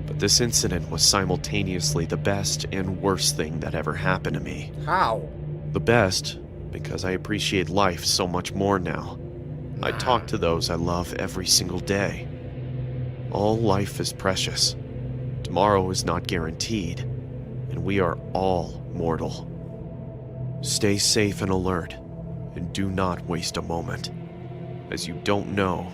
But this incident was simultaneously the best and worst thing that ever happened to me. How? The best, because I appreciate life so much more now. I talk to those I love every single day. All life is precious. Tomorrow is not guaranteed, and we are all mortal. Stay safe and alert, and do not waste a moment, as you don't know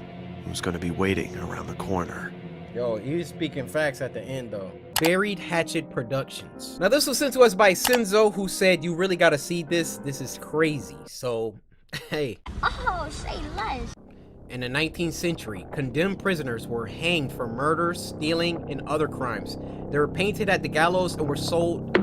who's going to be waiting around the corner. Yo, he was speaking facts at the end, though. Buried Hatchet Productions. Now, this was sent to us by Senzo, who said, "You really gotta see this. This is crazy." So, hey. Oh, say less. In the 19th century, condemned prisoners were hanged for murder, stealing, and other crimes. They were painted at the gallows and were sold...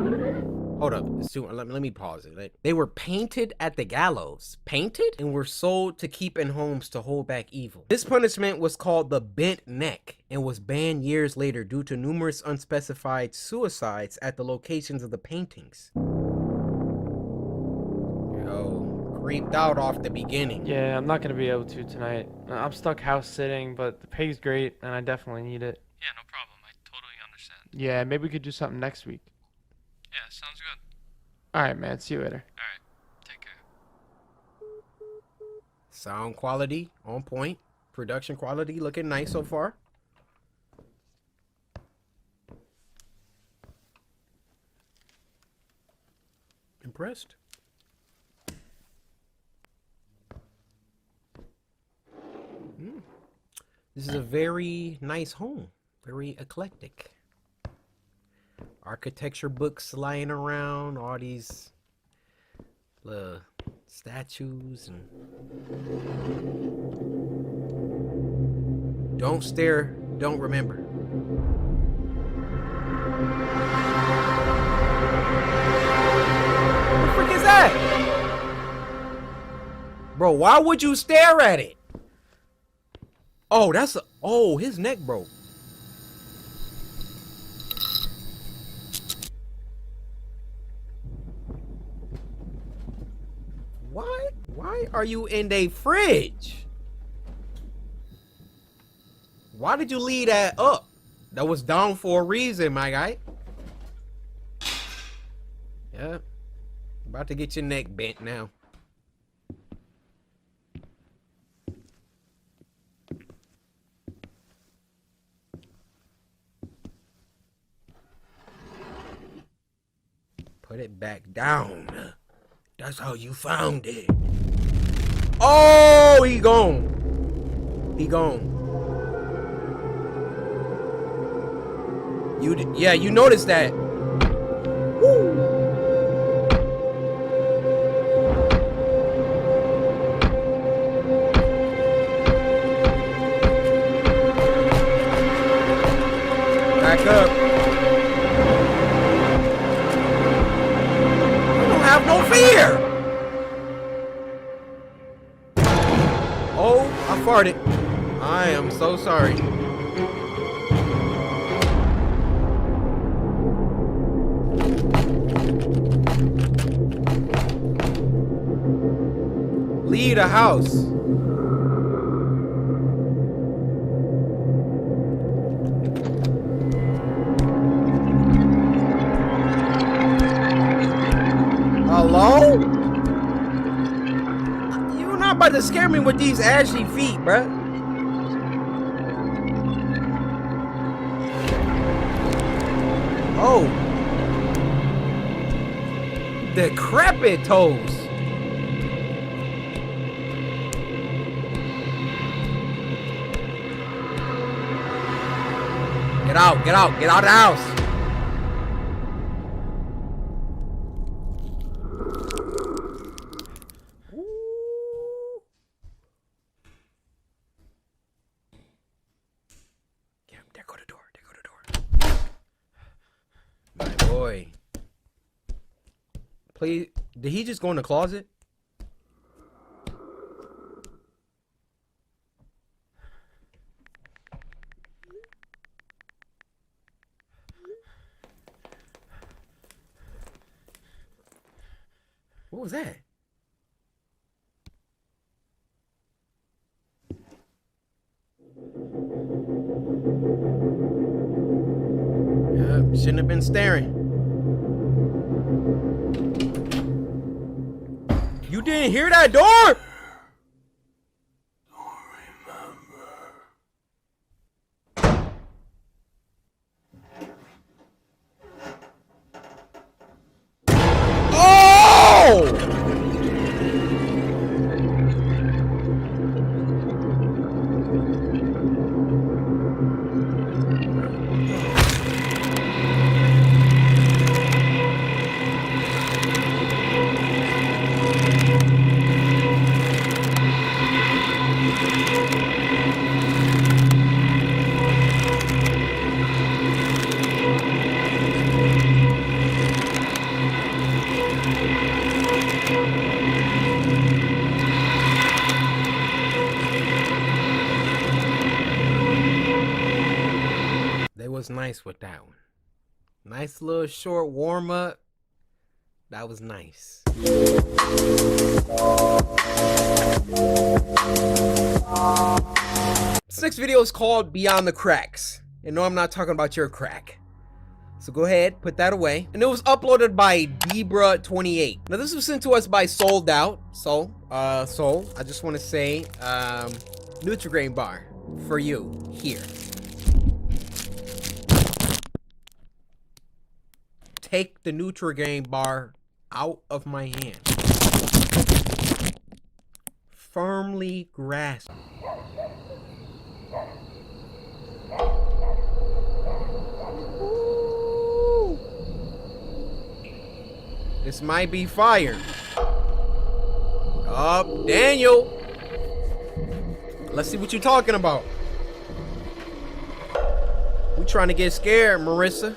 Hold up. Let me pause it. They were painted at the gallows. Painted? And were sold to keep in homes to hold back evil. This punishment was called the bent neck and was banned years later due to numerous unspecified suicides at the locations of the paintings. Yo, creeped out off the beginning. Yeah, I'm not going to be able to tonight. I'm stuck house sitting, but the pay's great and I definitely need it. Yeah, no problem. I totally understand. Yeah, maybe we could do something next week. Yeah, sounds good. Alright, man. See you later. Alright. Take care. Sound quality on point. Production quality looking nice so far. Impressed. This is a very nice home. Very eclectic. Architecture books lying around. All these statues and... Don't stare, don't remember. What the frick is that? Bro, why would you stare at it? Oh, that's a... Oh, his neck broke. What? Why are you in the fridge? Why did you leave that up? That was down for a reason, my guy. Yeah. About to get your neck bent now. Put it back down. That's how you found it. Oh, he gone. He gone. Yeah, you noticed that. Woo. Back up. I don't have no fear. Oh, I farted. I am so sorry. Leave the house. Hello? You're not about to scare me with these ashy feet, bruh. Oh. Decrepit toes. Get out, get out, get out of the house. Yeah, there go the door, there go the door. My boy. Please, did he just go in the closet? What was that? Yep, shouldn't have been staring. You didn't hear that door? Was nice with that one. Nice little short warm up. That was nice. This next video is called Beyond the Cracks. And no, I'm not talking about your crack. So go ahead, put that away. And it was uploaded by Debra28. Now this was sent to us by Sold Out. So, I just want to say, Nutri-Grain bar for you here. Take the Nutri-Grain bar out of my hand. Firmly grasp. This might be fire. Oh, Daniel. Let's see what you're talking about. We trying to get scared, Marissa.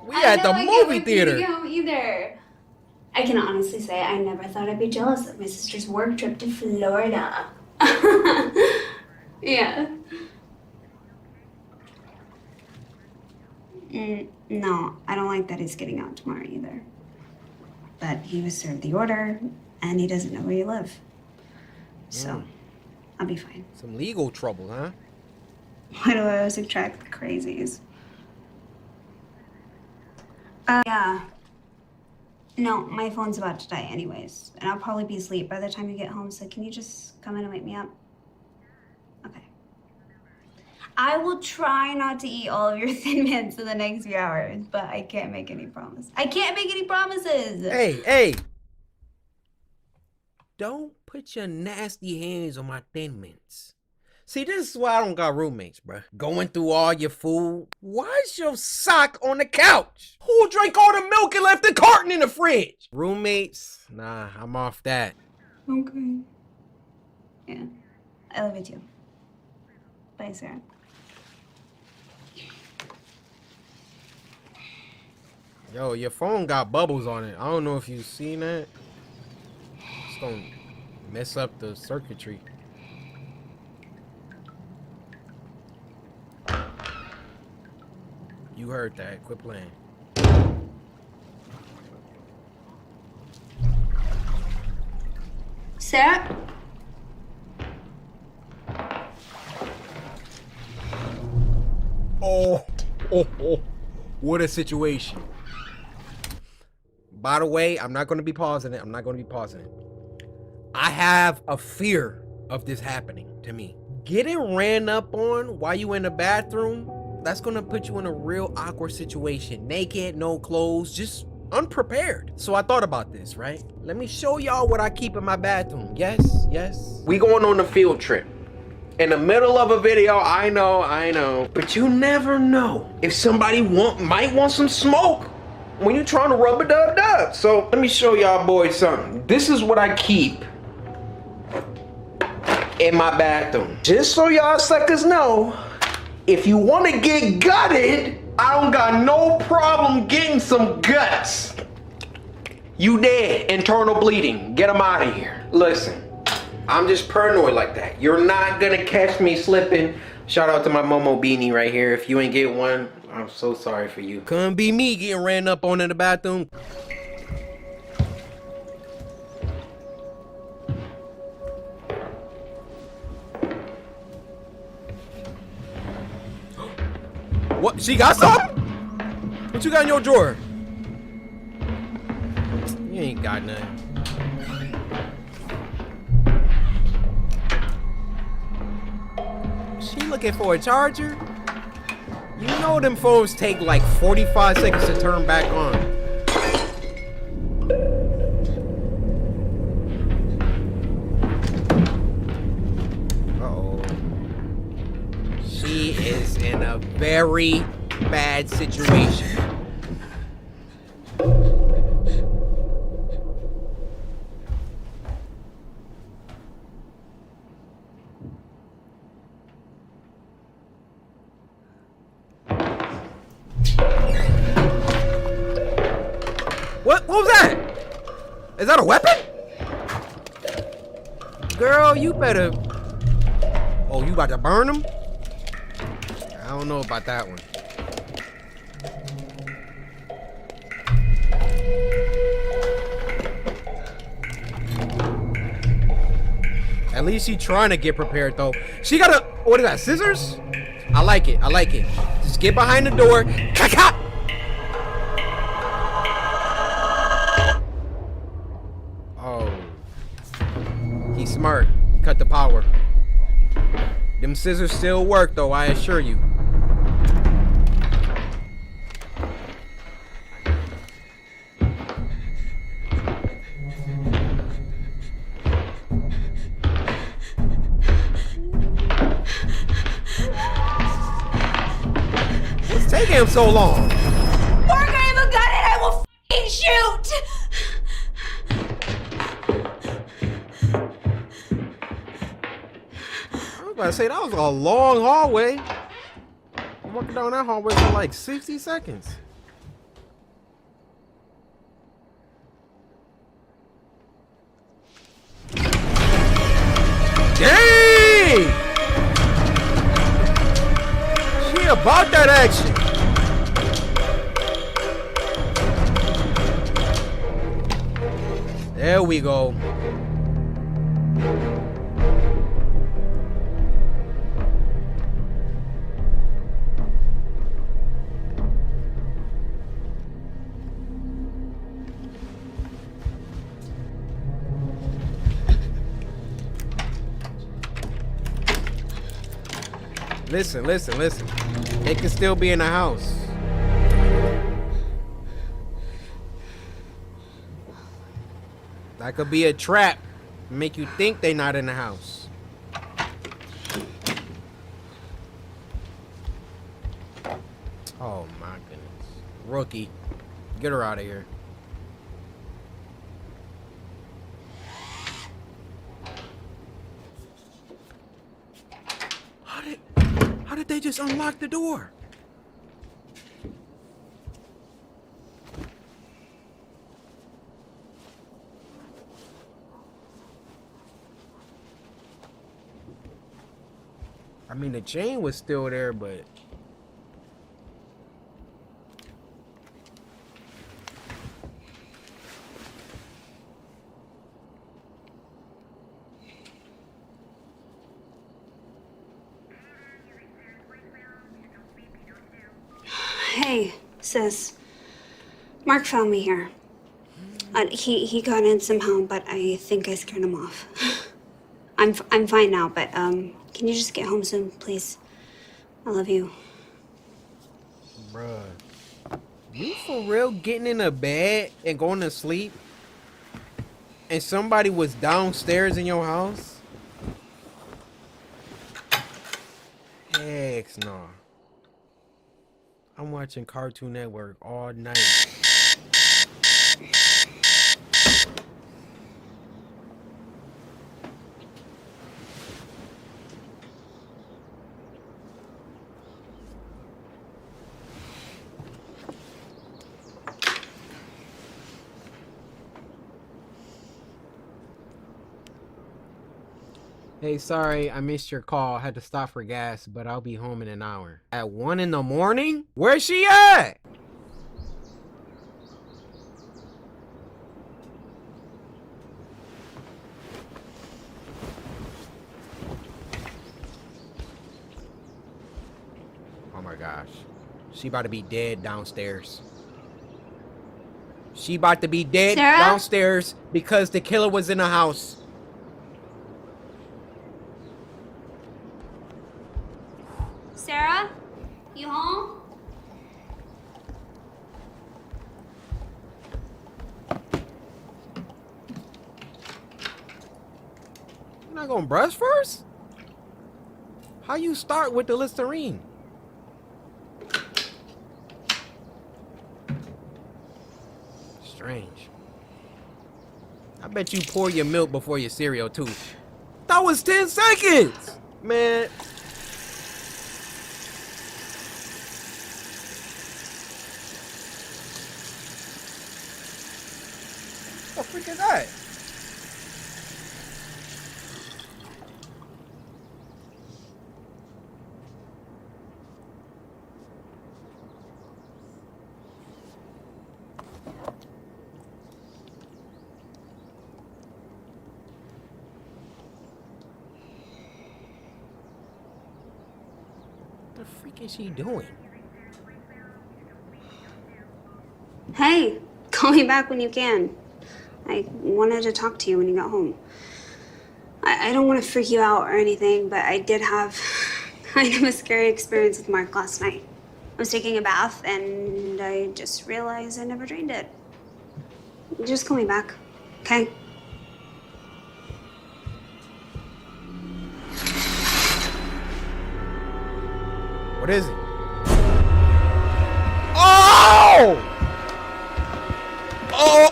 We at the movie theater. Either. I can honestly say I never thought I'd be jealous of my sister's work trip to Florida. Yeah. No, I don't like that he's getting out tomorrow either. But he was served the order, and he doesn't know where you live. So, I'll be fine. Some legal trouble, huh? Why do I always attract the crazies? Yeah. No, my phone's about to die anyways, and I'll probably be asleep by the time you get home, so can you just come in and wake me up? Okay. I will try not to eat all of your Thin Mints in the next few hours, but I can't make any promises. I can't make any promises! Hey! Don't put your nasty hands on my Thin Mints. See, this is why I don't got roommates, bruh. Going through all your food. Why's your sock on the couch? Who drank all the milk and left the carton in the fridge? Roommates? Nah, I'm off that. Okay. Yeah. I love you too. Bye, Sarah. Yo, your phone got bubbles on it. I don't know if you've seen that. It's gonna mess up the circuitry. You heard that. Quit playing. Sarah? Oh, what a situation. By the way, I'm not going to be pausing it. I have a fear of this happening to me. Getting ran up on while you in the bathroom, that's going to put you in a real awkward situation. Naked, no clothes, just unprepared. So I thought about this, right? Let me show y'all what I keep in my bathroom. Yes. We going on a field trip. In the middle of a video, I know. But you never know if somebody might want some smoke when you're trying to rub a dub. So let me show y'all boys something. This is what I keep in my bathroom. Just so y'all suckers know, if you want to get gutted, I don't got no problem getting some guts. You dead, internal bleeding. Get them out of here. Listen, I'm just paranoid like that. You're not gonna catch me slipping. Shout out to my Momo beanie right here. If you ain't get one, I'm so sorry for you. Couldn't be me getting ran up on in the bathroom. What? She got something? What you got in your drawer? You ain't got nothing. She looking for a charger? You know them phones take like 45 seconds to turn back on. Uh-oh. She is in a very bad situation. What was that? Is that a weapon? Girl, you better... Oh, you about to burn him? I don't know about that one. At least she's trying to get prepared, though. She got a... What is that, scissors? I like it. Just get behind the door. Ka-ka! He's smart. Cut the power. Them scissors still work, though, I assure you. taking him so long? Mark, I have a gun and I will f***ing shoot! I was about to say, that was a long hallway. I'm walking down that hallway for like 60 seconds. Dang! She about that action. There we go. Listen, listen, listen. They can still be in the house. That could be a trap. Make you think they not in the house. Oh my goodness. Rookie. Get her out of here. How did they just unlock the door? I mean, the chain was still there, but... Hey, sis. Mark found me here. He got in somehow, but I think I scared him off. I'm fine now, but can you just get home soon, please? I love you. Bruh. You for real getting in a bed and going to sleep? And somebody was downstairs in your house? Heck no. I'm watching Cartoon Network all night. Hey, sorry, I missed your call. Had to stop for gas, but I'll be home in an hour. At 1 in the morning? Where's she at? Oh my gosh. She about to be dead downstairs. She about to be dead Sarah? downstairs because the killer was in the house. Sarah? You home? You're not gonna brush first? How you start with the Listerine? Strange. I bet you pour your milk before your cereal too. That was 10 seconds! Man. What the freak is that? What the freak is she doing? Hey, call me back when you can. I wanted to talk to you when you got home. I don't want to freak you out or anything, but I did have kind of a scary experience with Mark last night. I was taking a bath and I just realized I never drained it. Just call me back, okay? What is it? Oh! Oh!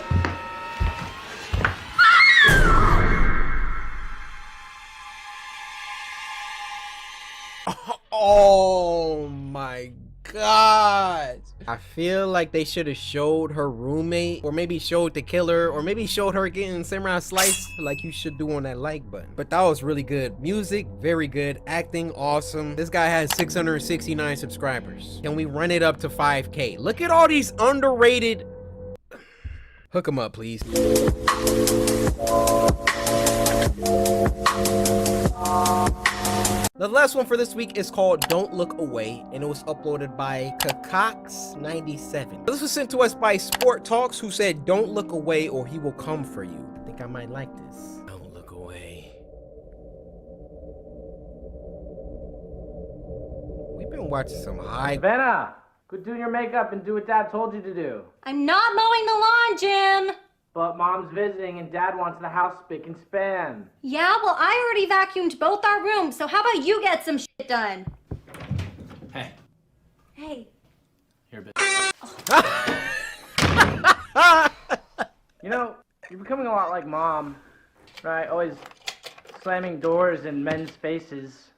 Oh my god. I feel like they should have showed her roommate, or maybe showed the killer, or maybe showed her getting samurai sliced like you should do on that like button. But that was really good. Music, very good. Acting, awesome. This guy has 669 subscribers. Can we run it up to 5K? Look at all these underrated... Hook him up, please. The last one for this week is called Don't Look Away, and it was uploaded by Coryxkenshin. This was sent to us by Sport Talks, who said, "Don't look away or he will come for you." I think I might like this. Don't look away. We've been watching some high... Savannah, quit doing your makeup and do what Dad told you to do. I'm not mowing the lawn, Jim! But Mom's visiting and Dad wants the house spick and span. Yeah, well, I already vacuumed both our rooms, so how about you get some shit done? Hey. Hey. Here, bitch. You know, you're becoming a lot like Mom, right? Always slamming doors in men's faces.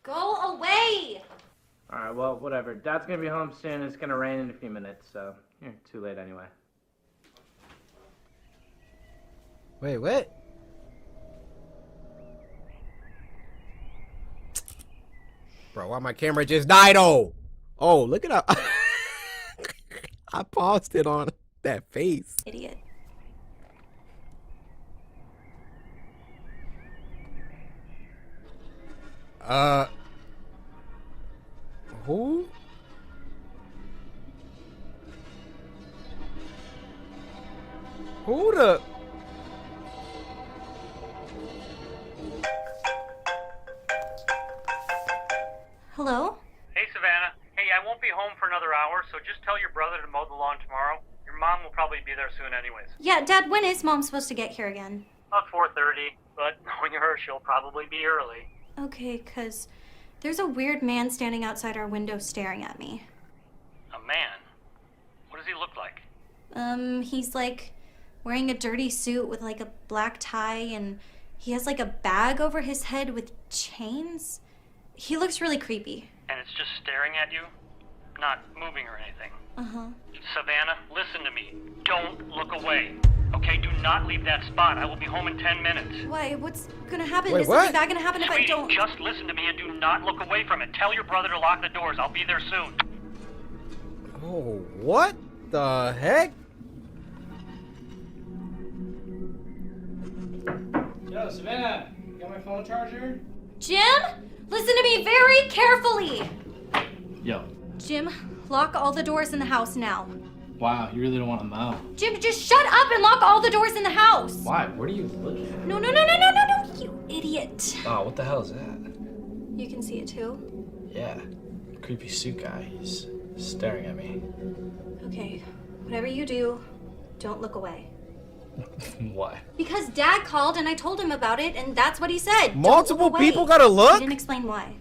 Go away! Alright, well, whatever. Dad's gonna be home soon. It's gonna rain in a few minutes, so you're too late anyway. Wait, what? Bro, why my camera just died? Oh, look at that. I paused it on that face. Idiot. Who? Who the? Hello? Hey, Savannah. Hey, I won't be home for another hour, so just tell your brother to mow the lawn tomorrow. Your mom will probably be there soon anyways. Yeah, Dad, when is Mom supposed to get here again? About 4:30, but knowing her, she'll probably be early. Okay, 'cause there's a weird man standing outside our window staring at me. A man? What does he look like? He's like wearing a dirty suit with like a black tie, and he has like a bag over his head with chains. He looks really creepy. And it's just staring at you? Not moving or anything? Uh-huh. Savannah, listen to me. Don't look away. Okay, do not leave that spot. I will be home in 10 minutes. Why? What's gonna happen? Wait, Is what? something bad gonna happen if I Sweetie, don't? just listen to me and do not look away from it. Tell your brother to lock the doors. I'll be there soon. Oh, what the heck? Yo, Savannah, you got my phone charger? Jim, listen to me very carefully. Yo. Jim, lock all the doors in the house now. Wow, you really don't want to mow. Jim, just shut up and lock all the doors in the house. Why? What are you looking at? No, you idiot. Oh, what the hell is that? You can see it too? Yeah, creepy suit guy. He's staring at me. Okay, whatever you do, don't look away. Why? Because Dad called and I told him about it, and that's what he said. Don't Multiple look away. people gotta look? He didn't explain why.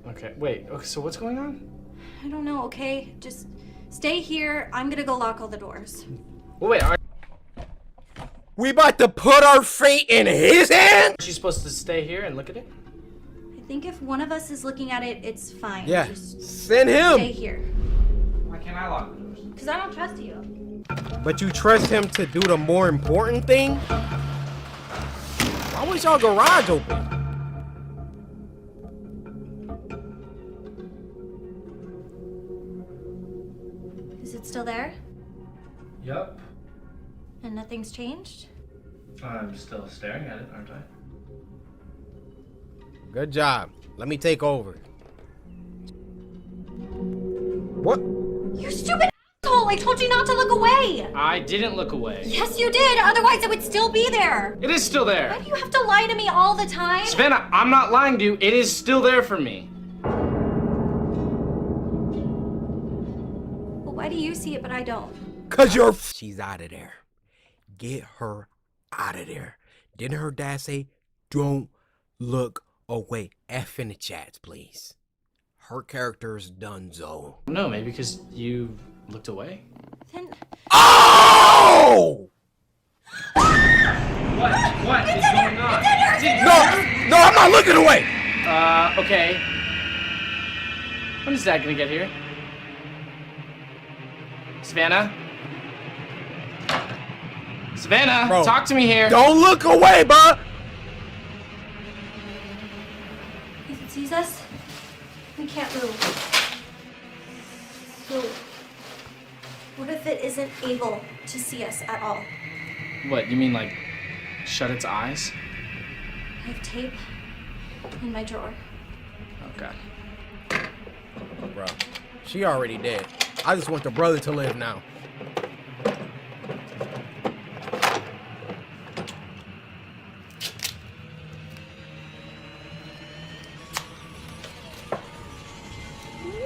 Okay, wait. Okay, so what's going on? I don't know, okay? Just stay here. I'm gonna go lock all the doors. Well, wait, We about to put our fate in his hands? aren't you supposed to stay here and look at it? I think if one of us is looking at it, it's fine. Yeah, Just send stay him. here. Why can't I lock the doors? Because I don't trust you. But you trust him to do the more important thing? Why was y'all garage open? Is it still there? Yup. And nothing's changed? I'm still staring at it, aren't I? Good job. Let me take over. What? You stupid asshole! I told you not to look away! I didn't look away. Yes, you did! Otherwise, it would still be there! It is still there. Why do you have to lie to me all the time? Savannah, I'm not lying to you. It is still there for me. Well, why do you see it but I don't? Cause you're... She's out of there. Get her out of there. Didn't her dad say, don't look away? F in the chats, please. Her character's donezo. No, maybe because you looked away. Then... Oh! What is going on? No, I'm not looking away. Okay. When is Dad gonna get here? Savannah? Savannah, Bro, talk to me here. Don't look away, bro. If it sees us, we can't move. So, what if it isn't able to see us at all? What, you mean like shut its eyes? I have tape in my drawer. Okay. Bro, she already dead. I just want the brother to live now.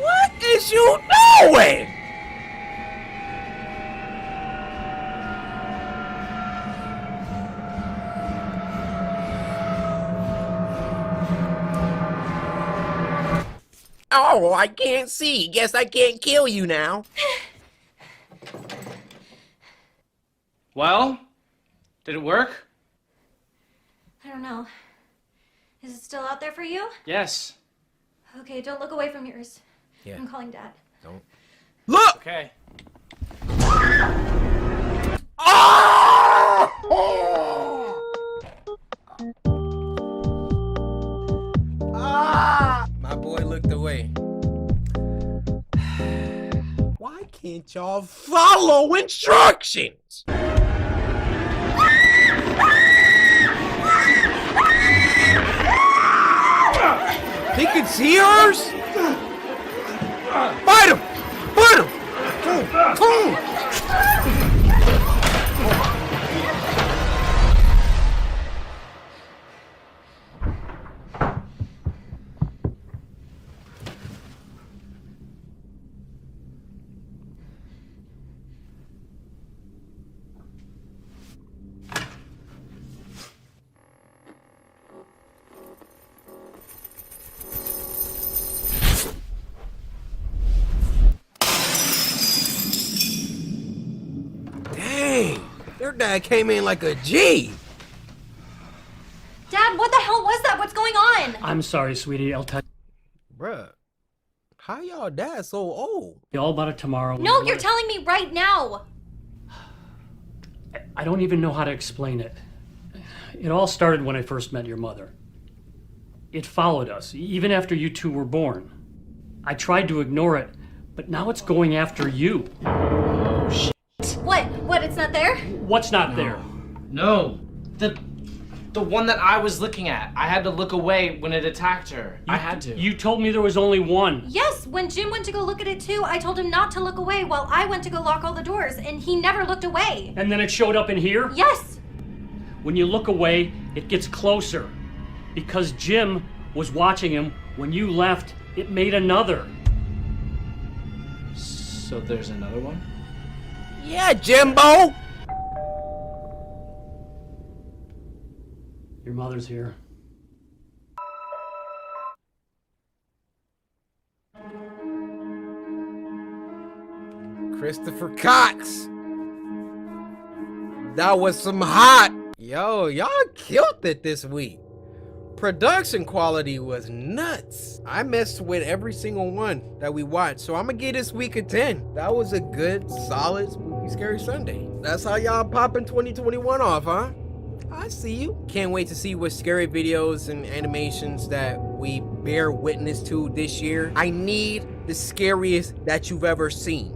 What is you doing? Oh, I can't see. Guess I can't kill you now. Well, did it work? I don't know. Is it still out there for you? Yes. Okay, don't look away from yours. Yeah. I'm calling Dad. Don't. Look! Okay. My boy looked away. Why can't y'all follow instructions? He can see ours? Fight him! Fight him! Dang, their dad came in like a G. Dad, what the hell was that? What's going on? I'm sorry, sweetie. I'll tell Bruh, how y'all dad so old? you all about it tomorrow. No, you're telling me right now. I don't even know how to explain it. It all started when I first met your mother. It followed us, even after you two were born. I tried to ignore it, but now it's going after you. Oh, shit. What? It's not there? What's not there? No. The one that I was looking at. I had to look away when it attacked her. I had to. You told me there was only one. Yes, when Jim went to go look at it too, I told him not to look away while I went to go lock all the doors, and he never looked away. And then it showed up in here? Yes. When you look away, it gets closer. Because Jim was watching him. When you left, it made another. So there's another one? Yeah, Jimbo. Your mother's here. Christopher Cox. That was some hot. Yo, y'all killed it this week. Production quality was nuts. I messed with every single one that we watched, so I'm gonna give this week a 10. That was a good, solid, spooky, scary Sunday. That's how y'all popping 2021 off, huh? I see you. Can't wait to see what scary videos and animations that we bear witness to this year. I need the scariest that you've ever seen.